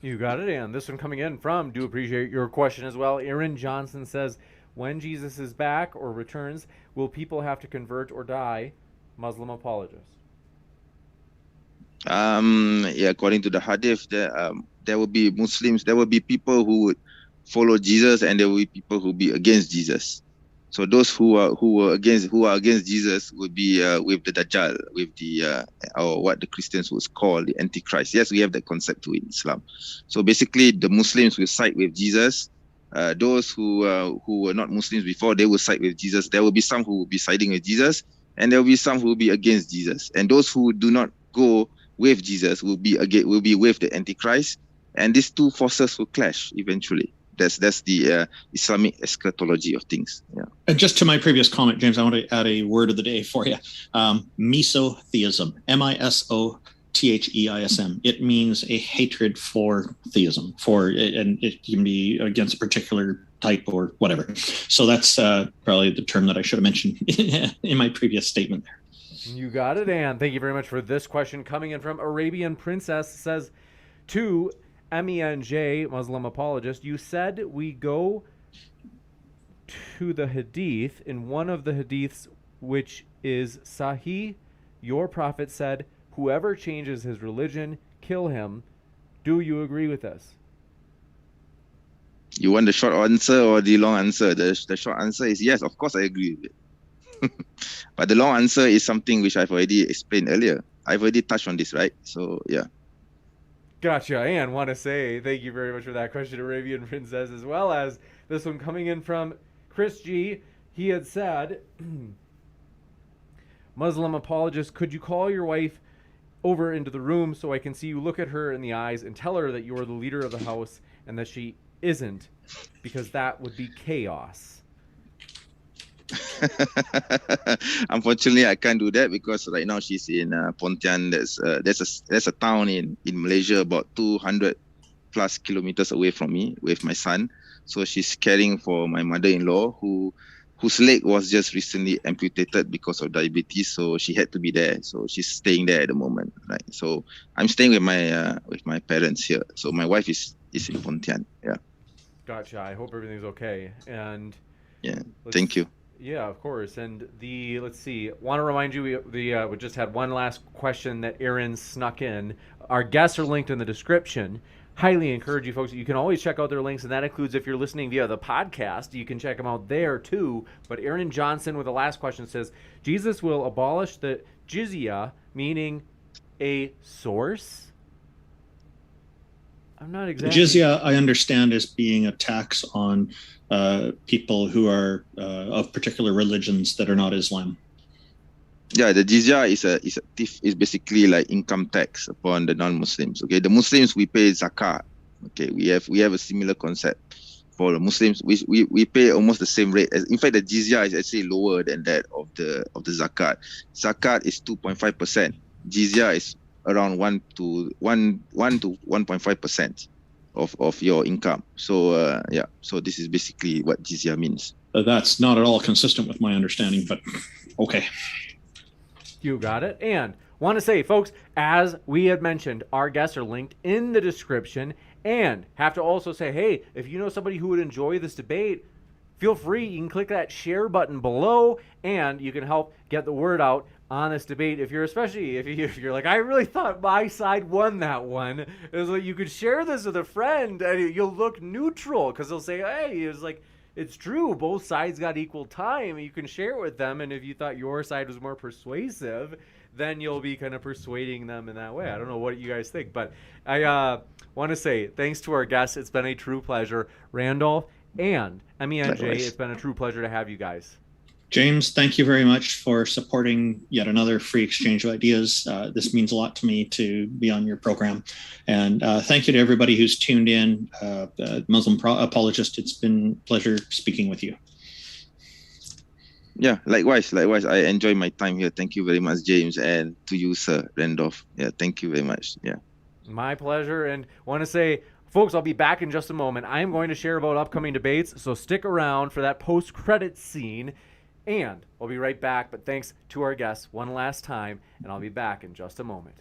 You got it, and this one coming in from, do appreciate your question as well. Aaron Johnson says, when Jesus is back or returns, will people have to convert or die? Muslim apologist. According to the hadith, there will be Muslims, there will be people who would follow Jesus, and there will be people who will be against Jesus. So those who are against Jesus would be with the Dajjal, with the or what the Christians would call the Antichrist. Yes, we have that concept too in Islam. So basically, the Muslims will side with Jesus. Those who were not Muslims before, they will side with Jesus. There will be some who will be siding with Jesus, and there will be some who will be against Jesus. And those who do not go with Jesus will be with the Antichrist. And these two forces will clash eventually. That's the Islamic eschatology of things. Yeah. And just to my previous comment, James, I want to add a word of the day for you. Misotheism, MISOTHEISM. It means a hatred for theism, and it can be against a particular type or whatever. So that's probably the term that I should have mentioned in my previous statement there. You got it, Ann. Thank you very much for this question coming in from Arabian Princess. Says, to MENJ, Muslim apologist, you said we go to the hadith. In one of the hadiths, which is Sahih, your prophet said, whoever changes his religion, kill him. Do you agree with this? You want the short answer or the long answer? The short answer is yes, of course I agree with it. But the long answer is something which I've already explained earlier. I've already touched on this, right? So, yeah. Gotcha. And want to say thank you very much for that question, Arabian Princess, as well as this one coming in from Chris G. He had said, Muslim apologist, could you call your wife over into the room so I can see you look at her in the eyes and tell her that you are the leader of the house and that she isn't, because that would be chaos. Unfortunately, I can't do that because right now she's in Pontian. There's a town in Malaysia about 200 plus kilometers away from me with my son. So she's caring for my mother-in-law whose leg was just recently amputated because of diabetes. So she had to be there. So she's staying there at the moment, right? So I'm staying with my parents here. So my wife is in Pontian. Yeah. Gotcha. I hope everything's okay. And yeah, thank you. Yeah, of course. And let's see. Want to remind you, we just had one last question that Aaron snuck in. Our guests are linked in the description. Highly encourage you folks. You can always check out their links, and that includes if you're listening via the podcast, you can check them out there too. But Aaron Johnson with the last question says, Jesus will abolish the jizya, meaning a source? I'm not exactly... Jizya, I understand, as being a tax on people who are of particular religions that are not Islam. Yeah, the jizya is basically like income tax upon the non-Muslims. Okay, the Muslims, we pay zakat. Okay, we have a similar concept for the Muslims. We pay almost the same rate. In fact, the jizya is actually lower than that of the zakat. Zakat is 2.5%. Jizya is around 1 to 1.5% of your income. So so this is basically what jizya means. That's not at all consistent with my understanding, but okay. You got it. And want to say, folks, as we had mentioned, our guests are linked in the description, and have to also say, hey, if you know somebody who would enjoy this debate, feel free. You can click that share button below, and you can help get the word out on this debate. If you're like, I really thought my side won that one, it's like you could share this with a friend, and you'll look neutral because they'll say, hey, it's like, it's true, both sides got equal time. You can share it with them, and if you thought your side was more persuasive, then you'll be kind of persuading them in that way. I don't know what you guys think, but I want to say thanks to our guests. It's been a true pleasure. Randolph and MENJ, it's been a true pleasure to have you guys. James, thank you very much for supporting yet another free exchange of ideas. This means a lot to me to be on your program. And thank you to everybody who's tuned in. Muslim Apologist, it's been a pleasure speaking with you. Yeah, likewise. I enjoy my time here. Thank you very much, James, and to you, Sir Randolph. Yeah, thank you very much. Yeah. My pleasure. And want to say, folks, I'll be back in just a moment. I am going to share about upcoming debates, so stick around for that post-credit scene. And I'll be right back, but thanks to our guests one last time, and I'll be back in just a moment.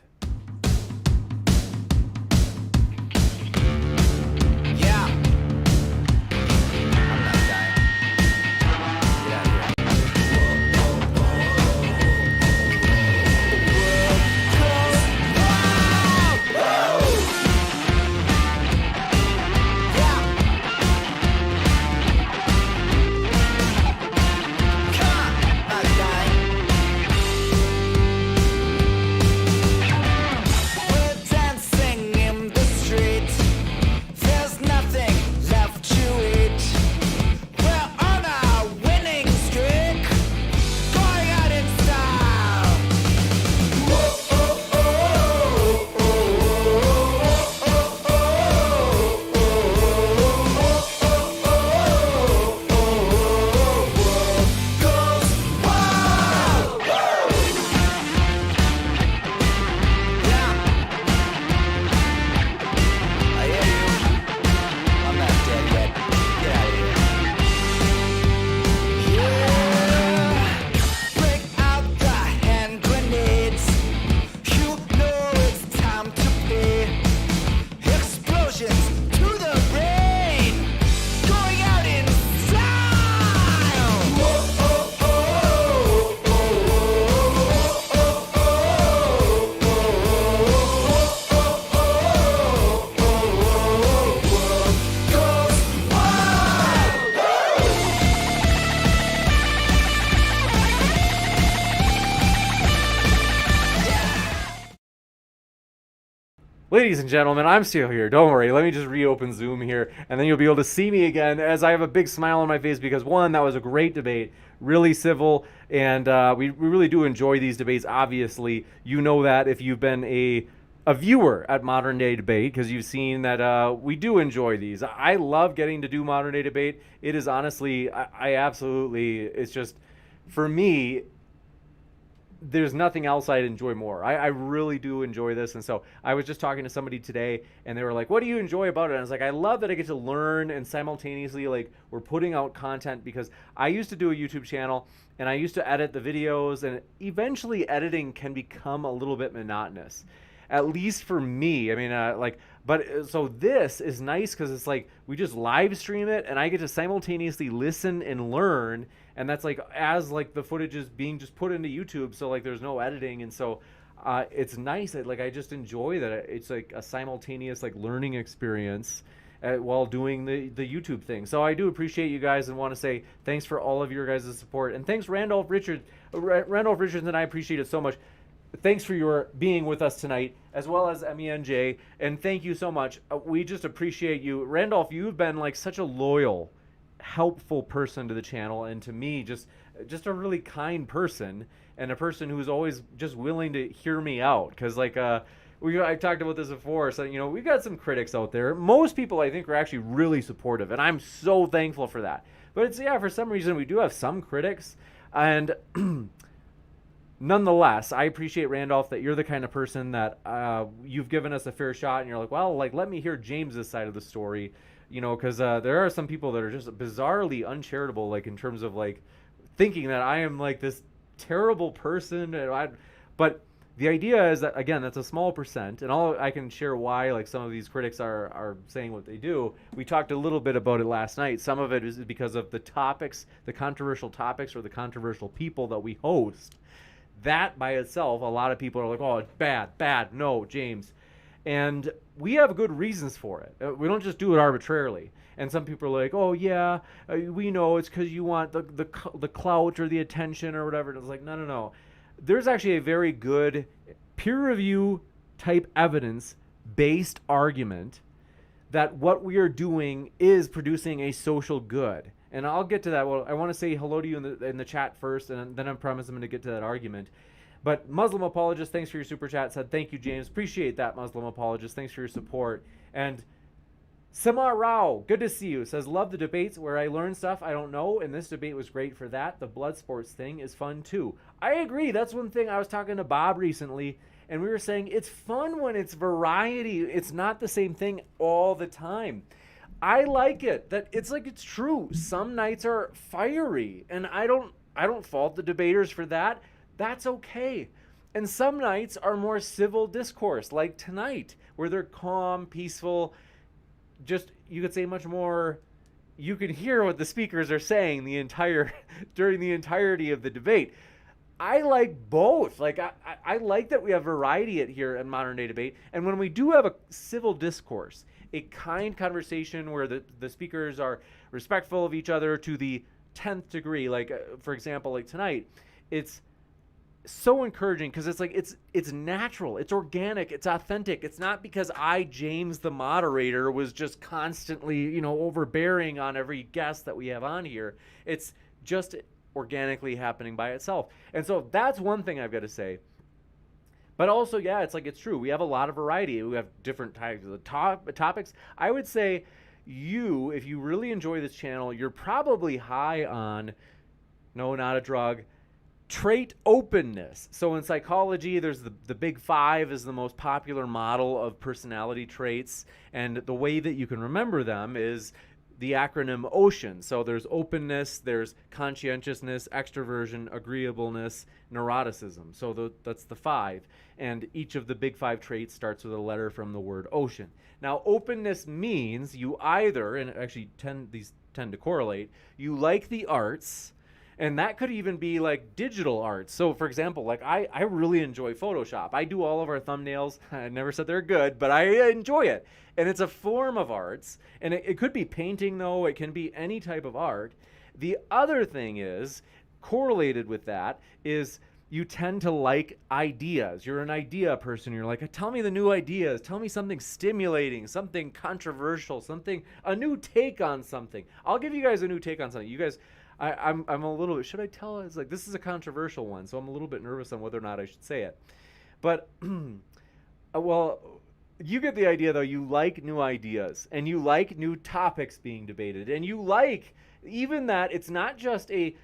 Ladies and gentlemen, I'm still here. Don't worry. Let me just reopen Zoom here, and then you'll be able to see me again as I have a big smile on my face because, one, that was a great debate, really civil, and we really do enjoy these debates, obviously. You know that if you've been a viewer at Modern Day Debate because you've seen that we do enjoy these. I love getting to do Modern Day Debate. It is honestly, I absolutely, it's just, for me, there's nothing else I'd enjoy more. I really do enjoy this. And so I was just talking to somebody today and they were like, what do you enjoy about it? And I was like, I love that I get to learn and simultaneously like we're putting out content because I used to do a YouTube channel and I used to edit the videos, and eventually editing can become a little bit monotonous, at least for me. I mean, but so this is nice because it's like we just live stream it and I get to simultaneously listen and learn. And that's like as like the footage is being just put into YouTube, so like there's no editing, and so it's nice. Like I just enjoy that it's like a simultaneous like learning experience while doing the YouTube thing. So I do appreciate you guys and want to say thanks for all of your guys' support, and thanks Randolph Richards and I appreciate it so much. Thanks for your being with us tonight, as well as MENJ, and thank you so much. We just appreciate you, Randolph. You've been like such a loyal, helpful person to the channel, and to me just a really kind person, and a person who's always just willing to hear me out, because like I talked about this before, so you know we've got some critics out there. Most people I think are actually really supportive, and I'm so thankful for that. But it's for some reason we do have some critics, and nonetheless, I appreciate, Randolph, that you're the kind of person that you've given us a fair shot, and you're like, well, like, let me hear James's side of the story, because there are some people that are just bizarrely uncharitable, like in terms of like thinking that I am like this terrible person, but the idea is that, again, that's a small percent, and all I can share why like some of these critics are saying what they do. We talked a little bit about it last night. Some of it is because of the topics, the controversial topics, or the controversial people that we host. That by itself, a lot of people are like, oh, it's bad, no, James. And we have good reasons for it. We don't just do it arbitrarily. And some people are like, oh, yeah, we know it's because you want the clout or the attention or whatever. And it's like, no. There's actually a very good peer review type evidence-based argument that what we are doing is producing a social good. And I'll get to that. Well, I want to say hello to you in the chat first, and then I promise I'm going to get to that argument. But Muslim Apologist, thanks for your super chat. Said, thank you, James. Appreciate that, Muslim Apologist. Thanks for your support. And Samar Rao, good to see you. Says, love the debates where I learn stuff I don't know, and this debate was great for that. The blood sports thing is fun too. I agree. That's one thing. I was talking to Bob recently, and we were saying it's fun when it's variety. It's not the same thing all the time. I like it. That it's like, it's true. Some nights are fiery, and I don't fault the debaters for that. That's okay. And some nights are more civil discourse, like tonight, where they're calm, peaceful. Just, you could say much more, you can hear what the speakers are saying during the entirety of the debate. I like both. Like, I like that we have variety here at Modern Day Debate. And when we do have a civil discourse, a kind conversation where the speakers are respectful of each other to the 10th degree, like, for example, like tonight, it's so encouraging because it's like it's natural, it's organic, it's authentic. It's not because James the moderator was just constantly overbearing on every guest that we have on here. It's just organically happening by itself. And so that's one thing I've got to say. But also, yeah, it's like, it's true, we have a lot of variety. We have different types of topics. I would say if you really enjoy this channel, you're probably high on no, not a drug, trait openness. So in psychology, there's the big five is the most popular model of personality traits. And the way that you can remember them is the acronym OCEAN. So there's openness, there's conscientiousness, extroversion, agreeableness, neuroticism. So that's the five. And each of the big five traits starts with a letter from the word ocean. Now, openness means you either, and actually these tend to correlate, you like the arts. And that could even be like digital art. So for example, like I really enjoy Photoshop. I do all of our thumbnails. I never said they're good, but I enjoy it. And it's a form of arts. And it could be painting though. It can be any type of art. The other thing is, correlated with that, is you tend to like ideas. You're an idea person. You're like, tell me the new ideas. Tell me something stimulating, something controversial, a new take on something. I'll give you guys a new take on something. You guys, I'm a little bit, should I tell? It's like, this is a controversial one, so I'm a little bit nervous on whether or not I should say it. But, well, you get the idea, though. You like new ideas, and you like new topics being debated, and you like even that it's not just a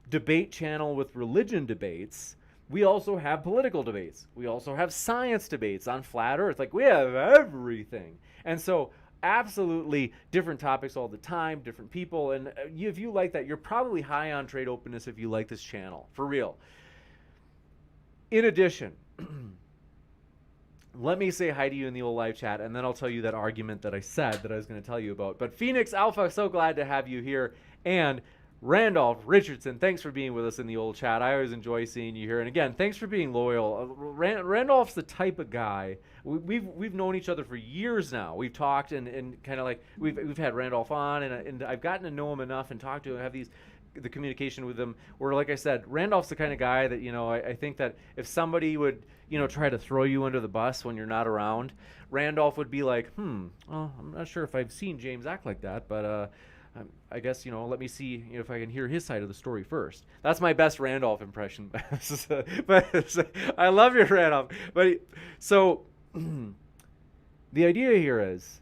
debate channel with religion debates. We also have political debates. We also have science debates on flat earth. Like, we have everything. And so absolutely different topics all the time, different people. And if you like that, you're probably high on trait openness if you like this channel, for real. In addition, let me say hi to you in the old live chat, and then I'll tell you that argument that I said that I was going to tell you about. But Phoenix Alpha, so glad to have you here. And Randolph Richardson, thanks for being with us in the old chat. I always enjoy seeing you here. And again, thanks for being loyal. Randolph's the type of guy. We've known each other for years now. We've talked and kind of like we've had Randolph on, and I've gotten to know him enough and talk to him, have the communication with him. Where, like I said, Randolph's the kind of guy that I think that if somebody would try to throw you under the bus when you're not around, Randolph would be like, well, I'm not sure if I've seen James act like that, but I guess, let me see if I can hear his side of the story first. That's my best Randolph impression. But I love your Randolph. But so the idea here is,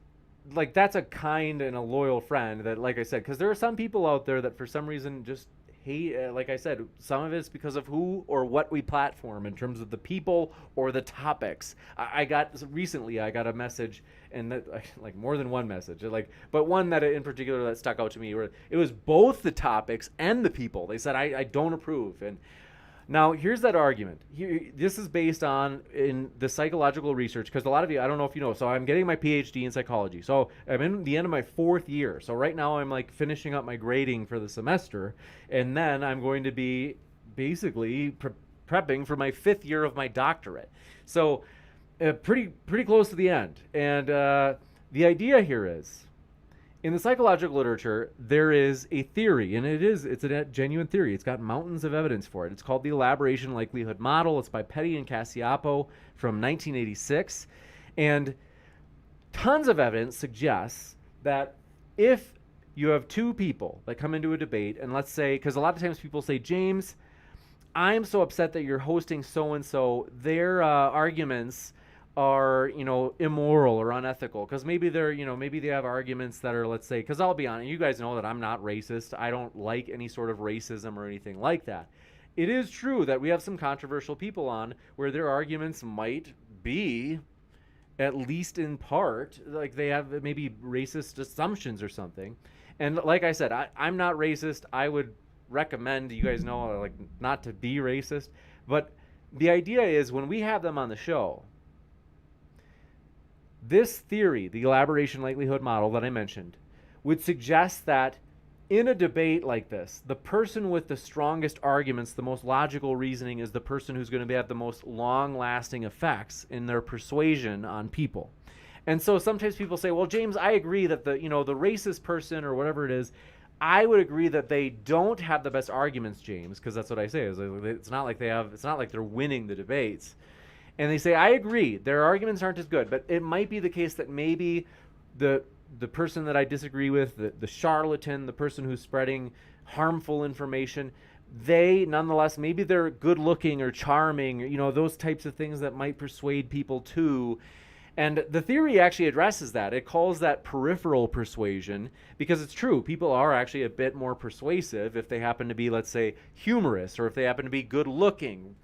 like, that's a kind and a loyal friend that, like I said, because there are some people out there that for some reason just hate, like I said, some of it's because of who or what we platform in terms of the people or the topics. I got a message, and that, like more than one message, but one that in particular that stuck out to me, where it was both the topics and the people. They said, I don't approve. And now, here's that argument. This is based on in the psychological research, because a lot of you, I don't know if you know, so I'm getting my PhD in psychology. So I'm in the end of my 4th year. So right now I'm like finishing up my grading for the semester, and then I'm going to be basically prepping for my 5th year of my doctorate. So pretty close to the end. And the idea here is, in the psychological literature, there is a theory, and it's a genuine theory. It's got mountains of evidence for it. It's called the elaboration likelihood model. It's by Petty and Cacioppo from 1986. And tons of evidence suggests that if you have two people that come into a debate, and let's say, because a lot of times people say, James, I'm so upset that you're hosting so-and-so, their arguments are, immoral or unethical, because maybe maybe they have arguments that are, let's say, because I'll be honest, you guys know that I'm not racist. I don't like any sort of racism or anything like that. It is true that we have some controversial people on where their arguments might be, at least in part, like they have maybe racist assumptions or something. And like I said, I'm not racist. I would recommend, you guys know, like, not to be racist. But the idea is, when we have them on the show, this theory, the elaboration likelihood model that I mentioned, would suggest that in a debate like this, the person with the strongest arguments, the most logical reasoning, is the person who's going to have the most long-lasting effects in their persuasion on people. And so sometimes people say, well, James, I agree that the racist person or whatever it is, I would agree that they don't have the best arguments, James, because that's what I say. It's not like they're winning the debates. And they say, I agree, their arguments aren't as good, but it might be the case that maybe the person that I disagree with, the charlatan, the person who's spreading harmful information, they nonetheless, maybe they're good looking or charming, those types of things that might persuade people too. And the theory actually addresses that. It calls that peripheral persuasion, because it's true. People are actually a bit more persuasive if they happen to be, let's say, humorous, or if they happen to be good looking.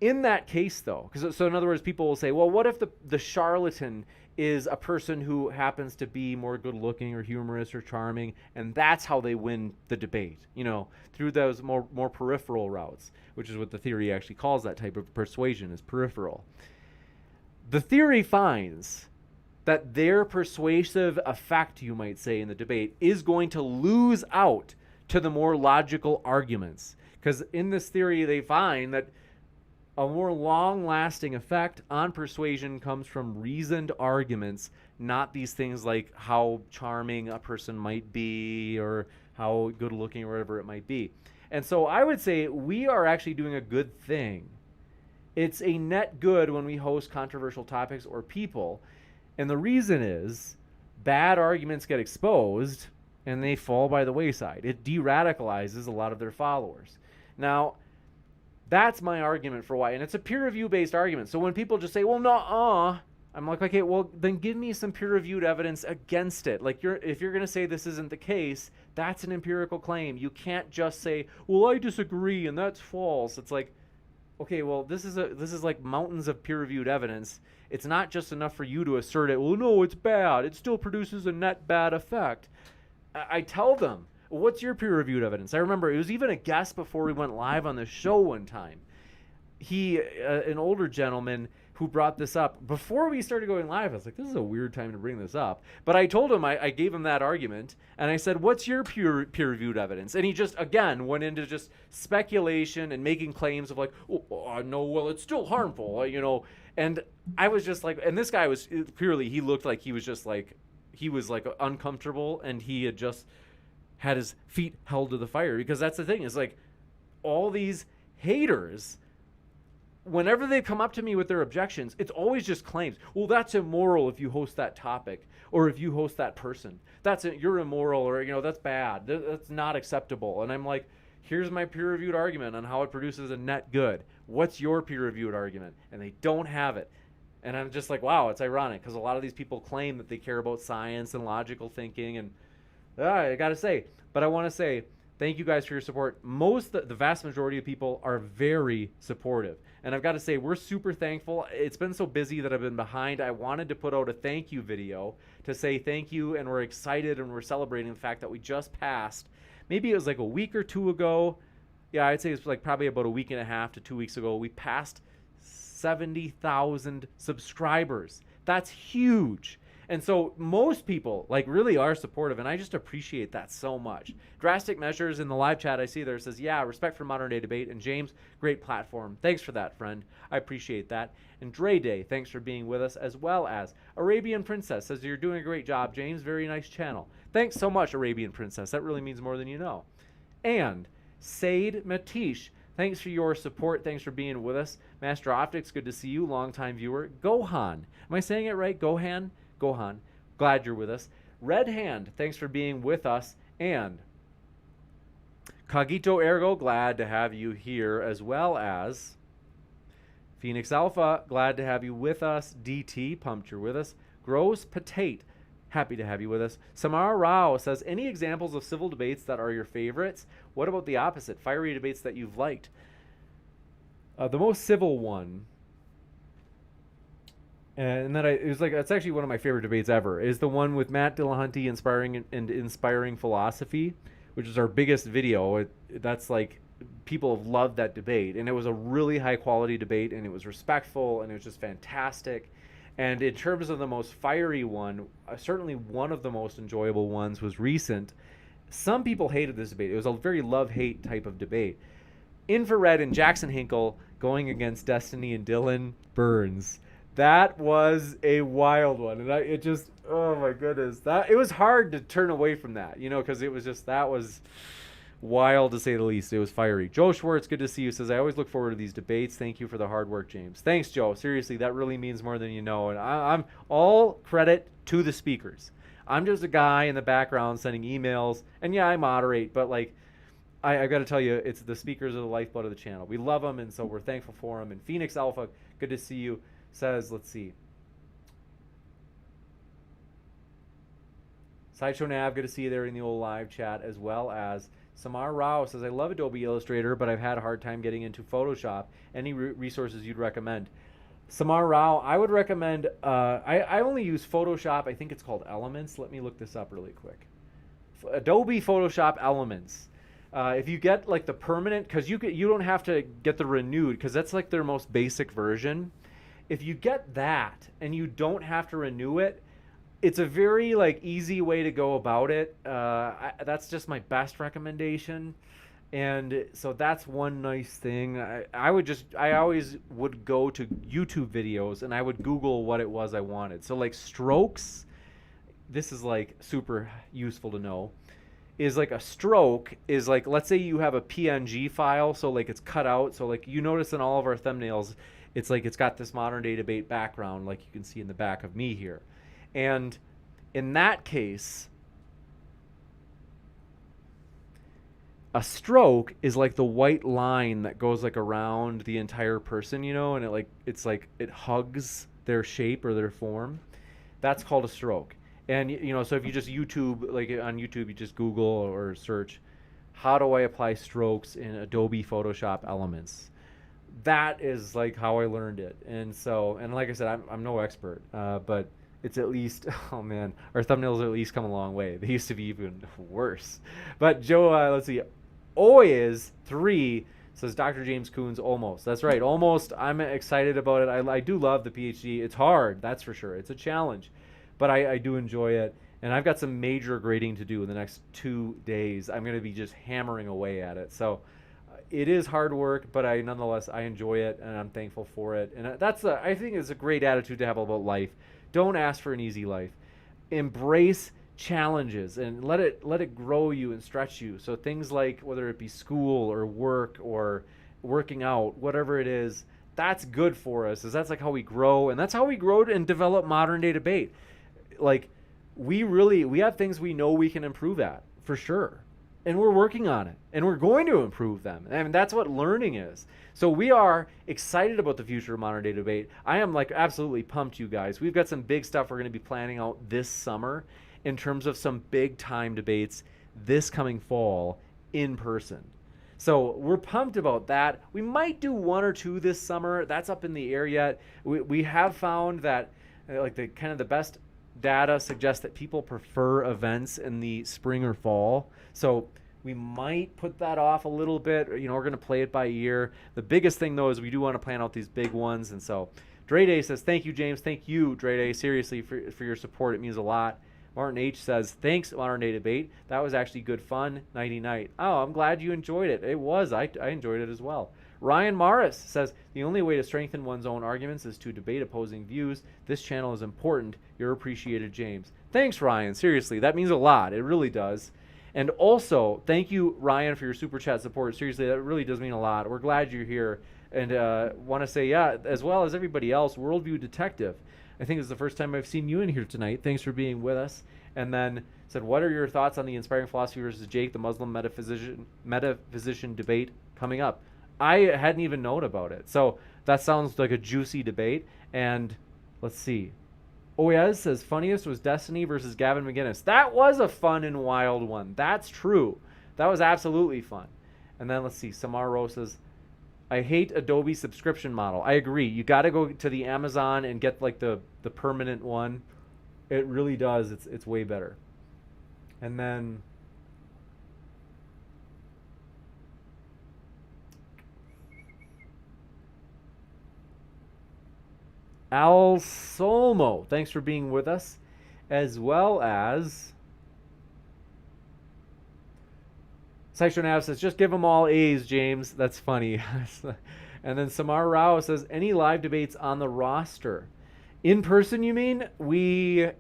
In that case, though, so in other words, people will say, well, what if the charlatan is a person who happens to be more good-looking or humorous or charming, and that's how they win the debate, through those more peripheral routes, which is what the theory actually calls that type of persuasion, is peripheral. The theory finds that their persuasive effect, you might say, in the debate is going to lose out to the more logical arguments, because in this theory they find that a more long-lasting effect on persuasion comes from reasoned arguments, not these things like how charming a person might be or how good-looking or whatever it might be. And so I would say we are actually doing a good thing. It's a net good when we host controversial topics or people. And the reason is bad arguments get exposed and they fall by the wayside. It de-radicalizes a lot of their followers. Now, that's my argument for why. And it's a peer review based argument. So when people just say, well, no, I'm like, okay, well, then give me some peer reviewed evidence against it. Like, if you're going to say this isn't the case, that's an empirical claim. You can't just say, well, I disagree and that's false. It's like, okay, well, this is like mountains of peer reviewed evidence. It's not just enough for you to assert it. Well, no, it's bad. It still produces a net bad effect. I tell them, what's your peer-reviewed evidence? I remember it was even a guest before we went live on the show one time. He, an older gentleman who brought this up before we started going live. I was like, this is a weird time to bring this up. But I told him, I gave him that argument, and I said, what's your peer-reviewed evidence? And he just, again, went into just speculation and making claims of like, oh, no, well, it's still harmful, And I was just like, and this guy was, clearly, he looked like he was just like, he was like uncomfortable, and he had just had his feet held to the fire, because that's the thing, is like all these haters, whenever they come up to me with their objections, it's always just claims. Well, that's immoral if you host that topic, or if you host that person. You're immoral, or that's bad. That's not acceptable. And I'm like, here's my peer-reviewed argument on how it produces a net good. What's your peer-reviewed argument? And they don't have it. And I'm just like, wow, it's ironic, because a lot of these people claim that they care about science and logical thinking, and I got to say, but I want to say, Thank you guys for your support. The vast majority of people are very supportive. And I've got to say, we're super thankful. It's been so busy that I've been behind. I wanted to put out a thank you video to say thank you, and we're excited and we're celebrating the fact that we just passed. Maybe it was like a week or two ago. Yeah, I'd say it's like probably about a week and a half to 2 weeks ago. We passed 70,000 subscribers. That's huge. And so most people like really are supportive, and I just appreciate that so much. Drastic Measures in the live chat I see there says, yeah, respect for modern day debate. And James, great platform. Thanks for that, friend. I appreciate that. And Dre Day, thanks for being with us, as well as Arabian Princess says, you're doing a great job, James. Very nice channel. Thanks so much, Arabian Princess. That really means more than you know. And Said Matish, thanks for your support. Thanks for being with us. Master Optics, good to see you. Longtime viewer. Gohan. Am I saying it right? Gohan? Gohan, glad you're with us. Red Hand, thanks for being with us. And Cogito Ergo, glad to have you here, as well as Phoenix Alpha, glad to have you with us. DT, pumped you're with us. Gross Potate, happy to have you with us. Samara Rao says, any examples of civil debates that are your favorites? What about the opposite, fiery debates that you've liked? The most civil one, and then it was like, it's actually one of my favorite debates ever, is the one with Matt Dillahunty inspiring philosophy, which is our biggest video. That's like, people have loved that debate, and it was a really high quality debate, and it was respectful, and it was just fantastic. And in terms of the most fiery one, certainly one of the most enjoyable ones was recent. Some people hated this debate. It was a very love-hate type of debate. Infrared and Jackson Hinkle going against Destiny and Dylan Burns. That was a wild one, and it just, oh my goodness, it was hard to turn away from that, because it was just, that was wild to say the least. It was fiery. Joe Schwartz, good to see you, says, I always look forward to these debates. Thank you for the hard work, James. Thanks, Joe. Seriously, that really means more than you know, and I'm all credit to the speakers. I'm just a guy in the background sending emails, and yeah, I moderate, but like, I got to tell you, it's the speakers are the lifeblood of the channel. We love them, and so we're thankful for them. And Phoenix Alpha, good to see you. Says, let's see. Sideshow Nav, good to see you there in the old live chat, as well as Samar Rao says, I love Adobe Illustrator, but I've had a hard time getting into Photoshop. Any resources you'd recommend? Samar Rao, I would recommend, I only use Photoshop. I think it's called Elements. Let me look this up really quick. Adobe Photoshop Elements. If you get like the permanent, because you don't have to get the renewed, because that's like their most basic version. If you get that and you don't have to renew it, it's a very like easy way to go about it. That's just my best recommendation. And so that's one nice thing. I always would go to YouTube videos and I would Google what it was I wanted. So like strokes, this is like super useful to know, is like a stroke is like, let's say you have a PNG file. So like it's cut out. So like you notice in all of our thumbnails, it's like it's got this modern day debate background like you can see in the back of me here. And in that case, a stroke is like the white line that goes like around the entire person, and it's like it hugs their shape or their form. That's called a stroke. And so if you just YouTube, like on YouTube, you just Google or search, how do I apply strokes in Adobe Photoshop Elements? That is like how I learned it. And so, and like I said, I'm no expert, but it's at least, oh man, our thumbnails at least come a long way. They used to be even worse. But Joe, let's see, Oiz3 says, Dr. James Coons, almost. That's right, almost. I'm excited about it. I do love the PhD. It's hard, that's for sure. It's a challenge, but I do enjoy it. And I've got some major grading to do in the next 2 days. I'm going to be just hammering away at it. So it is hard work, but nonetheless, I enjoy it, and I'm thankful for it. And I think it's a great attitude to have about life. Don't ask for an easy life. Embrace challenges and let it grow you and stretch you. So things like whether it be school or work or working out, whatever it is, that's good for us. That's like how we grow, and that's how we grow and develop modern day debate. Like we have things we know we can improve at for sure. And we're working on it, and we're going to improve them. And that's what learning is. So we are excited about the future of modern day debate. I am like absolutely pumped, you guys. We've got some big stuff we're going to be planning out this summer in terms of some big time debates this coming fall in person. So we're pumped about that. We might do 1 or 2 this summer. That's up in the air yet. We have found that like the best data suggests that people prefer events in the spring or fall. So we might put that off a little bit. We're going to play it by ear. The biggest thing, though, is we do want to plan out these big ones. And so Dre Day says, thank you, James. Thank you, Dre Day, seriously, for your support. It means a lot. Martin H. says, thanks, Modern Day Debate. That was actually good fun. Nighty-night. Oh, I'm glad you enjoyed it. It was. I enjoyed it as well. Ryan Morris says, the only way to strengthen one's own arguments is to debate opposing views. This channel is important. You're appreciated, James. Thanks, Ryan. Seriously, that means a lot. It really does. And also, thank you, Ryan, for your super chat support. Seriously, that really does mean a lot. We're glad you're here. And want to say, yeah, as well as everybody else, Worldview Detective. I think it's the first time I've seen you in here tonight. Thanks for being with us. And then said, what are your thoughts on the Inspiring Philosophy versus Jake, the Muslim metaphysician debate coming up? I hadn't even known about it. So that sounds like a juicy debate. And let's see. Oyez says, funniest was Destiny versus Gavin McGinnis. That was a fun and wild one. That's true. That was absolutely fun. And then let's see. Samar Rose says, I hate Adobe subscription model. I agree. You got to go to the Amazon and get like the permanent one. It really does. It's way better. And then Al Solmo, thanks for being with us, as well as Section Nav says, just give them all A's, James. That's funny. And then Samar Rao says, any live debates on the roster? In person, you mean? We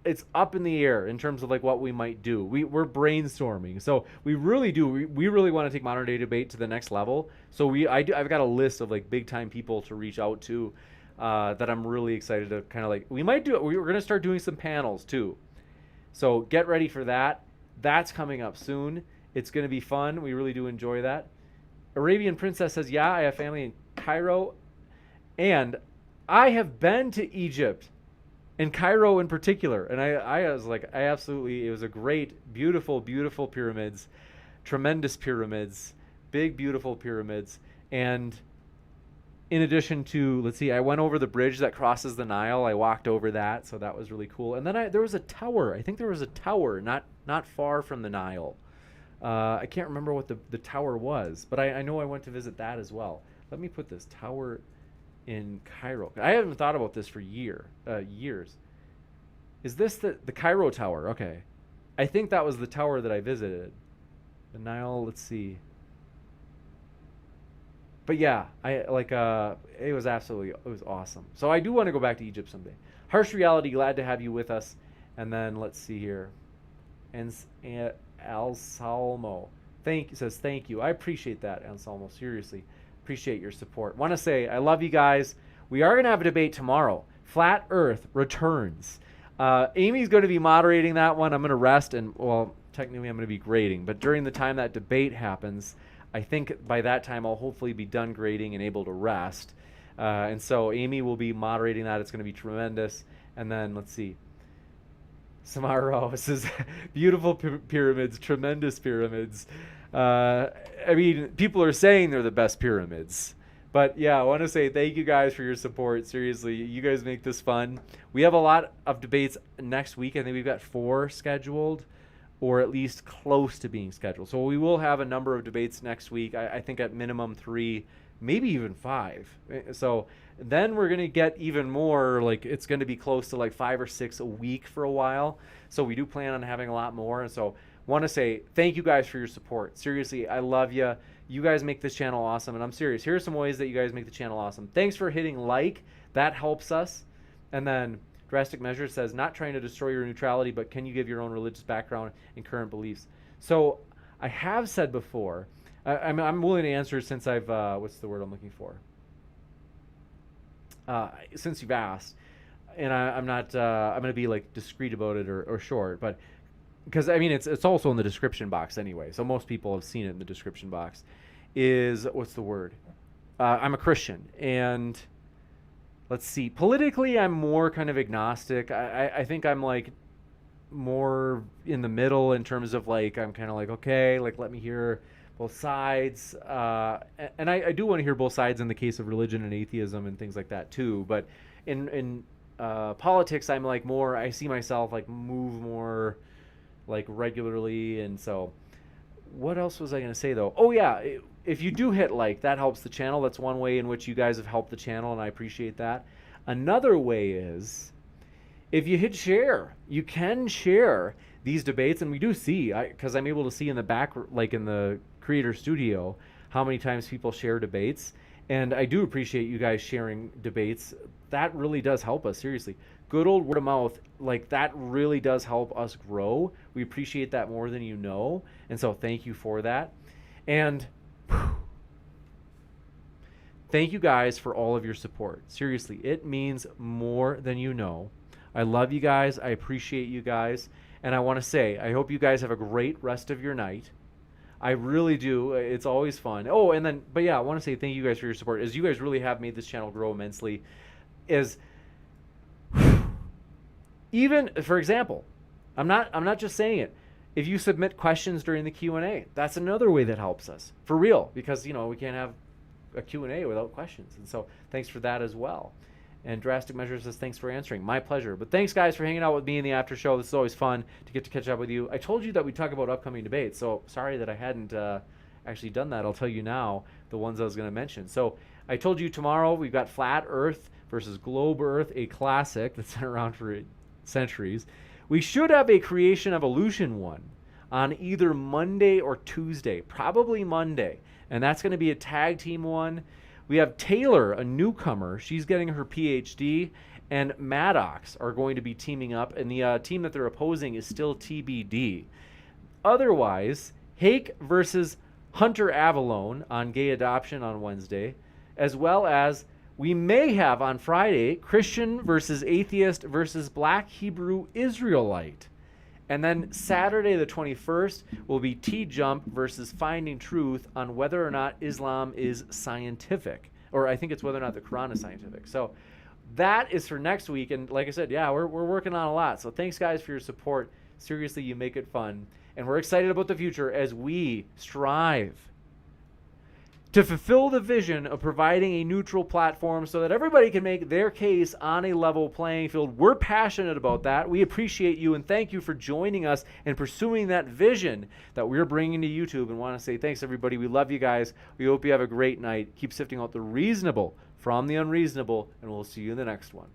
it's up in the air in terms of like what we might do. We're brainstorming. So we really do. We really want to take Modern Day Debate to the next level. So I've got a list of like big time people to reach out to that I'm really excited to kind of like, we might do it. We're going to start doing some panels too. So get ready for that. That's coming up soon. It's going to be fun. We really do enjoy that. Arabian Princess says, yeah, I have family in Cairo. And I have been to Egypt, and Cairo in particular. And I was like, it was a great, beautiful, beautiful pyramids, tremendous pyramids, big, beautiful pyramids. And in addition to, let's see, I went over the bridge that crosses the Nile. I walked over that, so that was really cool. And then there was a tower. I think there was a tower not far from the Nile. I can't remember what the tower was, but I know I went to visit that as well. Let me put this tower in Cairo. I haven't thought about this for years. Is this the Cairo Tower? Okay. I think that was the tower that I visited. The Nile, let's see. But yeah, it was awesome. So I do want to go back to Egypt someday. Harsh Reality, glad to have you with us. And then let's see here. And Anselmo says thank you. I appreciate that, Anselmo. Seriously, appreciate your support. Want to say I love you guys. We are going to have a debate tomorrow. Flat Earth returns. Amy's going to be moderating that one. I'm going to rest, and well, technically I'm going to be grading. But during the time that debate happens, I think by that time I'll hopefully be done grading and able to rest. And so Amy will be moderating that. It's going to be tremendous. And then let's see. Samaro says, beautiful pyramids, tremendous pyramids. I mean, people are saying they're the best pyramids. But yeah, I want to say thank you guys for your support. Seriously, you guys make this fun. We have a lot of debates next week. I think we've got 4 scheduled, or at least close to being scheduled. So we will have a number of debates next week. I think at minimum 3, maybe even 5. So then we're going to get even more, like it's going to be close to like 5 or 6 a week for a while. So we do plan on having a lot more. And so want to say thank you guys for your support. Seriously, I love you. You guys make this channel awesome. And I'm serious. Here are some ways that you guys make the channel awesome. Thanks for hitting like. That helps us. And then Drastic Measure says, not trying to destroy your neutrality, but can you give your own religious background and current beliefs? So I have said before, I'm willing to answer since I've, what's the word I'm looking for? Since you've asked, and I'm not, I'm going to be like discreet about it or short, but because I mean, it's also in the description box anyway. So most people have seen it in the description box. What's the word? I'm a Christian, and let's see, politically, I'm more kind of agnostic. I think I'm like more in the middle in terms of like, I'm kind of like, okay, like let me hear both sides. And I do want to hear both sides in the case of religion and atheism and things like that too. But in politics, I'm like more, I see myself like move more like regularly. And so what else was I going to say though? Oh yeah, if you do hit like, that helps the channel. That's one way in which you guys have helped the channel, and I appreciate that. Another way is if you hit share. You can share these debates, and we do see, because I'm able to see in the back, like in the creator studio, how many times people share debates. And I do appreciate you guys sharing debates. That really does help us, seriously. Good old word of mouth, like that really does help us grow. We appreciate that more than you know. And so thank you for that. And thank you guys for all of your support. Seriously, it means more than you know. I love you guys. I appreciate you guys. And I want to say, I hope you guys have a great rest of your night. I really do. It's always fun. Oh, and then, but yeah, I want to say thank you guys for your support, as you guys really have made this channel grow immensely. Even, for example, I'm not just saying it. If you submit questions during the Q&A, that's another way that helps us. For real, because, we can't have a Q&A without questions. And so thanks for that as well. And Drastic Measures says, thanks for answering. My pleasure. But thanks, guys, for hanging out with me in the after show. This is always fun to get to catch up with you. I told you that we'd talk about upcoming debates, so sorry that I hadn't actually done that. I'll tell you now the ones I was going to mention. So I told you tomorrow we've got Flat Earth versus Globe Earth, a classic that's been around for centuries. We should have a Creation Evolution one on either Monday or Tuesday, probably Monday. And that's going to be a tag team one. We have Taylor, a newcomer. She's getting her PhD. And Maddox are going to be teaming up. And the team that they're opposing is still TBD. Otherwise, Hake versus Hunter Avalone on gay adoption on Wednesday. As well as we may have on Friday Christian versus atheist versus Black Hebrew Israelite. And then Saturday the 21st will be T-Jump versus Finding Truth on whether or not Islam is scientific. Or I think it's whether or not the Quran is scientific. So that is for next week. And like I said, yeah, we're working on a lot. So thanks, guys, for your support. Seriously, you make it fun. And we're excited about the future as we strive to fulfill the vision of providing a neutral platform so that everybody can make their case on a level playing field. We're passionate about that. We appreciate you, and thank you for joining us and pursuing that vision that we're bringing to YouTube, and want to say thanks, everybody. We love you guys. We hope you have a great night. Keep sifting out the reasonable from the unreasonable, and we'll see you in the next one.